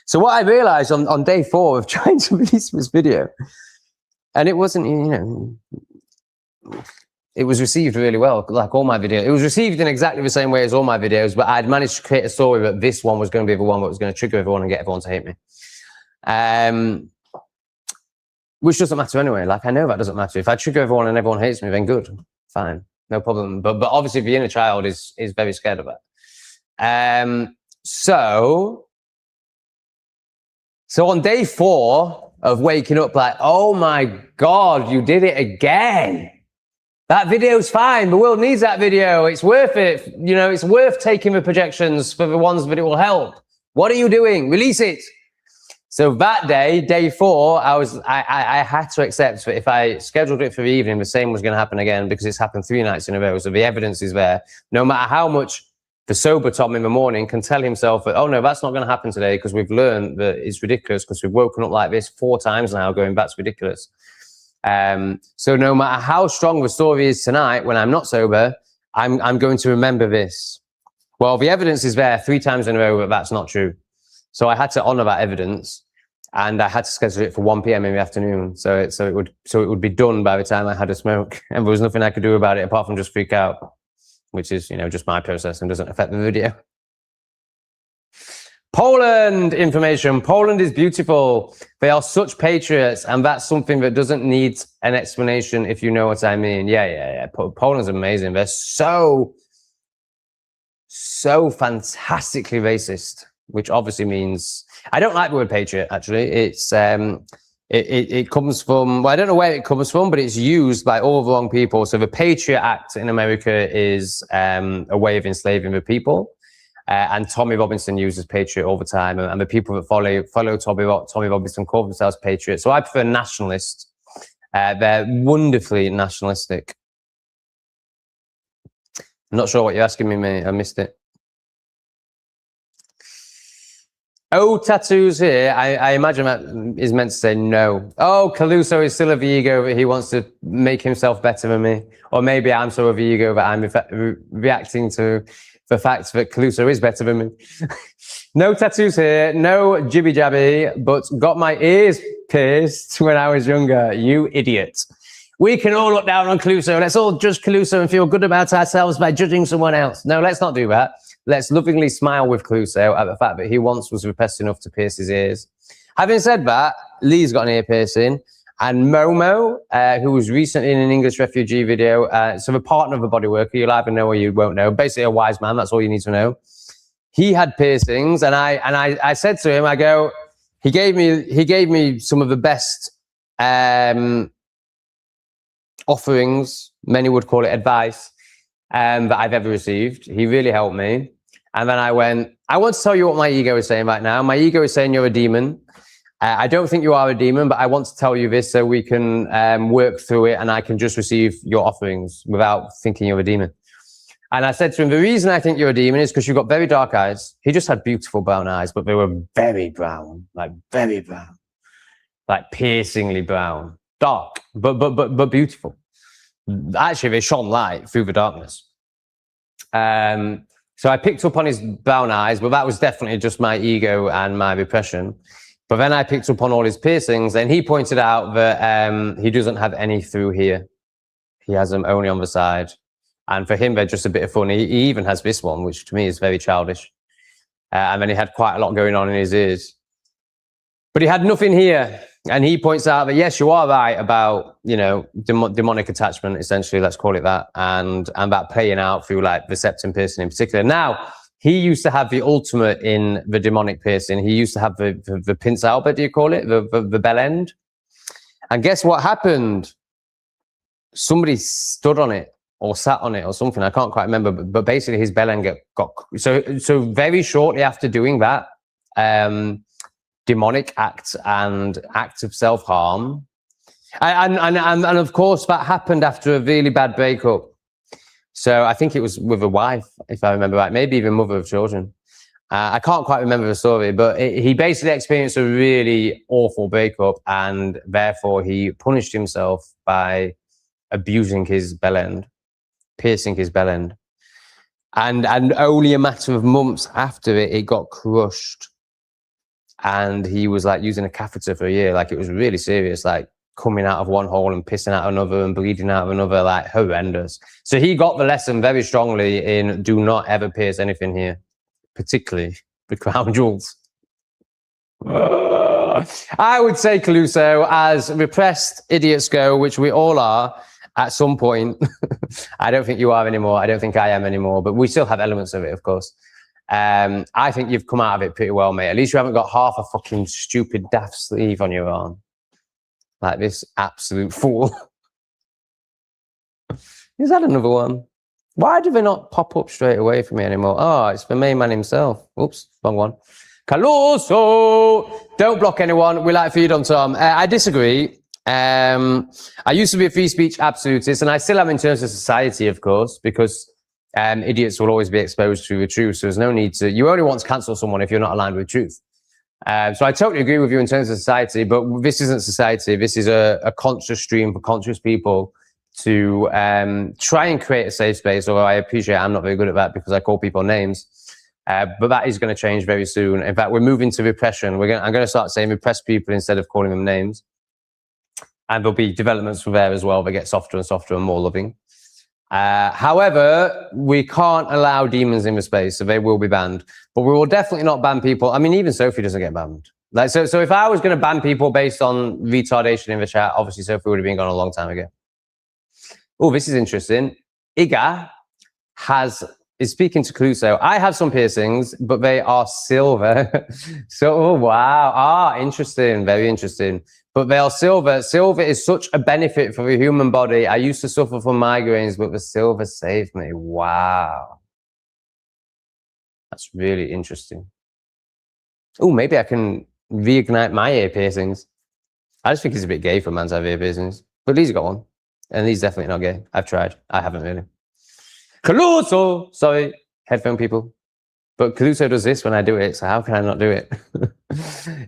So what I realized on day 4 of trying to release this video, and it wasn't, you know, it was received really well, like all my videos. It was received in exactly the same way as all my videos, but I'd managed to create a story that this one was going to be the one that was going to trigger everyone and get everyone to hate me. Which doesn't matter anyway. Like, I know that doesn't matter. If I trigger everyone and everyone hates me, then good, fine. no problem. But obviously the inner child is very scared of it. So on day 4 of waking up, like, oh my God, you did it again. That video's fine. The world needs that video. It's worth it. You know, it's worth taking the projections for the ones that it will help. What are you doing? Release it. So that day, day 4, I had to accept that if I scheduled it for the evening, the same was going to happen again, because it's happened 3 nights in a row. So the evidence is there. No matter how much the sober Tom in the morning can tell himself that, oh no, that's not going to happen today, because we've learned that it's ridiculous, because we've woken up like this 4 times now going, that's ridiculous. So no matter how strong the story is tonight, when I'm not sober, I'm going to remember this. Well, the evidence is there 3 times in a row that that's not true. So I had to honor that evidence, and I had to schedule it for 1 p.m. in the afternoon. So it would be done by the time I had a smoke, and there was nothing I could do about it apart from just freak out, which is, you know, just my process and doesn't affect the video. Poland information. Poland is beautiful. They are such patriots, and that's something that doesn't need an explanation, if you know what I mean. Yeah. Poland's amazing. They're so fantastically racist, which obviously means, I don't like the word patriot, actually. It's it comes from, well, I don't know where it comes from, but it's used by all the wrong people. So the Patriot Act in America is a way of enslaving the people. And Tommy Robinson uses patriot all the time, and the people that follow Tommy Robinson call themselves patriots. So I prefer nationalist. They're wonderfully nationalistic. I'm not sure what you're asking me, mate. I missed it. Oh, tattoos here. I imagine that is meant to say no. Oh, Caluso is still of the ego that he wants to make himself better than me. Or maybe I'm so of the ego that I'm reacting to the fact that Caluso is better than me. No tattoos here, no jibby jabby, but got my ears pierced when I was younger. You idiot. We can all look down on Caluso. Let's all judge Caluso and feel good about ourselves by judging someone else. No, let's not do that. Let's lovingly smile with Caluso at the fact that he once was repressed enough to pierce his ears. Having said that, Lee's got an ear piercing. And Momo, who was recently in an English refugee video, so the partner of a bodyworker, you'll either know or you won't know. Basically a wise man, that's all you need to know. He had piercings, and I said to him, I go, he gave me some of the best offerings, many would call it advice, that I've ever received. He really helped me. And then I went, I want to tell you what my ego is saying right now. My ego is saying you're a demon. I don't think you are a demon, but I want to tell you this so we can work through it, and I can just receive your offerings without thinking you're a demon. And I said to him, the reason I think you're a demon is because you've got very dark eyes. He just had beautiful brown eyes, but they were very brown, like piercingly brown, dark, but beautiful. Actually, they shone light through the darkness. So I picked up on his brown eyes, but that was definitely just my ego and my repression. But then I picked up on all his piercings, and he pointed out that he doesn't have any through here. He has them only on the side. And for him, they're just a bit of fun. He even has this one, which to me is very childish. And then he had quite a lot going on in his ears. But he had nothing here. And he points out that, yes, you are right about, you know, demonic attachment, essentially, let's call it that. And that playing out through like the septum piercing in particular. Now, he used to have the ultimate in the demonic piercing. He used to have the pince alba, do you call it? The bell end. And guess what happened? Somebody stood on it or sat on it or something. I can't quite remember. But basically his bell end got... So very shortly after doing that, demonic act and act of self-harm. And of course, that happened after a really bad breakup. So I think it was with a wife, if I remember right, maybe even mother of children. I can't quite remember the story, but he basically experienced a really awful breakup, and therefore he punished himself by abusing his bell end, piercing his bell end. And only a matter of months after it got crushed. And he was like using a catheter for a year. Like it was really serious, like coming out of one hole and pissing out another and bleeding out of another, like horrendous. So he got the lesson very strongly in do not ever pierce anything here, particularly the crown jewels. I would say, Caluso, as repressed idiots go, which we all are, at some point. I don't think you are anymore. I don't think I am anymore, but we still have elements of it, of course. I think you've come out of it pretty well, mate. At least you haven't got half a fucking stupid daft sleeve on your arm. Like this absolute fool. Is that another one? Why do they not pop up straight away for me anymore? Oh, it's the main man himself. Oops, wrong one. Caluso! Don't block anyone. We like feed on Tom. I disagree. I used to be a free speech absolutist, and I still am in terms of society, of course, because idiots will always be exposed to the truth. So there's no need to, you only want to cancel someone if you're not aligned with truth. So I totally agree with you in terms of society, but this isn't society. This is a conscious stream for conscious people to try and create a safe space, although I appreciate I'm not very good at that because I call people names. But that is going to change very soon. In fact, we're moving to repression. I'm going to start saying repress people instead of calling them names. And there'll be developments from there as well. They get softer and softer and more loving. However, we can't allow demons in the space, so they will be banned. But we will definitely not ban people. I mean, even Sophie doesn't get banned. Like, so if I was going to ban people based on retardation in the chat, obviously Sophie would have been gone a long time ago. Oh, this is interesting. Iga is speaking to Cluso. I have some piercings, but they are silver. So, oh, wow. Ah, interesting. Very interesting. But they are silver. Silver is such a benefit for the human body. I used to suffer from migraines, but the silver saved me. Wow. That's really interesting. Oh, maybe I can reignite my ear piercings. I just think it's a bit gay for a man to have ear piercings. But Lee's got one. And Lee's definitely not gay. I've tried. I haven't really. Caluso! Sorry, headphone people. But Caluso does this when I do it, so how can I not do it?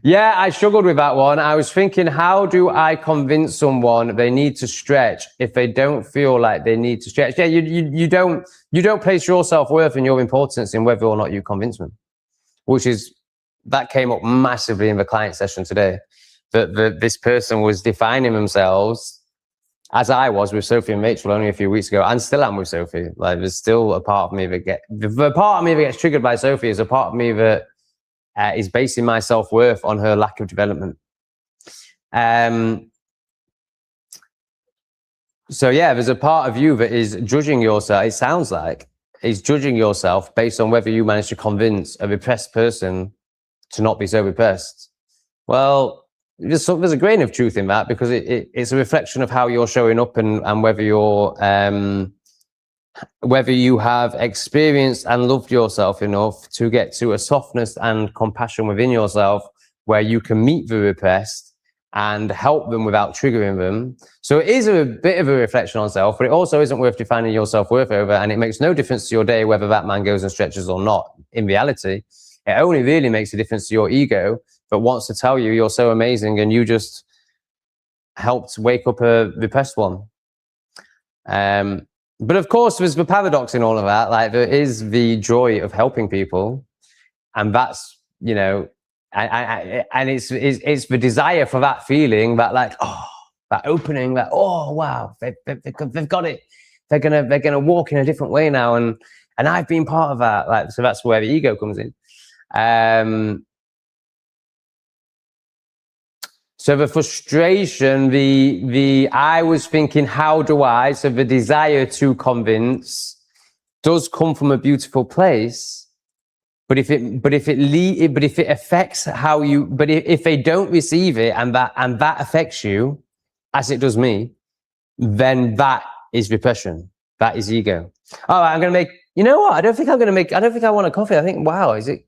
Yeah, I struggled with that one. I was thinking, how do I convince someone they need to stretch if they don't feel like they need to stretch? Yeah, you don't place your self-worth and your importance in whether or not you convince them, that came up massively in the client session today. That this person was defining themselves as I was with Sophie and Rachel only a few weeks ago, and still am with Sophie. Like, there's still a part of me that the part of me that gets triggered by Sophie is a part of me that is basing my self-worth on her lack of development. So yeah, there's a part of you that is judging yourself. It sounds like is judging yourself based on whether you manage to convince a repressed person to not be so repressed. Well, there's a grain of truth in that, because it's a reflection of how you're showing up and whether you're whether you have experienced and loved yourself enough to get to a softness and compassion within yourself where you can meet the repressed and help them without triggering them. So it is a bit of a reflection on self, but it also isn't worth defining your self-worth over, and it makes no difference to your day whether that man goes and stretches or not. In reality, it only really makes a difference to your ego that wants to tell you you're so amazing and you just helped wake up a repressed one. But of course, there's the paradox in all of that. Like, there is the joy of helping people, and that's, you know, and it's the desire for that feeling, that like, oh, that opening, that, oh wow, they've got it. They're gonna walk in a different way now, and I've been part of that. Like, so that's where the ego comes in. So the frustration, I was thinking, how do I? So the desire to convince does come from a beautiful place, but if it affects how you, but if they don't receive it and that affects you, as it does me, then that is repression. That is ego. All right, I'm gonna make. You know what? I don't think I want a coffee. I think, wow, is it?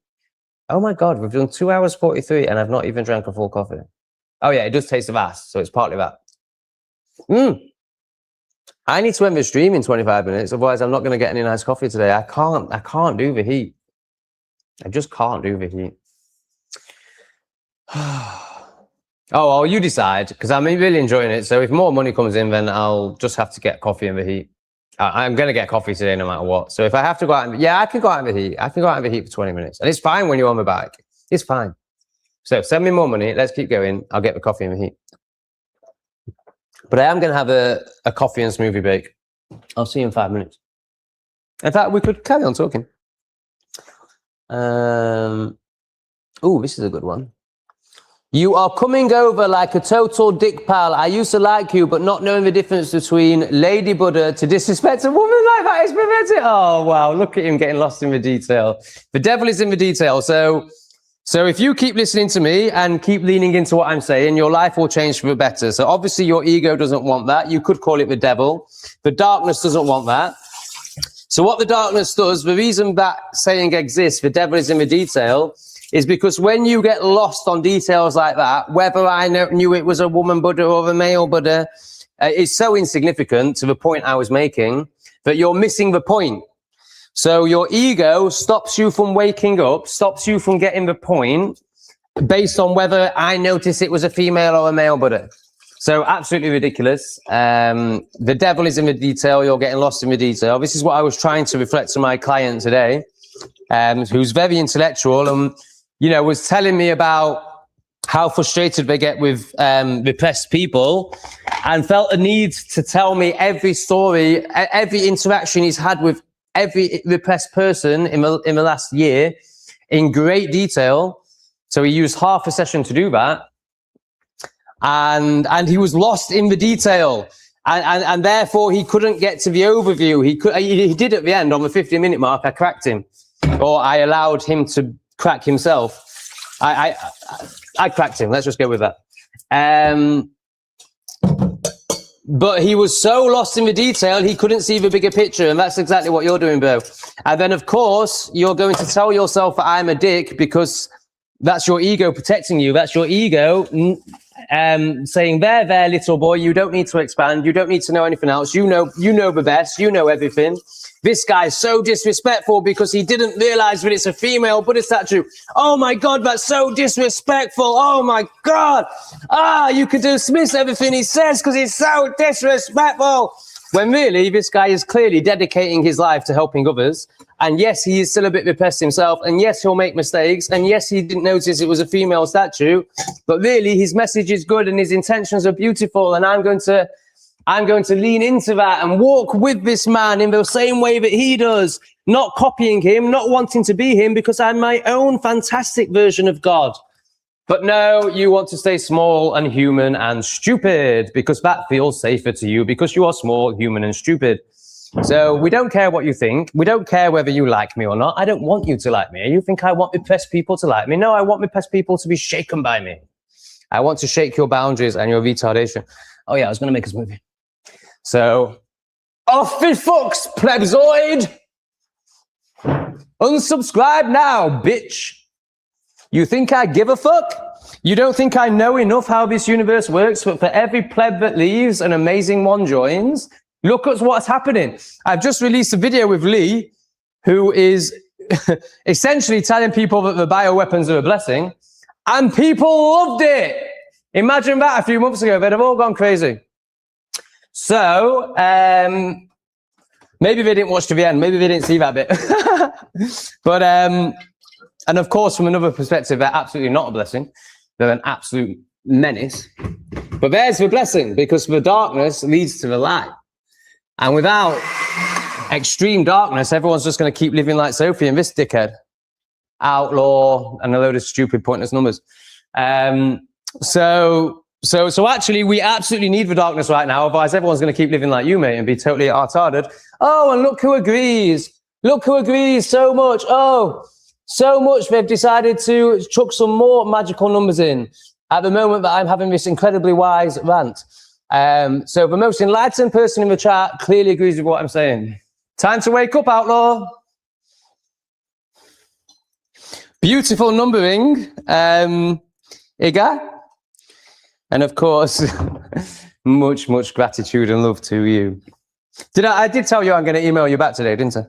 Oh my God, we've done 2 hours 43 and I've not even drank a full coffee. Oh yeah, it does taste of ass, so it's partly that. I need to end the stream in 25 minutes, otherwise I'm not going to get any nice coffee today. I can't do the heat. I just can't do the heat. Oh, well, you decide, because I'm really enjoying it. So if more money comes in, then I'll just have to get coffee in the heat. I'm going to get coffee today no matter what. So if I have to go out, I can go out in the heat. I can go out in the heat for 20 minutes. And it's fine when you're on the bike. It's fine. So send me more money. Let's keep going. I'll get the coffee in the heat. But I am going to have a coffee and smoothie break. I'll see you in 5 minutes. In fact, we could carry on talking. Oh, this is a good one. You are coming over like a total dick pal. I used to like you, but not knowing the difference between Lady Buddha to disrespect a woman like that is prevented. Oh, wow. Look at him getting lost in the detail. The devil is in the detail. So if you keep listening to me and keep leaning into what I'm saying, your life will change for the better. So obviously your ego doesn't want that. You could call it the devil. The darkness doesn't want that. So what the darkness does, the reason that saying exists, the devil is in the detail, is because when you get lost on details like that, whether I knew it was a woman Buddha or a male Buddha, is so insignificant to the point I was making that you're missing the point. So your ego stops you from waking up, stops you from getting the point based on whether I noticed it was a female or a male Buddha. So absolutely ridiculous. The devil is in the detail. You're getting lost in the detail. This is what I was trying to reflect to my client today, who's very intellectual and, was telling me about how frustrated they get with repressed people and felt a need to tell me every story, every interaction he's had with every repressed person in the last year in great detail. So he used half a session to do that. And he was lost in the detail. And therefore he couldn't get to the overview. He did at the end on the 50-minute mark. I cracked him, or I allowed him to crack himself. I cracked him. Let's just go with that. But he was so lost in the detail, he couldn't see the bigger picture. And that's exactly what you're doing, bro. And then, of course, you're going to tell yourself that I'm a dick because that's your ego protecting you. That's your ego saying, there, little boy, you don't need to expand. You don't need to know anything else. You know the best. You know everything. This guy's so disrespectful because he didn't realize that it's a female Buddha statue. Oh my God, that's so disrespectful. Oh my God. You could dismiss everything he says because he's so disrespectful. When really, this guy is clearly dedicating his life to helping others. And yes, he is still a bit repressed himself. And yes, he'll make mistakes. And yes, he didn't notice it was a female statue. But really, his message is good and his intentions are beautiful. And I'm going to lean into that and walk with this man in the same way that he does, not copying him, not wanting to be him, because I'm my own fantastic version of God. But no, you want to stay small and human and stupid because that feels safer to you because you are small, human and stupid. So we don't care what you think. We don't care whether you like me or not. I don't want you to like me. You think I want repressed people to like me? No, I want repressed people to be shaken by me. I want to shake your boundaries and your retardation. Oh yeah, I was going to make us movie. So, off the fucks, plebzoid! Unsubscribe now, bitch! You think I give a fuck? You don't think I know enough how this universe works, but for every pleb that leaves, an amazing one joins? Look at what's happening. I've just released a video with Lee, who is essentially telling people that the bioweapons are a blessing, and people loved it! Imagine that a few months ago, they'd have all gone crazy. So, maybe they didn't watch to the end. Maybe they didn't see that bit. But, and of course, from another perspective, they're absolutely not a blessing. They're an absolute menace. But there's the blessing, because the darkness leads to the light. And without extreme darkness, everyone's just going to keep living like Sophie and this dickhead. Outlaw and a load of stupid, pointless numbers. So actually, we absolutely need the darkness right now. Otherwise, everyone's going to keep living like you, mate, and be totally retarded. Oh, and look who agrees. Look who agrees so much. Oh, so much they've decided to chuck some more magical numbers in at the moment that I'm having this incredibly wise rant. So the most enlightened person in the chat clearly agrees with what I'm saying. Time to wake up, outlaw. Beautiful numbering, Iga. And of course, much gratitude and love to you. I did tell you I'm going to email you back today, didn't I?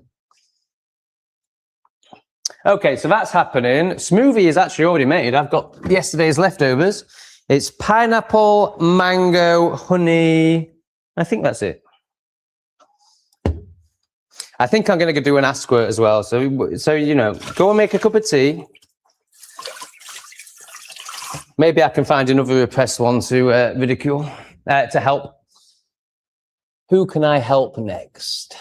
Okay, so that's happening. Smoothie is actually already made. I've got yesterday's leftovers. It's pineapple, mango, honey. I think that's it. I think I'm going to do an ass squirt as well. So go and make a cup of tea. Maybe I can find another repressed one to ridicule, to help. Who can I help next?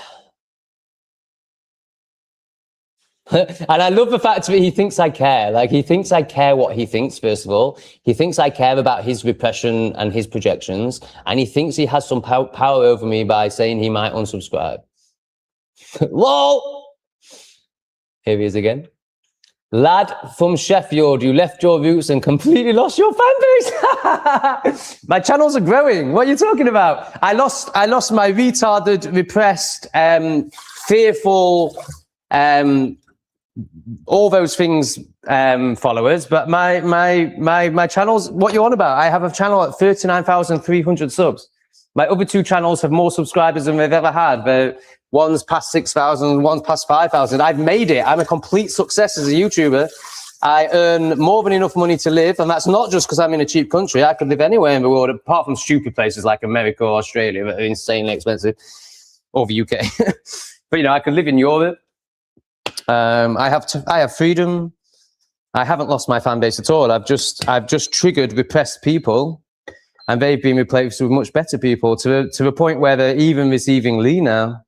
And I love the fact that he thinks I care. Like, he thinks I care what he thinks, first of all. He thinks I care about his repression and his projections. And he thinks he has some power over me by saying he might unsubscribe. LOL! Here he is again. Lad from Sheffield, you left your roots and completely lost your fan base. My channels are growing. What are you talking about? I lost my retarded, repressed, fearful, all those things, followers. But my channels, what you on about? I have a channel at 39,300 subs. My other two channels have more subscribers than they've ever had. One's past 6,000, one's past 5,000. I've made it. I'm a complete success as a YouTuber. I earn more than enough money to live. And that's not just because I'm in a cheap country. I could live anywhere in the world, apart from stupid places like America or Australia that are insanely expensive, or the UK. But, you know, I could live in Europe. I have freedom. I haven't lost my fan base at all. I've just triggered repressed people, and they've been replaced with much better people to the point where they're even receiving Lee now.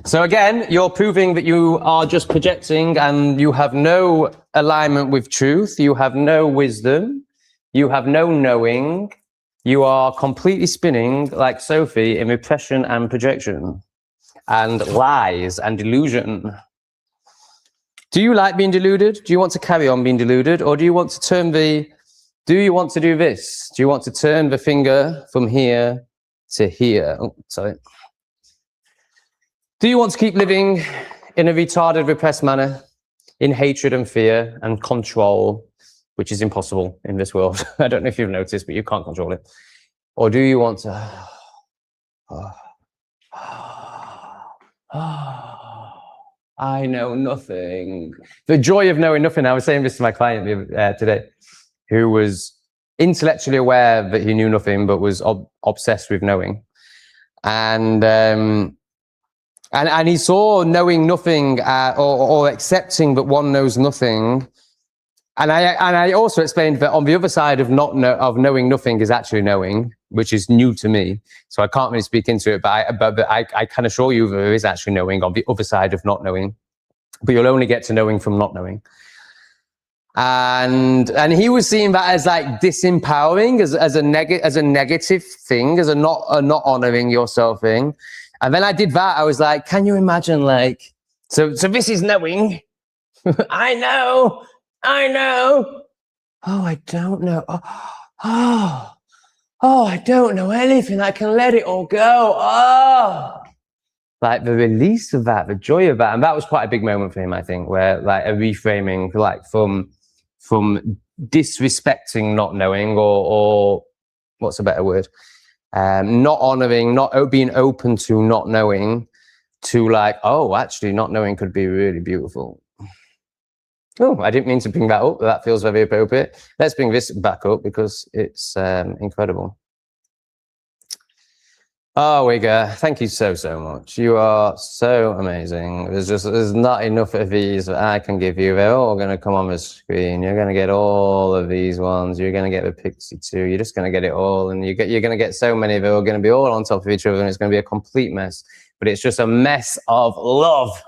So again, you're proving that you are just projecting and you have no alignment with truth. You have no wisdom. You have no knowing. You are completely spinning like Sophie in repression and projection and lies and delusion. Do you like being deluded? Do you want to carry on being deluded? Or do you want to turn do you want to do this? Do you want to turn the finger from here to here? Oh, sorry. Do you want to keep living in a retarded, repressed manner, in hatred and fear and control, which is impossible in this world? I don't know if you've noticed, but you can't control it. Or do you want to... I know nothing. The joy of knowing nothing. I was saying this to my client today, who was intellectually aware that he knew nothing, but was obsessed with knowing. And he saw knowing nothing or accepting that one knows nothing. And I also explained that on the other side of knowing nothing is actually knowing, which is new to me. So I can't really speak into it, but I can assure you that there is actually knowing on the other side of not knowing. But you'll only get to knowing from not knowing. And he was seeing that as like disempowering, as a negative thing, as a not honoring yourself thing. And then I did that. I was like, can you imagine, like, so this is knowing. I know. Oh, I don't know. Oh, I don't know anything. I can let it all go. Oh, like the release of that, the joy of that. And that was quite a big moment for him, I think, where like a reframing, like from disrespecting not knowing or what's a better word? Not honoring, not being open to not knowing, to like, oh, actually not knowing could be really beautiful. Oh, I didn't mean to bring that up, but that feels very appropriate. Let's bring this back up because it's incredible. Oh, Wigger, thank you so much. You are so amazing. There's not enough of these that I can give you. They're all going to come on the screen. You're going to get all of these ones. You're going to get the Pixie 2. You're just going to get it all. And you're going to get so many. They're all going to be all on top of each other. And it's going to be a complete mess. But it's just a mess of love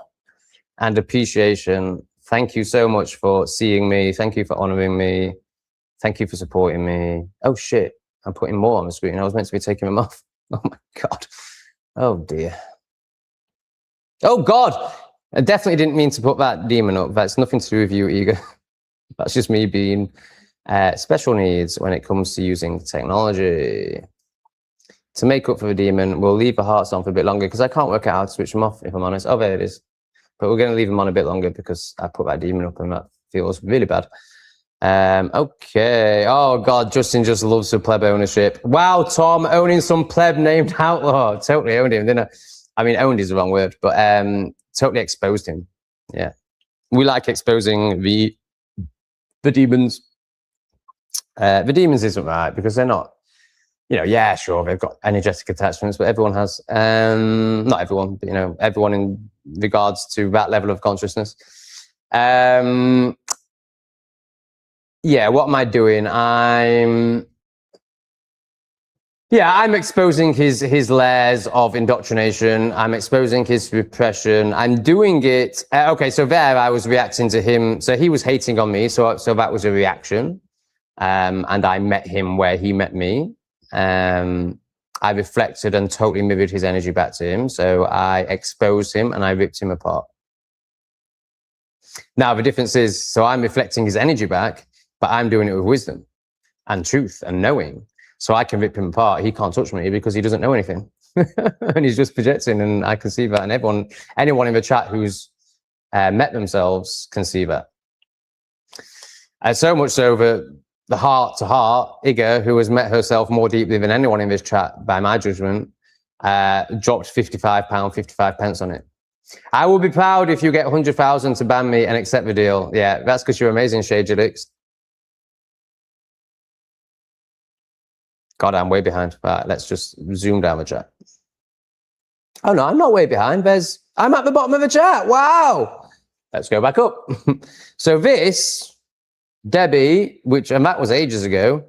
and appreciation. Thank you so much for seeing me. Thank you for honoring me. Thank you for supporting me. Oh, shit. I'm putting more on the screen. I was meant to be taking them off. Oh my God. Oh dear. Oh God. I definitely didn't mean to put that demon up. That's nothing to do with you, Ego. That's just me being special needs when it comes to using technology. To make up for the demon, we'll leave the hearts on for a bit longer because I can't work out how to switch them off, if I'm honest. Oh, there it is. But we're going to leave them on a bit longer because I put that demon up and that feels really bad. Okay. Oh God, Justin just loves the pleb ownership. Wow, Tom owning some pleb named Outlaw. Totally owned him, didn't I? I mean, owned is the wrong word, but totally exposed him. Yeah, we like exposing the demons. The demons isn't right because they're not. You know, yeah, sure, they've got energetic attachments, but everyone has. Not everyone, but you know, everyone in regards to that level of consciousness. Yeah, what am I doing? Yeah, I'm exposing his layers of indoctrination. I'm exposing his repression. I'm doing it. Okay, so there I was reacting to him. So he was hating on me. So that was a reaction. And I met him where he met me. I reflected and totally mirrored his energy back to him. So I exposed him and I ripped him apart. Now, the difference is, so I'm reflecting his energy back, but I'm doing it with wisdom and truth and knowing. So I can rip him apart. He can't touch me because he doesn't know anything. And he's just projecting, and I can see that. And anyone in the chat who's met themselves can see that. So much so that the heart-to-heart, Iga, who has met herself more deeply than anyone in this chat, by my judgment, dropped £55, 55 pence on it. I will be proud if you get 100,000 to ban me and accept the deal. Yeah, that's because you're amazing, Shay Jilix. God, I'm way behind. Right, let's just zoom down the chat. Oh no, I'm not way behind. I'm at the bottom of the chat. Wow. Let's go back up. So this, Debbie, and that was ages ago.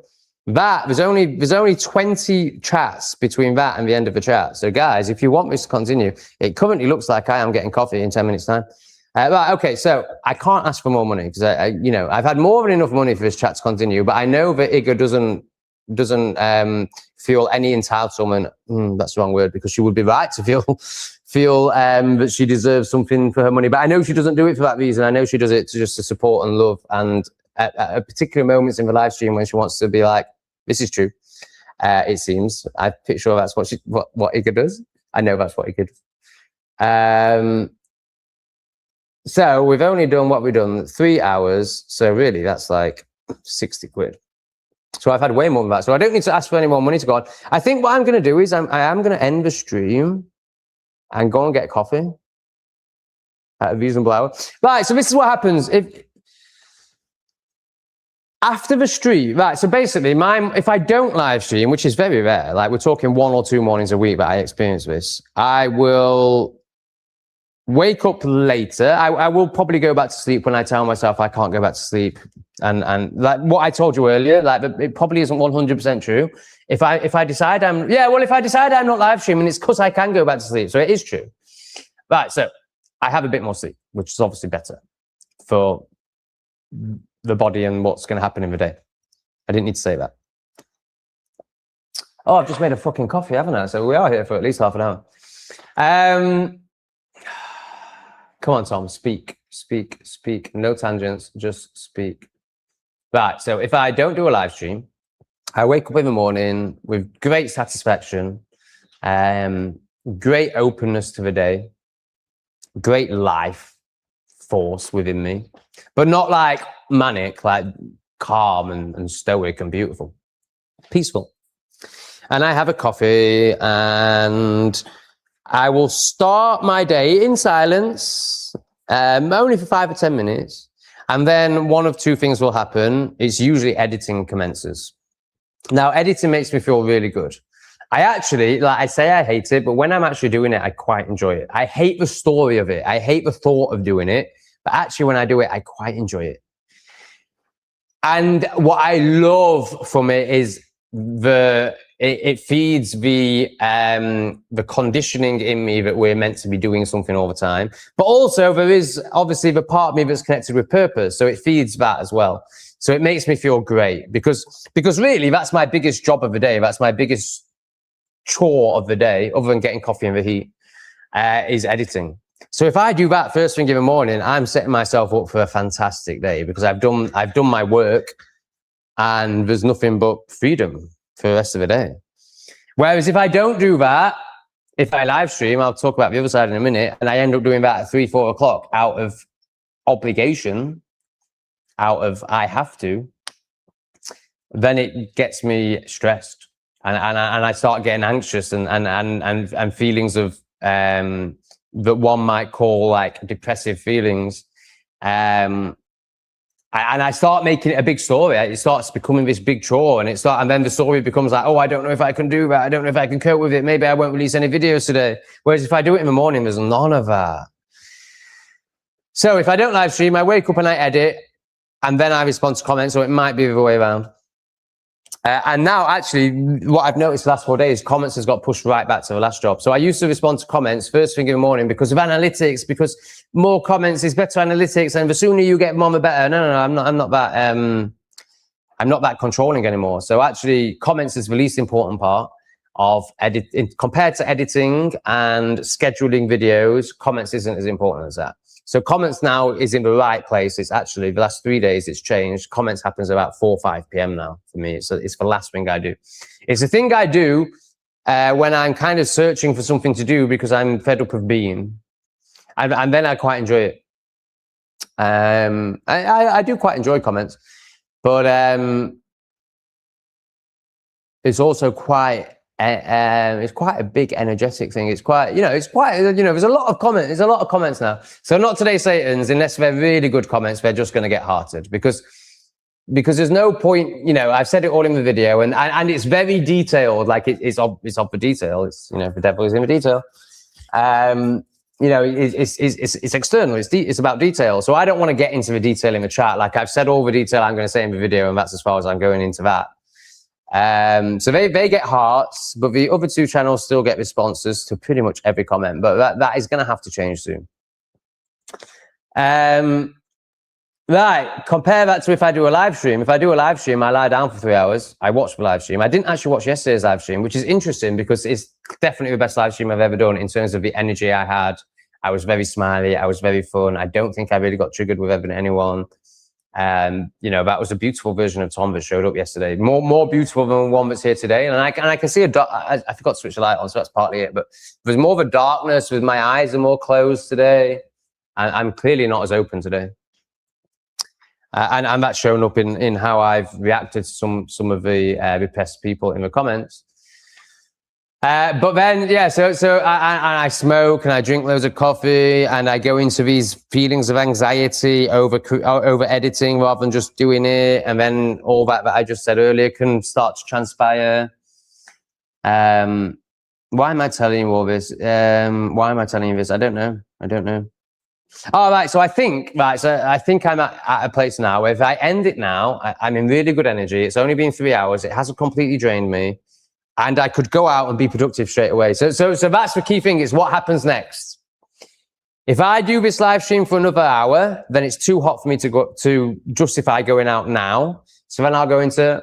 There's only 20 chats between that and the end of the chat. So guys, if you want this to continue, it currently looks like I am getting coffee in 10 minutes time. Right, okay, so I can't ask for more money because I've had more than enough money for this chat to continue, but I know that Iga doesn't feel any entitlement. That's the wrong word, because she would be right to feel that she deserves something for her money. But I know she doesn't do it for that reason. I know she does it just to support and love. And at particular moments in the live stream when she wants to be like, this is true. It seems. I'm pretty sure that's what Iga does. I know that's what Iga does. So we've only done what we've done 3 hours. So really, that's like 60 quid. So I've had way more than that. So I don't need to ask for any more money to go on. I think what I'm going to do is I am going to end the stream and go and get coffee at a reasonable hour. Right, so this is what happens. After the stream, right, so basically if I don't live stream, which is very rare, like we're talking 1 or 2 mornings a week that I experience this, I will wake up later. I will probably go back to sleep when I tell myself I can't go back to sleep. And like what I told you earlier, like it probably isn't 100% true. If I decide if I decide I'm not live streaming, it's because I can go back to sleep. So it is true. Right, so I have a bit more sleep, which is obviously better for the body and what's going to happen in the day. I didn't need to say that. Oh, I've just made a fucking coffee, haven't I? So we are here for at least half an hour. Come on, Tom, speak. No tangents, just speak. Right, so if I don't do a live stream, I wake up in the morning with great satisfaction, great openness to the day, great life force within me, but not like manic, like calm and stoic and beautiful, peaceful. And I have a coffee and I will start my day in silence, only for 5 or 10 minutes. And then one of 2 things will happen. It's usually editing commences. Now, editing makes me feel really good. I actually, like I say I hate it, but when I'm actually doing it, I quite enjoy it. I hate the story of it. I hate the thought of doing it. But actually, when I do it, I quite enjoy it. And what I love from it is it feeds the conditioning in me that we're meant to be doing something all the time. But also there is obviously the part of me that's connected with purpose. So it feeds that as well. So it makes me feel great because really that's my biggest job of the day. That's my biggest chore of the day, other than getting coffee in the heat, is editing. So if I do that first thing in the morning, I'm setting myself up for a fantastic day because I've done my work and there's nothing but freedom for the rest of the day. Whereas if I don't do that, if I live stream, I'll talk about the other side in a minute, and I end up doing that at 3, 4 o'clock out of obligation, out of I have to, then it gets me stressed and I start getting anxious and feelings of that one might call like depressive feelings. And I start making it a big story. It starts becoming this big chore, and then the story becomes like, oh, I don't know if I can do that. I don't know if I can cope with it. Maybe I won't release any videos today. Whereas if I do it in the morning, there's none of that. So if I don't live stream, I wake up and I edit, and then I respond to comments. So it might be the other way around. And now, actually, what I've noticed the last 4 days, comments has got pushed right back to the last job. So I used to respond to comments first thing in the morning because of analytics, because more comments is better analytics, and the sooner you get more, the better. No, I'm not that. I'm not that controlling anymore. So actually, comments is the least important part of editing compared to editing and scheduling videos. Comments isn't as important as that. So comments now is in the right place. It's actually the last 3 days it's changed. Comments happens about 4 or 5 p.m. now for me. So it's the last thing I do. It's the thing I do when I'm kind of searching for something to do because I'm fed up of being, and then I quite enjoy it. I do quite enjoy comments, but it's also quite. It's quite a big energetic thing. It's quite, it's quite, there's a lot of comments. There's a lot of comments now. So not today, Satans, unless they're really good comments, they're just going to get hearted because there's no point, I've said it all in the video and it's very detailed. Like it's of the detail. It's, the devil is in the detail. It's external. It's about detail. So I don't want to get into the detail in the chat. Like I've said all the detail I'm going to say in the video, and that's as far as I'm going into that. So they get hearts, but the other 2 channels still get responses to pretty much every comment, but that is going to have to change soon. Right, compare that to if I do a live stream. If I do a live stream, I lie down for 3 hours. I watch the live stream. I didn't actually watch yesterday's live stream, which is interesting because it's definitely the best live stream I've ever done in terms of the energy I had. I was very smiley. I was very fun. I don't think I really got triggered with anyone. That was a beautiful version of Tom that showed up yesterday. More beautiful than the one that's here today. And I can see I forgot to switch the light on, so that's partly it. But there's more of a darkness with my eyes are more closed today. And I'm clearly not as open today. And that's shown up in how I've reacted to some of the repressed people in the comments. But then, yeah, so I smoke and I drink loads of coffee and I go into these feelings of anxiety over editing rather than just doing it. And then all that I just said earlier can start to transpire. Why am I telling you all this? Why am I telling you this? I don't know. All right. So I think I'm at a place now where if I end it now, I'm in really good energy. It's only been 3 hours. It hasn't completely drained me. And I could go out and be productive straight away. So that's the key thing is what happens next. If I do this live stream for another hour, then it's too hot for me to justify going out now. So then I'll go into,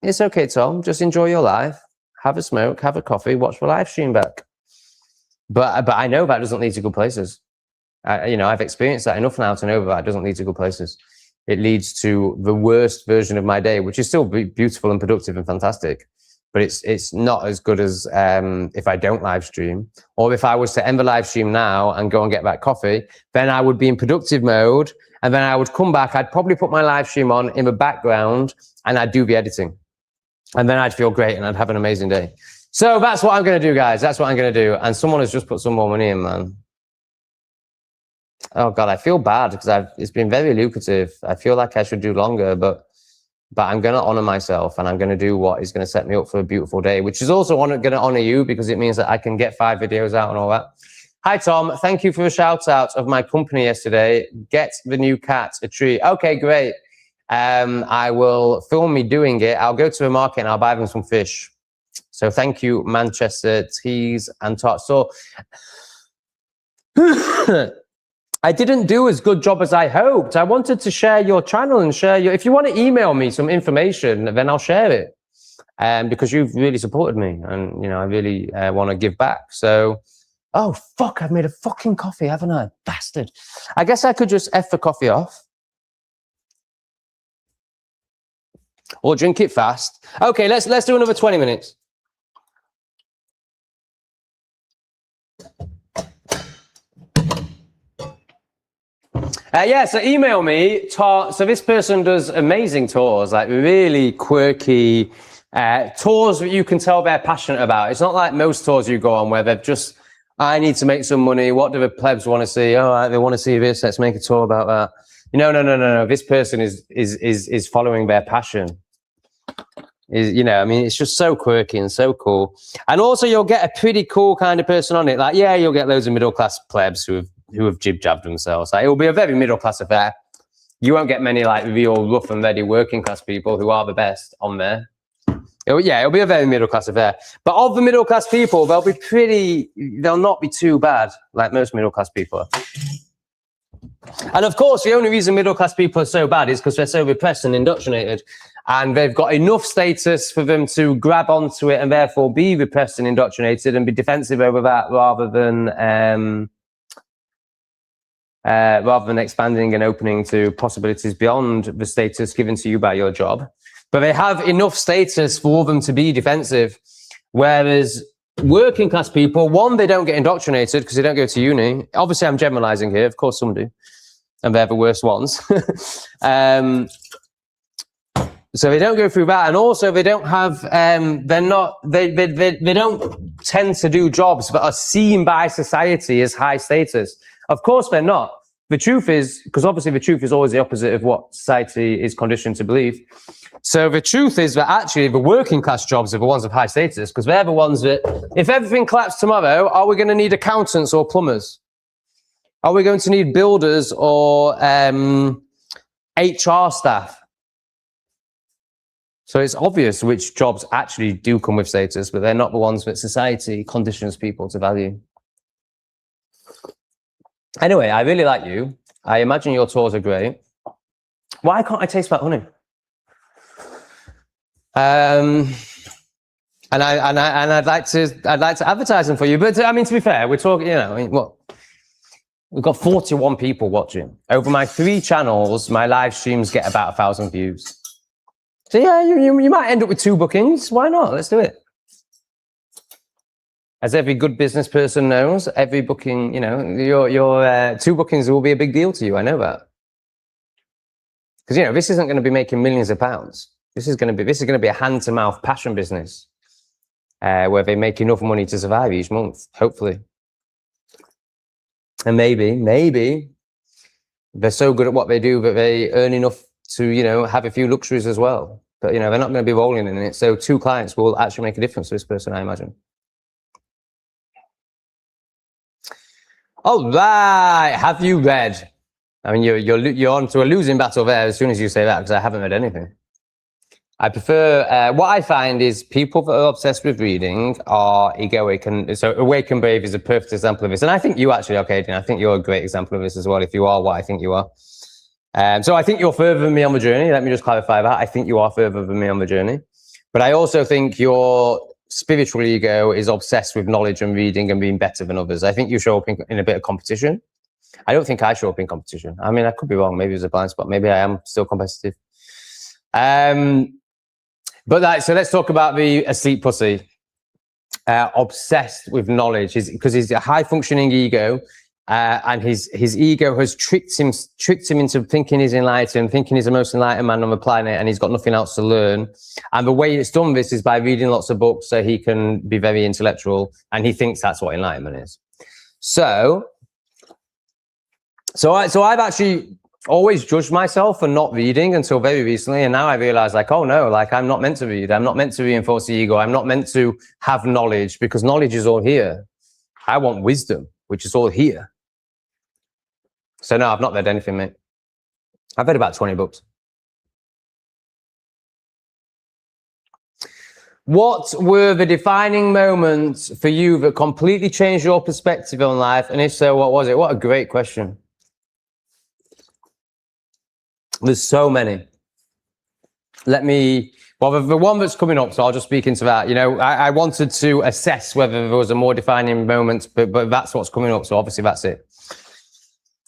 it's okay, Tom, just enjoy your life, have a smoke, have a coffee, watch the live stream back. But I know that doesn't lead to good places. I've experienced that enough now to know that it doesn't lead to good places. It leads to the worst version of my day, which is still beautiful and productive and fantastic. But it's not as good as if I don't live stream, or if I was to end the live stream now and go and get that coffee, then I would be in productive mode, and then I would come back. I'd probably put my live stream on in the background, and I'd do the editing, and then I'd feel great, and I'd have an amazing day. So that's what I'm going to do, guys. That's what I'm going to do. And someone has just put some more money in, man. Oh God, I feel bad because it's been very lucrative. I feel like I should do longer, but I'm going to honor myself and I'm going to do what is going to set me up for a beautiful day, which is also going to honor you because it means that I can get 5 videos out and all that. Hi, Tom. Thank you for a shout out of my company yesterday. Get the new cat a treat. Okay, great. I will film me doing it. I'll go to the market and I'll buy them some fish. So thank you, Manchester Teas and Tarts. So I didn't do as good job as I hoped. I wanted to share your channel and share your, if you want to email me some information, then I'll share it. Because you've really supported me and, I really want to give back. So, oh, fuck, I've made a fucking coffee, haven't I? Bastard. I guess I could just F the coffee off. Or drink it fast. Okay, let's do another 20 minutes. Yeah, so email me. So this person does amazing tours, like really quirky tours that you can tell they're passionate about. It's not like most tours you go on where they're just, I need to make some money. What do the plebs want to see? Oh, they want to see this. Let's make a tour about that. No. This person is following their passion. It's just so quirky and so cool. And also you'll get a pretty cool kind of person on it. Like, yeah, you'll get loads of middle-class plebs who have jib-jabbed themselves. Like, it will be a very middle-class affair. You won't get many like real rough and ready working class people who are the best on there. It'll be a very middle class affair. But of the middle class people, they'll not be too bad like most middle class people are. And of course, the only reason middle class people are so bad is because they're so repressed and indoctrinated, and they've got enough status for them to grab onto it and therefore be repressed and indoctrinated and be defensive over that rather than expanding and opening to possibilities beyond the status given to you by your job. But they have enough status for them to be defensive. Whereas working class people, one, they don't get indoctrinated because they don't go to uni. Obviously, I'm generalizing here. Of course, some do. And they're the worst ones. So they don't go through that. And also they don't have, they don't tend to do jobs that are seen by society as high status. Of course they're not. The truth is, because obviously the truth is always the opposite of what society is conditioned to believe. So the truth is that actually the working class jobs are the ones of high status, because they're the ones that, if everything collapsed tomorrow, are we going to need accountants or plumbers? Are we going to need builders or HR staff? So it's obvious which jobs actually do come with status, but they're not the ones that society conditions people to value. Anyway, I really like you. I imagine your tours are great. Why can't I taste that honey? And I'd like to advertise them for you. But I mean, to be fair, we're talking, we've got 41 people watching. Over my 3 channels, my live streams get about 1,000 views. So yeah, you might end up with 2 bookings. Why not? Let's do it. As every good business person knows, every booking, your 2 bookings will be a big deal to you. I know that. Because, this isn't going to be making millions of pounds. This is going to be a hand-to-mouth passion business where they make enough money to survive each month, hopefully. And maybe they're so good at what they do that they earn enough to, have a few luxuries as well. But, they're not going to be rolling in it. So 2 clients will actually make a difference to this person, I imagine. All right, have you read? I mean, you're on to a losing battle there as soon as you say that, because I haven't read anything. I prefer, what I find is people that are obsessed with reading are egoic. So Awake and Brave is a perfect example of this. And I think you actually, okay, I think you're a great example of this as well, if you are what I think you are. So I think you're further than me on the journey. Let me just clarify that. I think you are further than me on the journey. But I also think your spiritual ego is obsessed with knowledge and reading and being better than others. I think you show up in a bit of competition. I don't think I show up in competition. I mean, I could be wrong. Maybe it's a blind spot. Maybe I am still competitive. So let's talk about the asleep pussy. Obsessed with knowledge because he's a high functioning ego, and his ego has tricked him into thinking he's enlightened, thinking he's the most enlightened man on the planet, and he's got nothing else to learn. And the way it's done this is by reading lots of books so he can be very intellectual, and he thinks that's what enlightenment is. So I've actually always judged myself for not reading until very recently, and now I realize, oh no, I'm not meant to read. I'm not meant to reinforce the ego. I'm not meant to have knowledge, because knowledge is all here. I want wisdom, which is all here. So no, I've not read anything, mate. I've read about 20 books. What were the defining moments for you that completely changed your perspective on life? And if so, what was it? What a great question. There's so many. The one that's coming up, so I'll just speak into that. I wanted to assess whether there was a more defining moment, but that's what's coming up. So obviously that's it.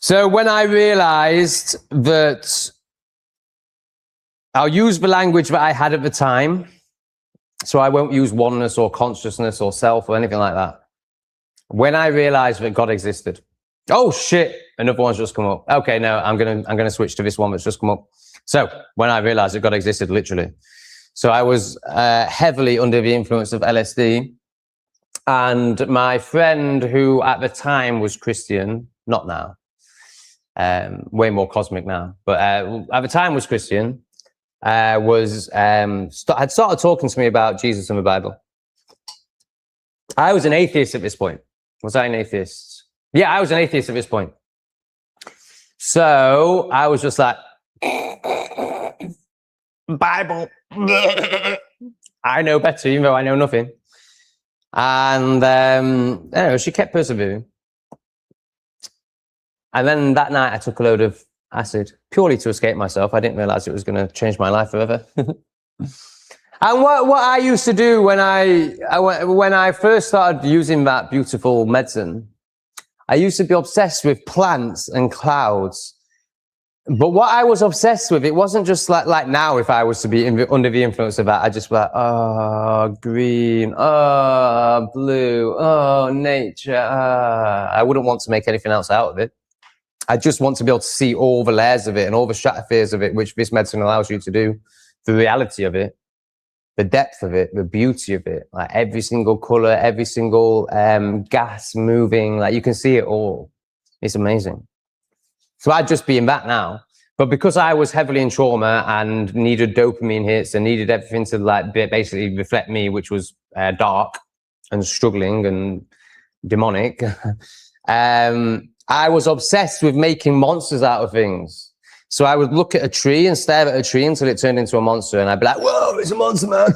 So when I realized that, I'll use the language that I had at the time. So I won't use oneness or consciousness or self or anything like that. When I realized that God existed. Oh shit, another one's just come up. Okay, no, I'm gonna switch to this one that's just come up. So when I realized that God existed, literally. So I was heavily under the influence of LSD, and my friend, who at the time was Christian, not now, way more cosmic now, but at the time was Christian, had started talking to me about Jesus and the Bible. I was an atheist at this point. Was I an atheist? Yeah, I was an atheist at this point. So I was just like, Bible. I know better, even though I know nothing. And anyway, she kept persevering. And then that night I took a load of acid purely to escape myself. I didn't realize it was going to change my life forever. And what I used to do when I first started using that beautiful medicine, I used to be obsessed with plants and clouds. But what I was obsessed with, it wasn't just like now, if I was to be under the influence of that, I'd just be like, oh, green, oh, blue, oh, nature. I wouldn't want to make anything else out of it. I just want to be able to see all the layers of it and all the stratospheres of it, which this medicine allows you to do, the reality of it, the depth of it, the beauty of it, like every single color, every single gas moving, like you can see it all. It's amazing. So I'd just be in that now. But because I was heavily in trauma and needed dopamine hits and needed everything to like basically reflect me, which was dark and struggling and demonic, I was obsessed with making monsters out of things. So I would look at a tree and stare at a tree until it turned into a monster. And I'd be like, whoa, it's a monster, man.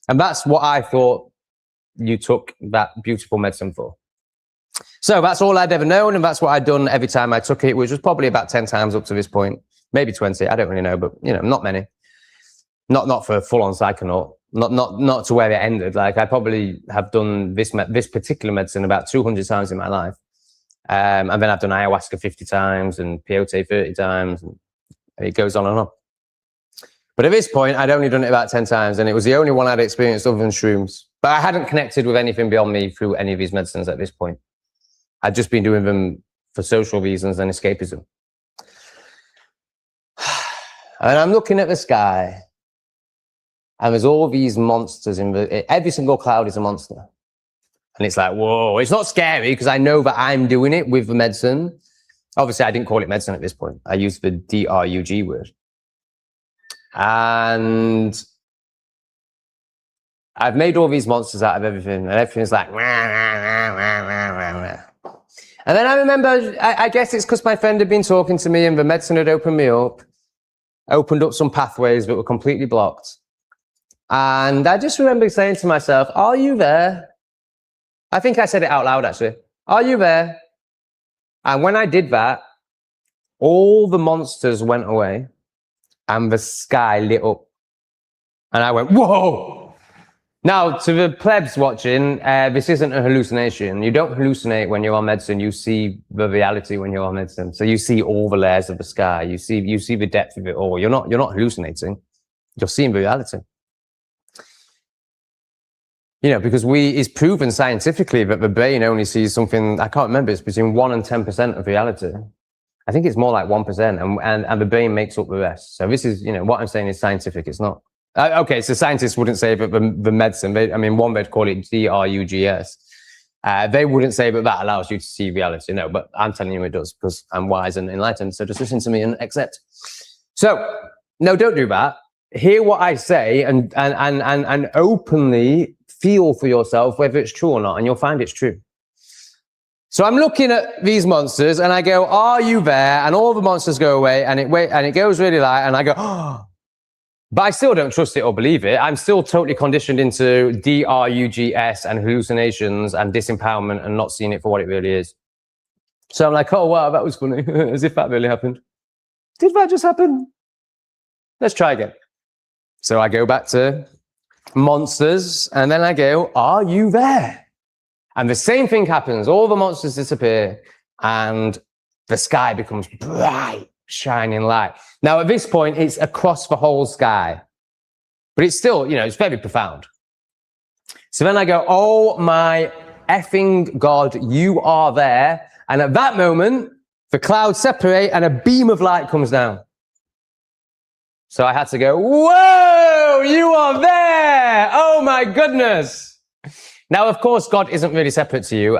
And that's what I thought you took that beautiful medicine for. So that's all I'd ever known. And that's what I'd done every time I took it, which was probably about 10 times up to this point, maybe 20. I don't really know, but not many. Not for a full-on psychonaut. Not to where it ended. Like I probably have done this particular medicine about 200 times in my life. And then I've done ayahuasca 50 times and peyote 30 times, and it goes on and on. But at this point, I'd only done it about 10 times, and it was the only one I'd experienced other than shrooms. But I hadn't connected with anything beyond me through any of these medicines at this point. I'd just been doing them for social reasons and escapism. And I'm looking at the sky, and there's all these monsters every single cloud is a monster. And it's like, whoa, it's not scary because I know that I'm doing it with the medicine. Obviously, I didn't call it medicine at this point. I used the D-R-U-G word. And I've made all these monsters out of everything. And everything's like, wah, wah, wah, wah, wah, wah. And then I remember, I guess it's because my friend had been talking to me and the medicine had opened up some pathways that were completely blocked. And I just remember saying to myself, are you there? I think I said it out loud, actually. Are you there? And when I did that, all the monsters went away and the sky lit up. And I went, whoa! Now, to the plebs watching, this isn't a hallucination. You don't hallucinate when you're on medicine. You see the reality when you're on medicine. So you see all the layers of the sky. You see the depth of it all. You're not hallucinating. You're seeing the reality. Because it's proven scientifically that the brain only sees something, I can't remember, it's between 1% and 10% of reality. I think it's more like 1%, and the brain makes up the rest. So this is, what I'm saying is scientific. It's not. Okay, so scientists wouldn't say that the medicine, one they'd call it D-R-U-G-S. They wouldn't say that allows you to see reality. No, but I'm telling you it does because I'm wise and enlightened. So just listen to me and accept. So, no, don't do that. Hear what I say and openly feel for yourself whether it's true or not, and you'll find it's true. So I'm looking at these monsters and I go, are you there? And all the monsters go away and it goes really light and I go, oh. But I still don't trust it or believe it. I'm still totally conditioned into D-R-U-G-S and hallucinations and disempowerment and not seeing it for what it really is. So I'm like, oh, wow, that was funny. As if that really happened. Did that just happen? Let's try again. So I go back to monsters and then I go, are you there? And the same thing happens. All the monsters disappear and the sky becomes bright, shining light. Now at this point, it's across the whole sky, but it's still, it's very profound. So then I go, oh my effing God, you are there. And at that moment, the clouds separate and a beam of light comes down. So I had to go, whoa, you are there. Oh my goodness. Now, of course, God isn't really separate to you.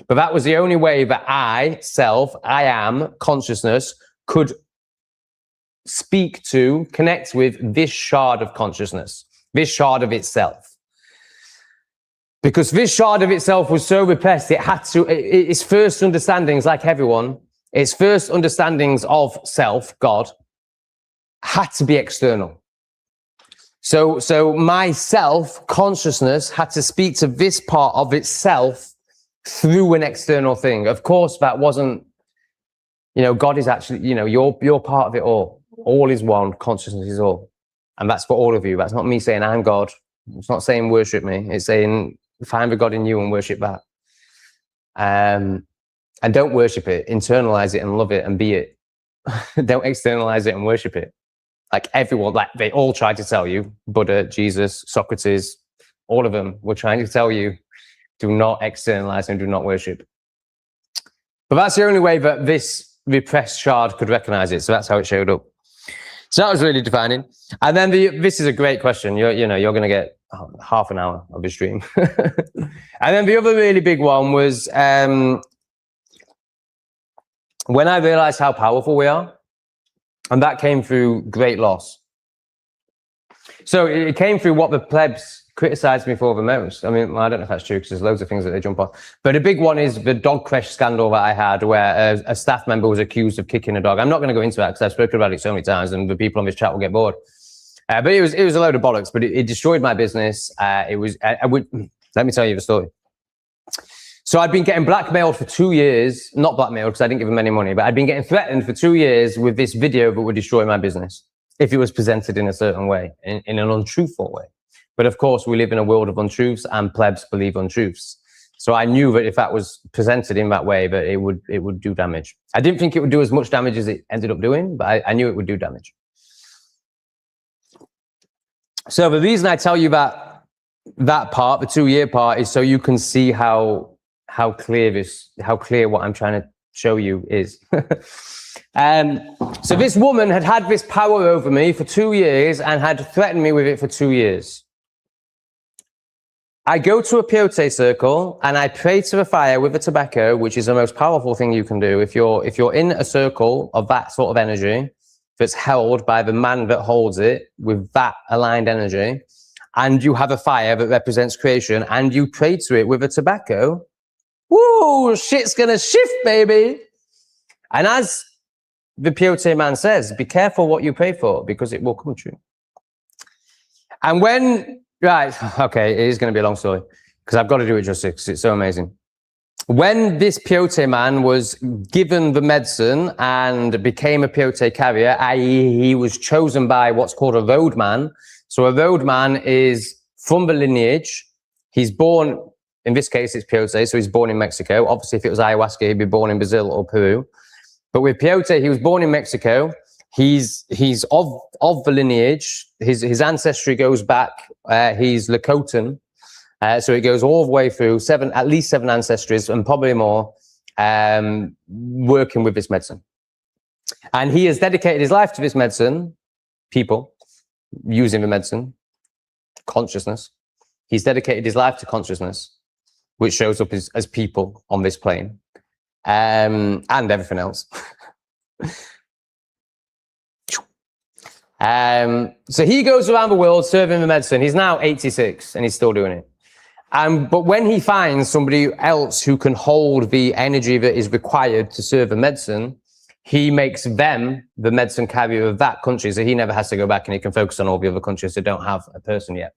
But that was the only way that I am, consciousness, could speak to, connect with this shard of consciousness, this shard of itself. Because this shard of itself was so repressed, its first understandings, like everyone, its first understandings of self, God, had to be external. So my self-consciousness had to speak to this part of itself through an external thing. Of course, that wasn't, God is actually, you're part of it all. All is one, consciousness is all. And that's for all of you. That's not me saying I'm God. It's not saying worship me. It's saying find the God in you and worship that. And don't worship it, internalize it and love it and be it. Don't externalize it and worship it. Like everyone, like they all tried to tell you, Buddha, Jesus, Socrates, all of them were trying to tell you, do not externalize and do not worship. But that's the only way that this repressed shard could recognize it. So that's how it showed up. So that was really defining. And then this is a great question. You're going to get half an hour of the stream. And then the other really big one was when I realized how powerful we are. And that came through great loss. So it came through what the plebs criticized me for the most. I mean, I don't know if that's true because there's loads of things that they jump on. But a big one is the dog crash scandal that I had where a staff member was accused of kicking a dog. I'm not going to go into that because I've spoken about it so many times and the people on this chat will get bored. But it was a load of bollocks, but it destroyed my business. Let me tell you the story. So I'd been getting blackmailed for 2 years, not blackmailed because I didn't give them any money, but I'd been getting threatened for 2 years with this video that would destroy my business if it was presented in a certain way, in an untruthful way. But of course, we live in a world of untruths and plebs believe untruths. So I knew that if that was presented in that way, that it would do damage. I didn't think it would do as much damage as it ended up doing, but I knew it would do damage. So the reason I tell you that part, the 2 year part, is so you can see how clear what I'm trying to show you is. So this woman had this power over me for 2 years and had threatened me with it for 2 years. I go to a peyote circle and I pray to the fire with the tobacco, which is the most powerful thing you can do. If you're in a circle of that sort of energy that's held by the man that holds it with that aligned energy, and you have a fire that represents creation and you pray to it with a tobacco, woo, shit's gonna shift, baby. And as the peyote man says, be careful what you pray for because it will come true. And okay, it is going to be a long story because I've got to do it justice because it's so amazing. When this peyote man was given the medicine and became a peyote carrier, i.e. he was chosen by what's called a roadman. So a roadman is from the lineage. He's born, in this case, it's peyote, so he's born in Mexico. Obviously, if it was ayahuasca, he'd be born in Brazil or Peru. But with peyote, he was born in Mexico. He's of the lineage. His ancestry goes back. He's Kitten. So it goes all the way through at least seven ancestries and probably more, working with this medicine. And he has dedicated his life to this medicine, people using the medicine, consciousness. He's dedicated his life to consciousness, which shows up as people on this plane, and everything else. So he goes around the world serving the medicine. He's now 86 and he's still doing it. But when he finds somebody else who can hold the energy that is required to serve the medicine, he makes them the medicine carrier of that country. So he never has to go back and he can focus on all the other countries that don't have a person yet.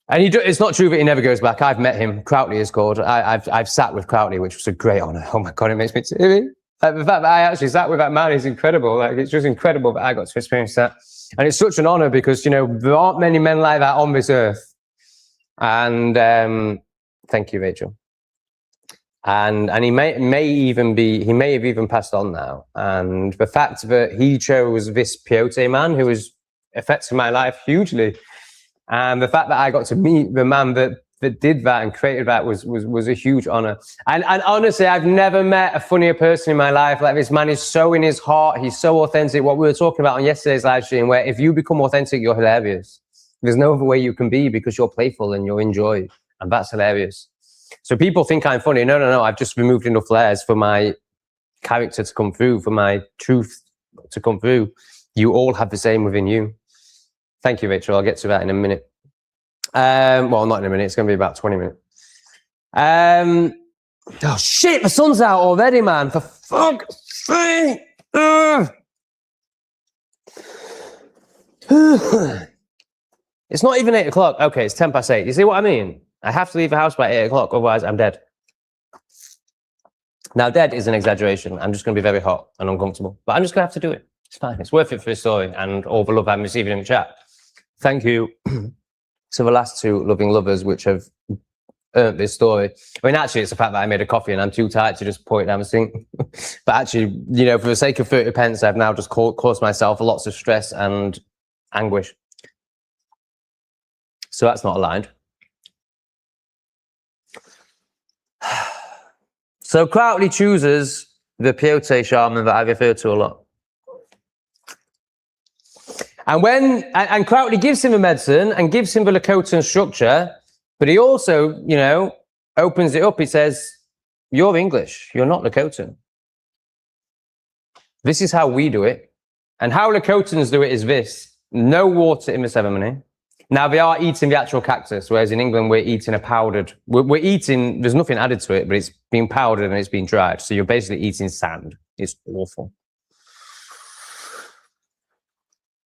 And it's not true that he never goes back. I've met him. Crowley is called. I've sat with Crowley, which was a great honor. Oh my God, it makes me teary. The fact that I actually sat with that man is incredible. Like, it's just incredible that I got to experience that. And it's such an honor because, there aren't many men like that on this earth. And thank you, Rachel. And he may have even passed on now. And the fact that he chose this peyote man who was affecting my life hugely, and the fact that I got to meet the man that did that and created that was a huge honor. And honestly, I've never met a funnier person in my life. Like, this man is so in his heart. He's so authentic. What we were talking about on yesterday's live stream, where if you become authentic, you're hilarious. There's no other way you can be because you're playful and you're enjoy. And that's hilarious. So people think I'm funny. No. I've just removed enough layers for my character to come through, for my truth to come through. You all have the same within you. Thank you, Rachel. I'll get to that in a minute. Well, not in a minute. It's going to be about 20 minutes. Oh, shit. The sun's out already, man. For fuck's sake. It's not even 8 o'clock. Okay, it's 10 past 8. You see what I mean? I have to leave the house by 8 o'clock, otherwise I'm dead. Now, dead is an exaggeration. I'm just going to be very hot and uncomfortable. But I'm just going to have to do it. It's fine. It's worth it for a story and all the love I'm receiving in the chat. Thank you to the last two loving lovers which have earned this story. I mean, actually, it's the fact that I made a coffee and I'm too tired to just pour it down the sink. But actually, you know, for the sake of 30 pence, I've now just caused myself lots of stress and anguish. So that's not aligned. So Crowley chooses the peyote shaman that I refer to a lot. And Crowley gives him a medicine and gives him the Lakota structure, but he also, you know, opens it up. He says, you're English, you're not Lakota. This is how we do it. And how Lakotans do it is this: no water in the ceremony. Now, they are eating the actual cactus, whereas in England, we're eating a powdered, we're eating, there's nothing added to it, but it's been powdered and it's been dried. So you're basically eating sand. It's awful.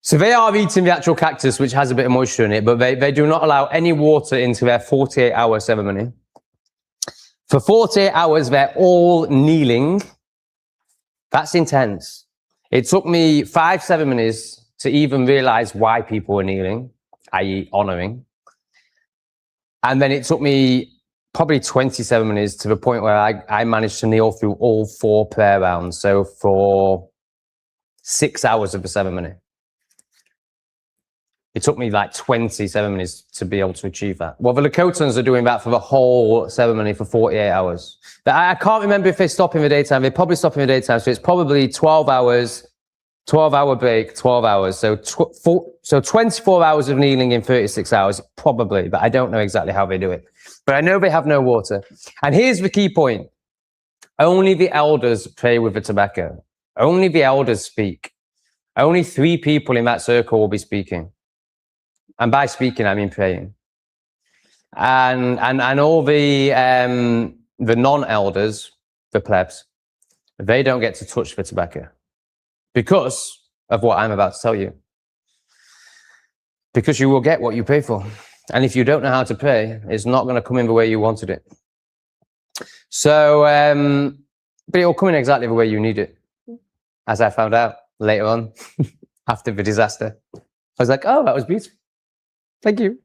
So they are eating the actual cactus, which has a bit of moisture in it, but they do not allow any water into their 48-hour ceremony. For 48 hours, they're all kneeling. That's intense. It took me 5 ceremonies to even realize why people were kneeling, i.e. honoring. And then it took me probably 20 ceremonies to the point where I managed to kneel through all 4 prayer rounds. So for 6 hours of the ceremony. It took me like 20 ceremonies to be able to achieve that. Well, the Lakotans are doing that for the whole ceremony for 48 hours. I can't remember if they stop in the daytime. They probably stop in the daytime. So it's probably 12 hours, 12-hour break, 12 hours. So 24 hours of kneeling in 36 hours, probably. But I don't know exactly how they do it. But I know they have no water. And here's the key point. Only the elders pray with the tobacco. Only the elders speak. Only 3 people in that circle will be speaking. And by speaking, I mean praying. And all the non-elders, the plebs, they don't get to touch the tobacco because of what I'm about to tell you. Because you will get what you pray for. And if you don't know how to pray, it's not going to come in the way you wanted it. So, but it will come in exactly the way you need it. As I found out later on, after the disaster. I was like, oh, that was beautiful. Thank you.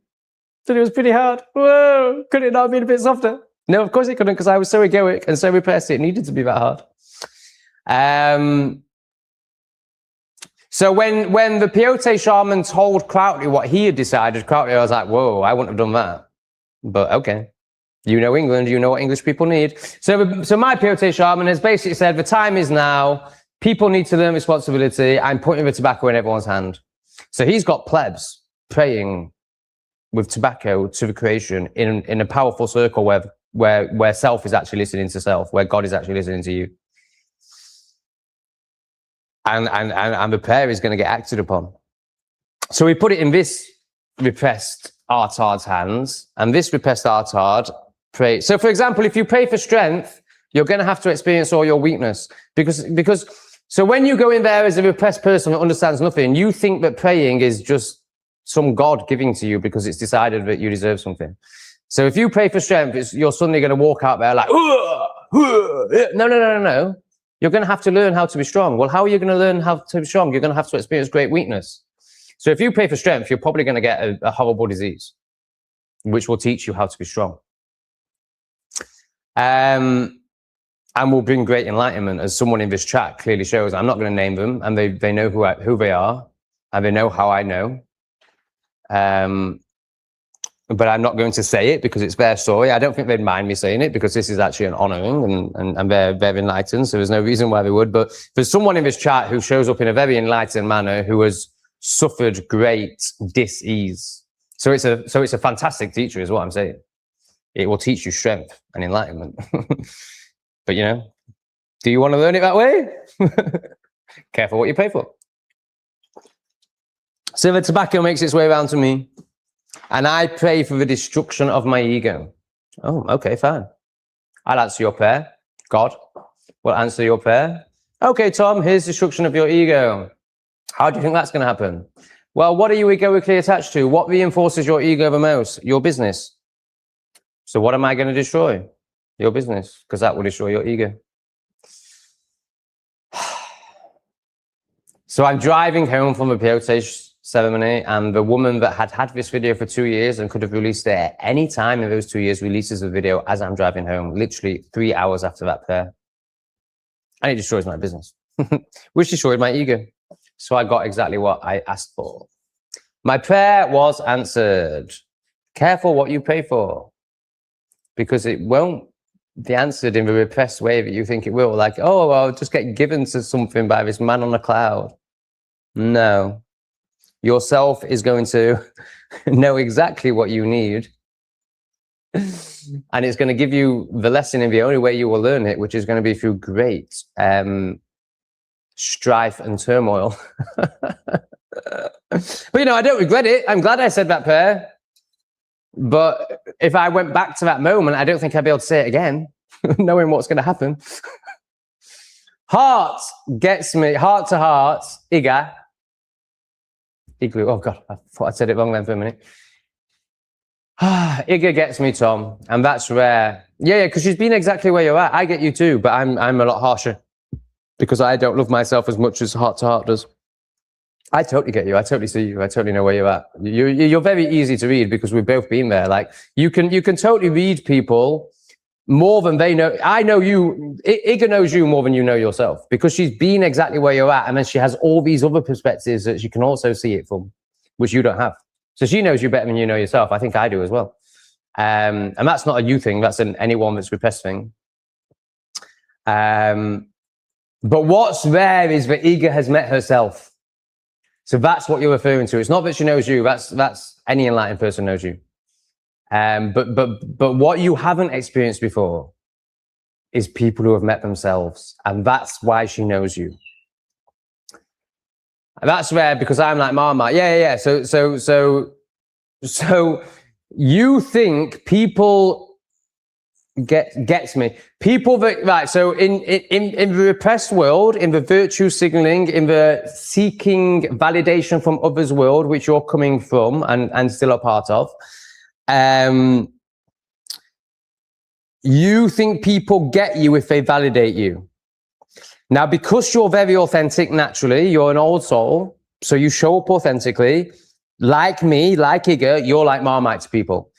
But it was pretty hard. Whoa, could it not have been a bit softer? No, of course it couldn't, because I was so egoic and so repressed. It needed to be that hard. So when the peyote shaman told Crowley what he had decided, Crowley was like, whoa, I wouldn't have done that. But okay, you know England, you know what English people need. So my peyote shaman has basically said, the time is now. People need to learn responsibility. I'm putting the tobacco in everyone's hand. So he's got plebs praying with tobacco to the creation in a powerful circle where self is actually listening to self, where God is actually listening to you. And the prayer is going to get acted upon. So we put it in this repressed artard's hands, and this repressed artard pray. So for example, if you pray for strength, you're going to have to experience all your weakness because so when you go in there as a repressed person that understands nothing, you think that praying is just some God giving to you because it's decided that you deserve something. So if you pray for strength, you're suddenly going to walk out there like, no. You're going to have to learn how to be strong. Well, how are you going to learn how to be strong? You're going to have to experience great weakness. So if you pray for strength, you're probably going to get a horrible disease, which will teach you how to be strong. And will bring great enlightenment, as someone in this chat clearly shows. I'm not going to name them, and they know who they are, and they know how I know. But I'm not going to say it because it's their story. I don't think they'd mind me saying it because this is actually an honoring and they're enlightened. So there's no reason why they would. But there's someone in this chat who shows up in a very enlightened manner who has suffered great dis-ease. So it's a fantastic teacher is what I'm saying. It will teach you strength and enlightenment. But you know, do you want to learn it that way? Careful what you pay for. So the tobacco makes its way around to me. And I pray for the destruction of my ego. Oh, okay, fine. I'll answer your prayer. God will answer your prayer. Okay, Tom, here's destruction of your ego. How do you think that's going to happen? Well, what are you egoically attached to? What reinforces your ego the most? Your business. So what am I going to destroy? Your business, because that will destroy your ego. So I'm driving home from a peyote ceremony, and the woman that had this video for 2 years and could have released it at any time in those 2 years releases the video as I'm driving home, literally 3 hours after that prayer. And it destroys my business, which destroyed my ego. So I got exactly what I asked for. My prayer was answered. Careful what you pray for, because it won't be answered in the repressed way that you think it will. Like, oh, I'll just get given to something by this man on a cloud. No. Yourself is going to know exactly what you need. And it's going to give you the lesson in the only way you will learn it, which is going to be through great strife and turmoil. But, you know, I don't regret it. I'm glad I said that prayer. But if I went back to that moment, I don't think I'd be able to say it again, knowing what's going to happen. Heart gets me, heart to heart, Iga. Igloo. Oh, God, I thought I said it wrong then for a minute. Iga gets me, Tom, and that's rare. Yeah, because she's been exactly where you're at. I get you too, but I'm a lot harsher because I don't love myself as much as heart to heart does. I totally get you. I totally see you. I totally know where you're at. You're very easy to read because we've both been there. Like you can totally read people more than they know. I know you. Iga knows you more than you know yourself because she's been exactly where you're at, and then she has all these other perspectives that she can also see it from, which you don't have. So she knows you better than you know yourself. I think I do as well. And that's not a you thing. That's an anyone that's repressed thing. But what's rare is that Iga has met herself. So that's what you're referring to. It's not that she knows you. That's any enlightened person knows you. But what you haven't experienced before is people who have met themselves, and that's why she knows you. And that's rare because I'm like Marmite. Yeah. So you think people gets me. People that right. So in the repressed world, in the virtue signaling, in the seeking validation from others world, which you're coming from and still a part of, you think people get you if they validate you. Now, because you're very authentic naturally, you're an old soul, so you show up authentically. Like me, like Iga, you're like Marmite to people,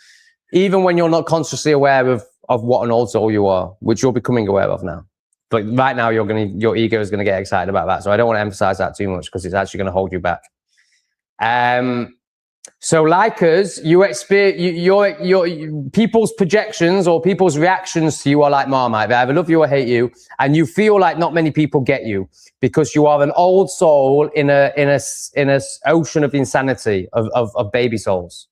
even when you're not consciously aware of what an old soul you are, which you're becoming aware of now. But right now, your ego is gonna get excited about that. So I don't want to emphasize that too much because it's actually going to hold you back. So like us, you experience your people's projections or people's reactions to you are like Marmite. They either love you or hate you, and you feel like not many people get you because you are an old soul in a ocean of insanity of baby souls.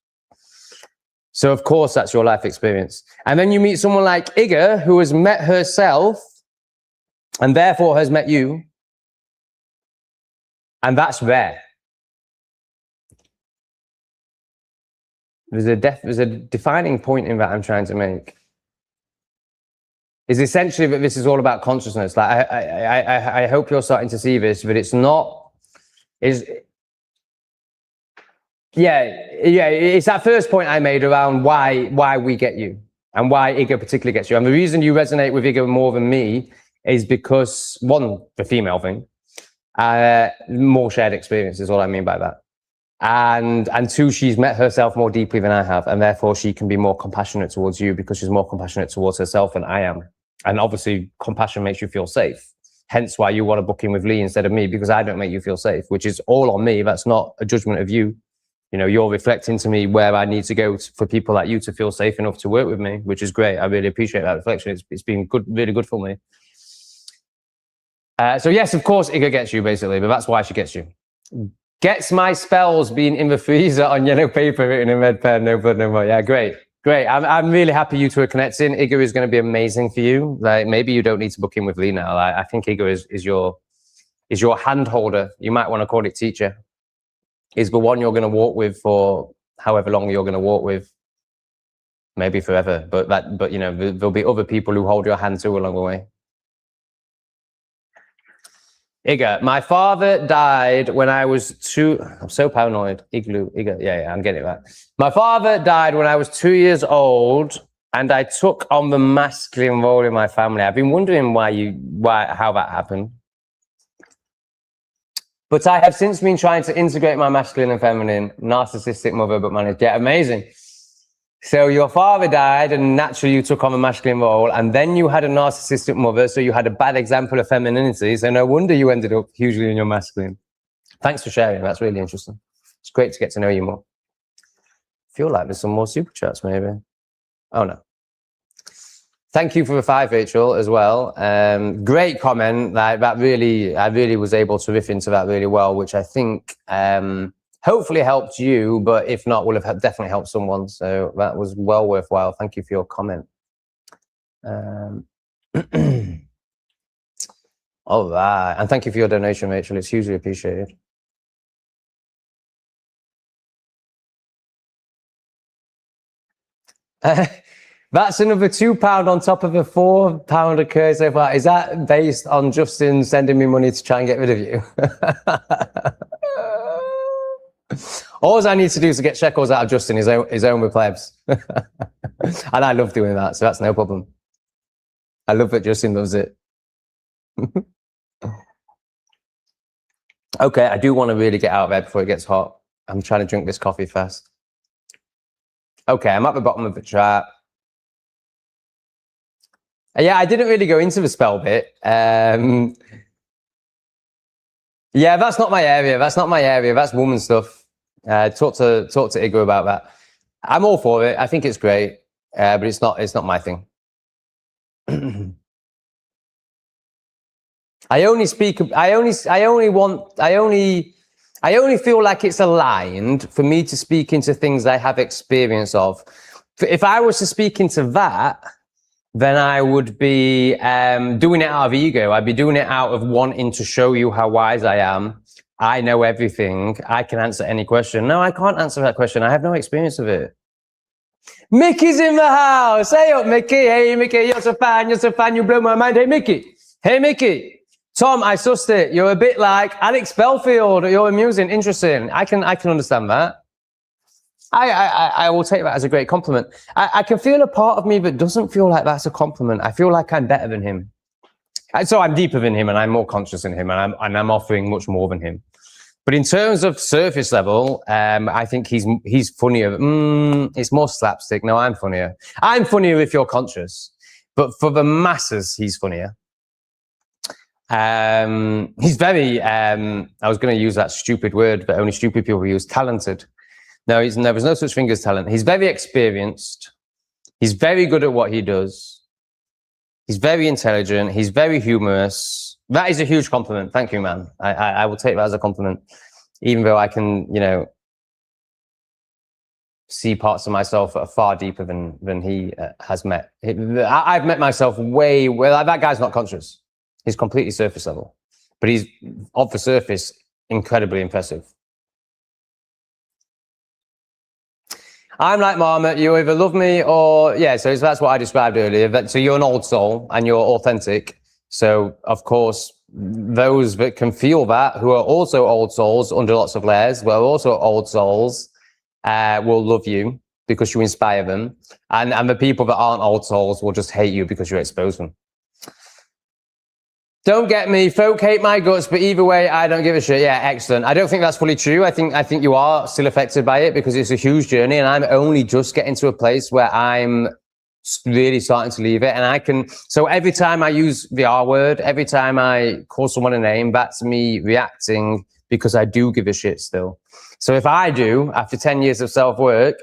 So of course that's your life experience. And then you meet someone like Iga who has met herself and therefore has met you, and that's rare. There's a defining point in that I'm trying to make. Is essentially that this is all about consciousness. Like I hope you're starting to see this, but it's not. It's that first point I made around why we get you and why Iga particularly gets you. And the reason you resonate with Iga more than me is because one, the female thing, more shared experience is all I mean by that. And two, she's met herself more deeply than I have, and therefore she can be more compassionate towards you because she's more compassionate towards herself than I am. And obviously compassion makes you feel safe, hence why you want to book in with Lee instead of me, because I don't make you feel safe, which is all on me. That's not a judgment of you. You know, you're reflecting to me where I need to go for people like you to feel safe enough to work with me, which is great. I really appreciate that reflection. It's been good, really good for me. So yes, of course Iga gets you basically, but that's why she gets you. Gets my spells being in the freezer on yellow paper written in red pen, no blood, no more. Yeah, great. I'm really happy you two are connecting. Iga is going to be amazing for you. Like maybe you don't need to book in with Lee now. I think Iga is your hand holder. You might want to call it teacher. Is the one you're going to walk with for however long you're going to walk with, maybe forever. But you know, there'll be other people who hold your hand too along the way. Igor, my father died when I was 2. I'm so paranoid. Igor. Yeah, I'm getting it right. My father died when I was 2 years old, and I took on the masculine role in my family. I've been wondering how that happened. But I have since been trying to integrate my masculine and feminine, narcissistic mother, but managed. Yeah, amazing. So your father died, and naturally you took on a masculine role, and then you had a narcissistic mother, so you had a bad example of femininity. So no wonder you ended up hugely in your masculine. Thanks for sharing. That's really interesting. It's great to get to know you more. Feel like there's some more super chats, maybe. Oh no. Thank you for the 5, Rachel, as well. Great comment. I really was able to riff into that really well, which I think hopefully helped you, but if not, will have definitely helped someone. So that was well worthwhile. Thank you for your comment. All right. And thank you for your donation, Rachel. It's hugely appreciated. That's another £2 on top of a £4 occurred so far. Is that based on Justin sending me money to try and get rid of you? All I need to do is to get shekels out of Justin, his own with plebs. And I love doing that, so that's no problem. I love that Justin loves it. Okay, I do want to really get out of bed before it gets hot. I'm trying to drink this coffee fast. Okay, I'm at the bottom of the chat. Yeah, I didn't really go into the spell bit. Yeah, that's not my area. That's woman stuff. Talk to Igor about that. I'm all for it. I think it's great, but it's not my thing. I only feel like it's aligned for me to speak into things I have experience of. If I was to speak into that, then I would be doing it out of ego. I'd be doing it out of wanting to show you how wise I am. I know everything. I can answer any question. No, I can't answer that question. I have no experience of it. Mickey's in the house. Hey up, Mickey. Hey, Mickey, you're so fine. You blow my mind. Hey, Mickey. Hey, Mickey. Tom, I sussed it. You're a bit like Alex Belfield. You're amusing, interesting. I can understand that. I will take that as a great compliment. I can feel a part of me that doesn't feel like that's a compliment. I feel like I'm better than him. So I'm deeper than him, and I'm more conscious than him, and I'm offering much more than him. But in terms of surface level, I think he's funnier. It's more slapstick. No, I'm funnier. I'm funnier if you're conscious. But for the masses, he's funnier. He's very, I was going to use that stupid word, but only stupid people use, talented. No, there's no such thing as talent. He's very experienced. He's very good at what he does. He's very intelligent. He's very humorous. That is a huge compliment. Thank you, man. I will take that as a compliment, even though I can, see parts of myself that are far deeper than he has met. I've met myself way, well, that guy's not conscious. He's completely surface level, but he's, off the surface, incredibly impressive. I'm like Marmot, you either love me or, yeah, so that's what I described earlier. So you're an old soul and you're authentic. So, of course, those that can feel that, who are also old souls under lots of layers, who are also old souls, will love you because you inspire them. And the people that aren't old souls will just hate you because you expose them. Don't get me, folk hate my guts, but either way, I don't give a shit. Yeah, excellent. I don't think that's fully true. I think you are still affected by it because it's a huge journey, and I'm only just getting to a place where I'm really starting to leave it. And so every time I use the R word, every time I call someone a name, that's me reacting because I do give a shit still. So if I do, after 10 years of self-work,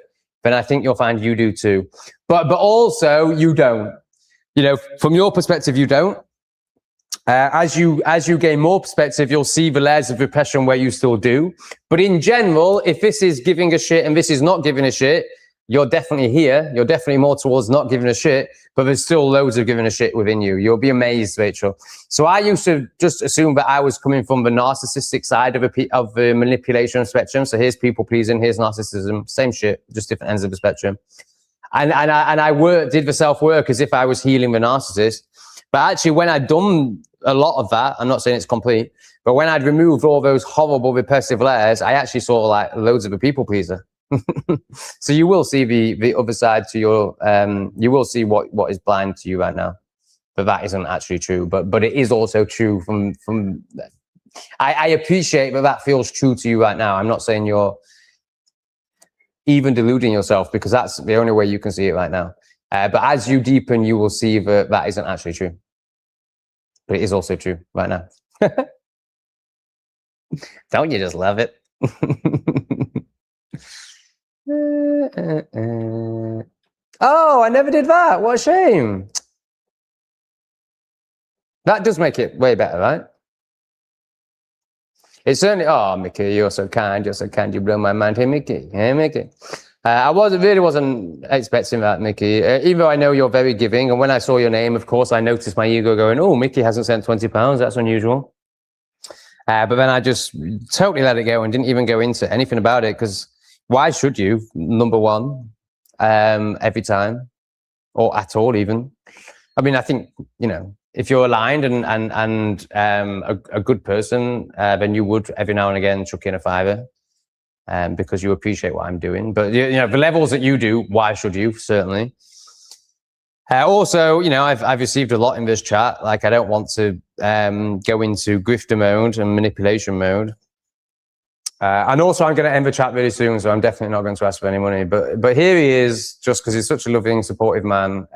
then I think you'll find you do too. But also you don't. From your perspective, you don't. As you gain more perspective, you'll see the layers of repression where you still do. But in general, if this is giving a shit and this is not giving a shit, you're definitely here. You're definitely more towards not giving a shit, but there's still loads of giving a shit within you. You'll be amazed, Rachel. So I used to just assume that I was coming from the narcissistic side of the manipulation spectrum. So here's people pleasing, here's narcissism, same shit, just different ends of the spectrum. And I did the self-work as if I was healing the narcissist. But actually, when I'd done a lot of that. I'm not saying it's complete, but when I'd removed all those horrible repetitive layers, I actually saw like loads of a people pleaser. So you will see the other side to your, you will see what is blind to you right now, but that isn't actually true. But it is also true from. I appreciate that feels true to you right now. I'm not saying you're even deluding yourself, because that's the only way you can see it right now. But as you deepen, you will see that isn't actually true. But it is also true right now. Don't you just love it? Oh, I never did that. What a shame. That does make it way better, right? It's certainly, oh, Mickey, you're so kind. You're so kind. You blow my mind. Hey, Mickey. Hey, Mickey. I really wasn't expecting that, Mickey. Even though I know you're very giving. And when I saw your name, of course, I noticed my ego going, oh, Mickey hasn't sent £20. That's unusual. But then I just totally let it go and didn't even go into anything about it, because why should you? Number one, every time, or at all even. I mean, I think, you know, if you're aligned and a good person, then you would every now and again chuck in a fiver, because you appreciate what I'm doing. But you know, the levels that you do, why should you? Certainly. Also, you know, I've received a lot in this chat. Like, I don't want to go into grifter mode and manipulation mode. And also, I'm going to end the chat really soon, so I'm definitely not going to ask for any money. But here he is, just because he's such a loving, supportive man,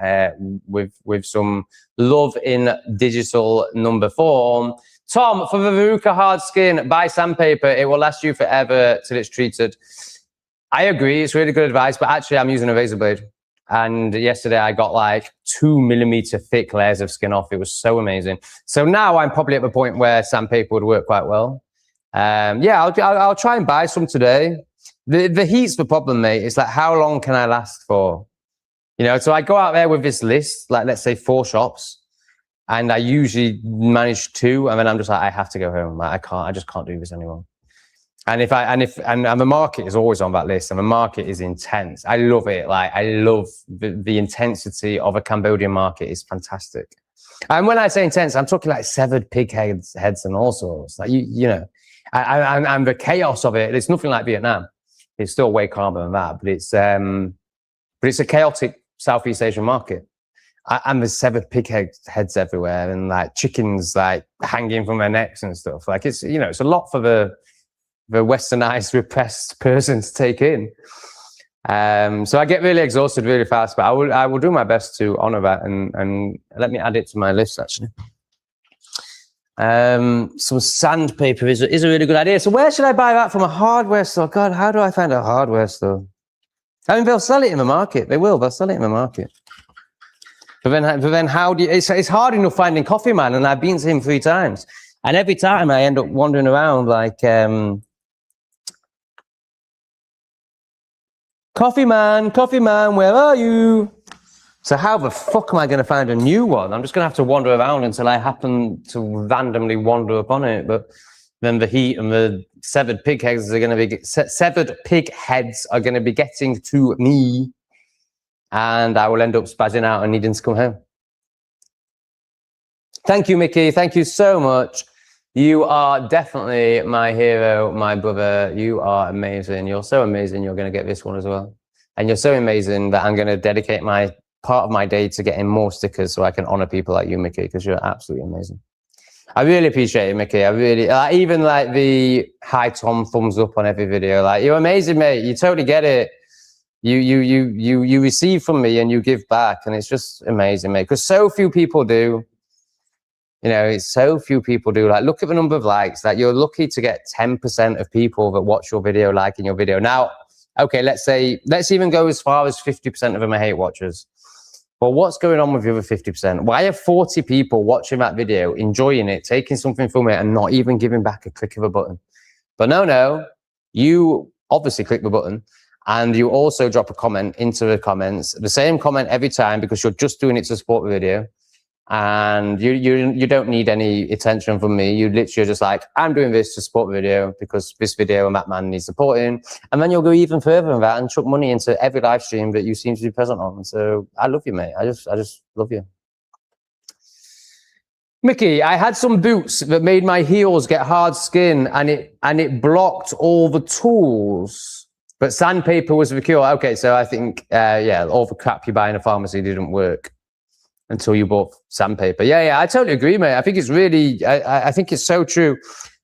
with some love in digital number form. Tom, for the Veruca hard skin, buy sandpaper. It will last you forever till it's treated. I agree. It's really good advice, but actually, I'm using a razor blade. And yesterday, I got like 2mm thick layers of skin off. It was so amazing. So now I'm probably at the point where sandpaper would work quite well. Yeah, I'll try and buy some today. The heat's the problem, mate. It's like, how long can I last for? You know, so I go out there with this list, like let's say 4 shops, and I usually manage 2, and then I'm just like, I have to go home. Like, I just can't do this anymore. And the market is always on that list, and the market is intense. I love it. Like, I love the intensity of a Cambodian market. Is fantastic. And when I say intense, I'm talking like severed pig heads and all sorts. Like, you know. And the chaos of it, it's nothing like Vietnam. It's still way calmer than that, but it's a chaotic Southeast Asian market. And there's severed pig heads everywhere, and like chickens like hanging from their necks and stuff. Like, it's, you know, it's a lot for the westernized, repressed person to take in. So I get really exhausted really fast, but I will do my best to honor that, and let me add it to my list actually. Some sandpaper is a really good idea. So where should I buy that from? A hardware store? God, how do I find a hardware store? I mean, they'll sell it in the market. They'll sell it in the market. But then how do you, it's hard enough finding Coffee Man, and I've been to him 3 times. And every time I end up wandering around like, Coffee Man, where are you? So how the fuck am I going to find a new one? I'm just going to have to wander around until I happen to randomly wander upon it. But then the heat and the severed pig heads are going to be getting to me, and I will end up spazzing out and needing to come home. Thank you, Mickey. Thank you so much. You are definitely my hero, my brother. You are amazing. You're so amazing. You're going to get this one as well. And you're so amazing that I'm going to dedicate part of my day to getting more stickers so I can honor people like you, Mickey, because you're absolutely amazing. I really appreciate it, Mickey. I really, even like the hi Tom thumbs up on every video. Like, you're amazing, mate. You totally get it. You receive from me and you give back, and it's just amazing, mate. Because so few people do. You know, it's so few people do. Like, look at the number of likes. Like, you're lucky to get 10% of people that watch your video liking your video. Now, okay, let's even go as far as 50% of them are hate watchers. But what's going on with the other 50%? Why are 40 people watching that video, enjoying it, taking something from it, and not even giving back a click of a button? But no, you obviously click the button, and you also drop a comment into the comments, the same comment every time, because you're just doing it to support the video. And you don't need any attention from me. You literally are just like, I'm doing this to support the video because this video and that man needs supporting. And then you'll go even further than that and chuck money into every live stream that you seem to be present on. So I love you, mate. I just love you. Mickey, I had some boots that made my heels get hard skin and it blocked all the tools. But sandpaper was the cure. Okay, so I think, yeah, all the crap you buy in a pharmacy didn't work until you bought sandpaper. Yeah, I totally agree, mate. I think it's really, I think it's so true.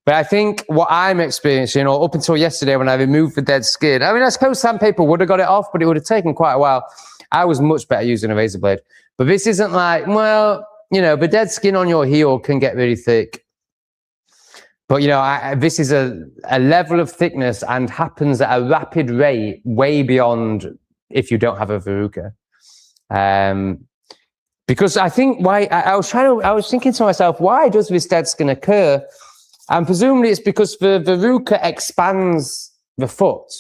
But I think what I'm experiencing, or up until yesterday when I removed the dead skin, I mean, I suppose sandpaper would have got it off, but it would have taken quite a while. I was much better using a razor blade. But this isn't like, well, you know, the dead skin on your heel can get really thick. But, you know, this is a level of thickness and happens at a rapid rate, way beyond if you don't have a verruca. Because I think I was thinking to myself, why does this dead skin occur? And presumably it's because the verruca expands the foot.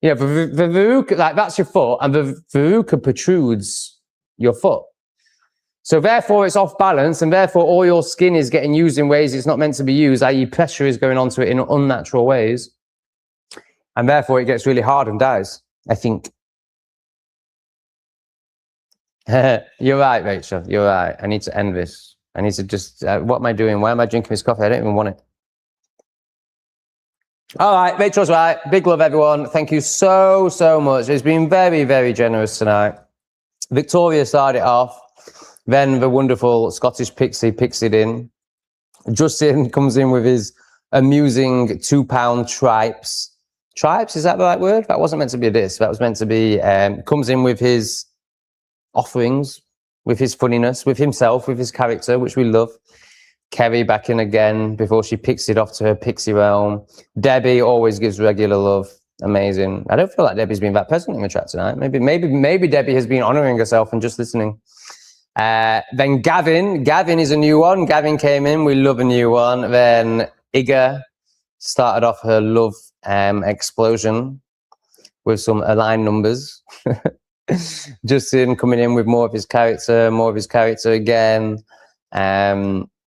You know, the verruca, like that's your foot, and the verruca protrudes your foot. So therefore it's off balance, and therefore all your skin is getting used in ways it's not meant to be used, i.e. pressure is going onto it in unnatural ways. And therefore it gets really hard and dies, I think. You're right, Rachel, you're right. I need to end this. I need to just, what am I doing? Why am I drinking this coffee? I don't even want it. All right, Rachel's right. Big love, everyone. Thank you so, so much. It's been very, very generous tonight. Victoria started it off. Then the wonderful Scottish Pixie pixied in. Justin comes in with his amusing £2 tripes. Tripes, is that the right word? That wasn't meant to be this. That was meant to be, comes in with his offerings, with his funniness, with himself, with his character, which we love. Kerry back in again before she picks it off to her pixie realm. Debbie always gives regular love. Amazing. I don't feel like Debbie's been that present in the chat tonight. Maybe Debbie has been honouring herself and just listening. Then Gavin is a new one. Gavin came in. We love a new one. Then Iga started off her love explosion with some aligned numbers. Justin coming in with more of his character again.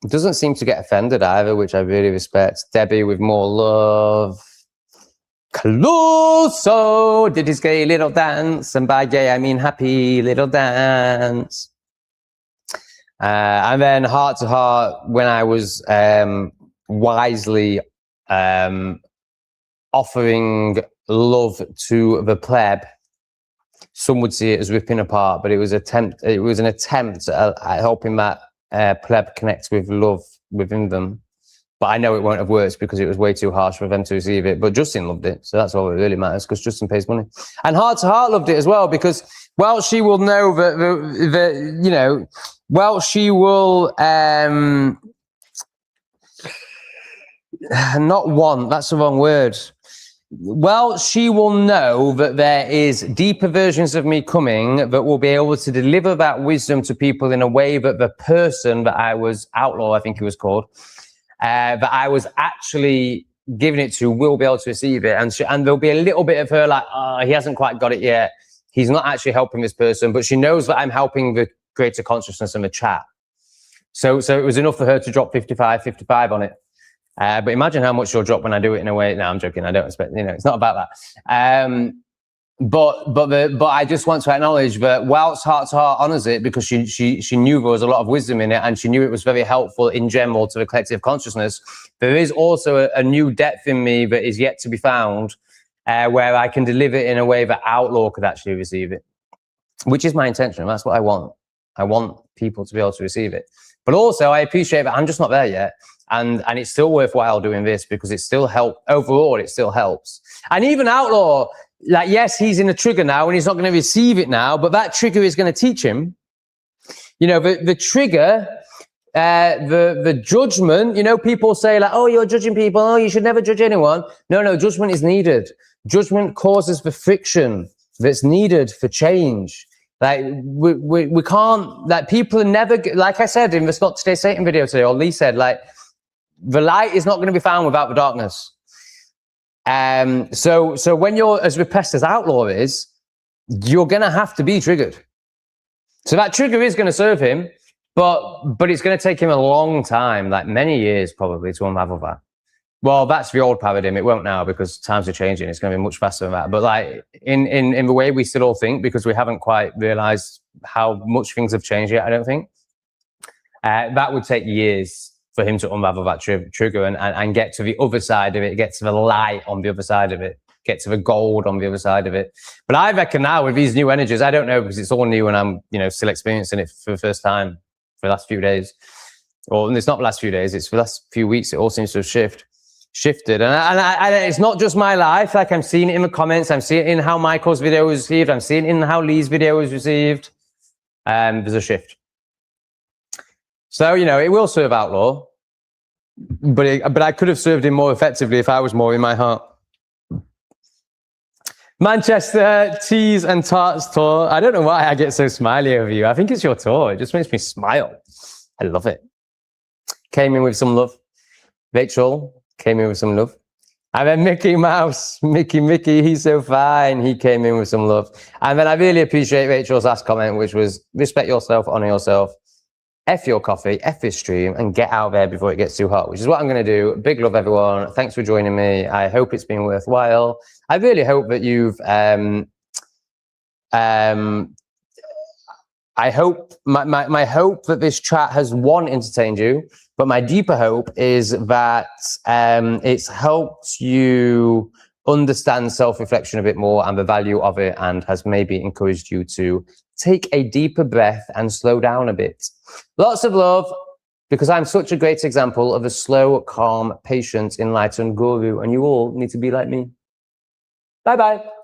Doesn't seem to get offended either, which I really respect. Debbie with more love. Closo did his gay little dance, and by gay I mean happy little dance. And then heart to heart, when I was wisely offering love to the pleb. Some would see it as ripping apart, but it was an attempt at helping that pleb connect with love within them. But I know it won't have worked because it was way too harsh for them to receive it. But Justin loved it, so that's all that really matters, because Justin pays money. And Heart to Heart loved it as well, because well, she will know that you know, well, she will not want. That's the wrong word. Well, she will know that there is deeper versions of me coming that will be able to deliver that wisdom to people in a way that the person that I was Outlaw, I think he was called, that I was actually giving it to will be able to receive it. And there'll be a little bit of her like, oh, he hasn't quite got it yet. He's not actually helping this person, but she knows that I'm helping the greater consciousness in the chat. So it was enough for her to drop 55 on it. But imagine how much you'll drop when I do it in a way. No, I'm joking. I don't expect, you know, it's not about that. But I just want to acknowledge that whilst Heart to Heart honors it, because she knew there was a lot of wisdom in it, and she knew it was very helpful in general to the collective consciousness, there is also a new depth in me that is yet to be found, where I can deliver it in a way that Outlaw could actually receive it, which is my intention. That's what I want. I want people to be able to receive it. But also I appreciate that I'm just not there yet. And it's still worthwhile doing this, because it still helps. Overall, it still helps. And even Outlaw, like, yes, he's in a trigger now and he's not going to receive it now, but that trigger is going to teach him. You know, the trigger, the judgment, you know, people say like, oh, you're judging people. Oh, you should never judge anyone. No, judgment is needed. Judgment causes the friction that's needed for change. Like we can't, like, people are never, like I said in the Scott Today Satan video today, or Lee said, like, the light is not going to be found without the darkness. So when you're as repressed as Outlaw is, you're going to have to be triggered. So that trigger is going to serve him, but it's going to take him a long time, like many years probably, to unravel that. Well, that's the old paradigm. It won't now, because times are changing. It's going to be much faster than that. But like in the way we still all think, because we haven't quite realized how much things have changed yet, I don't think. that would take years for him to unravel that trigger and get to the other side of it, get to the light on the other side of it, get to the gold on the other side of it. But I reckon now with these new energies, I don't know, because it's all new and I'm, still experiencing it for the first time for the last few days. Or it's not the last few days, it's the last few weeks. It all seems to have shifted. And it's not just my life. Like, I'm seeing it in the comments. I'm seeing it in how Michael's video was received. I'm seeing it in how Lee's video was received. There's a shift. So, it will serve Outlaw, but I could have served him more effectively if I was more in my heart. Manchester Teas and Tarts tour. I don't know why I get so smiley over you. I think it's your tour. It just makes me smile. I love it. Came in with some love. Rachel came in with some love. And then Mickey Mouse, Mickey, he's so fine. He came in with some love. And then I really appreciate Rachel's last comment, which was respect yourself, honor yourself. F your coffee, F this stream, and get out there before it gets too hot, which is what I'm going to do. Big love, everyone. Thanks for joining me. I hope it's been worthwhile. I really hope that you've, I hope, my hope that this chat has, one, entertained you, but my deeper hope is that it's helped you understand self-reflection a bit more and the value of it, and has maybe encouraged you to take a deeper breath and slow down a bit. Lots of love, because I'm such a great example of a slow, calm, patient, enlightened guru, and you all need to be like me. Bye-bye.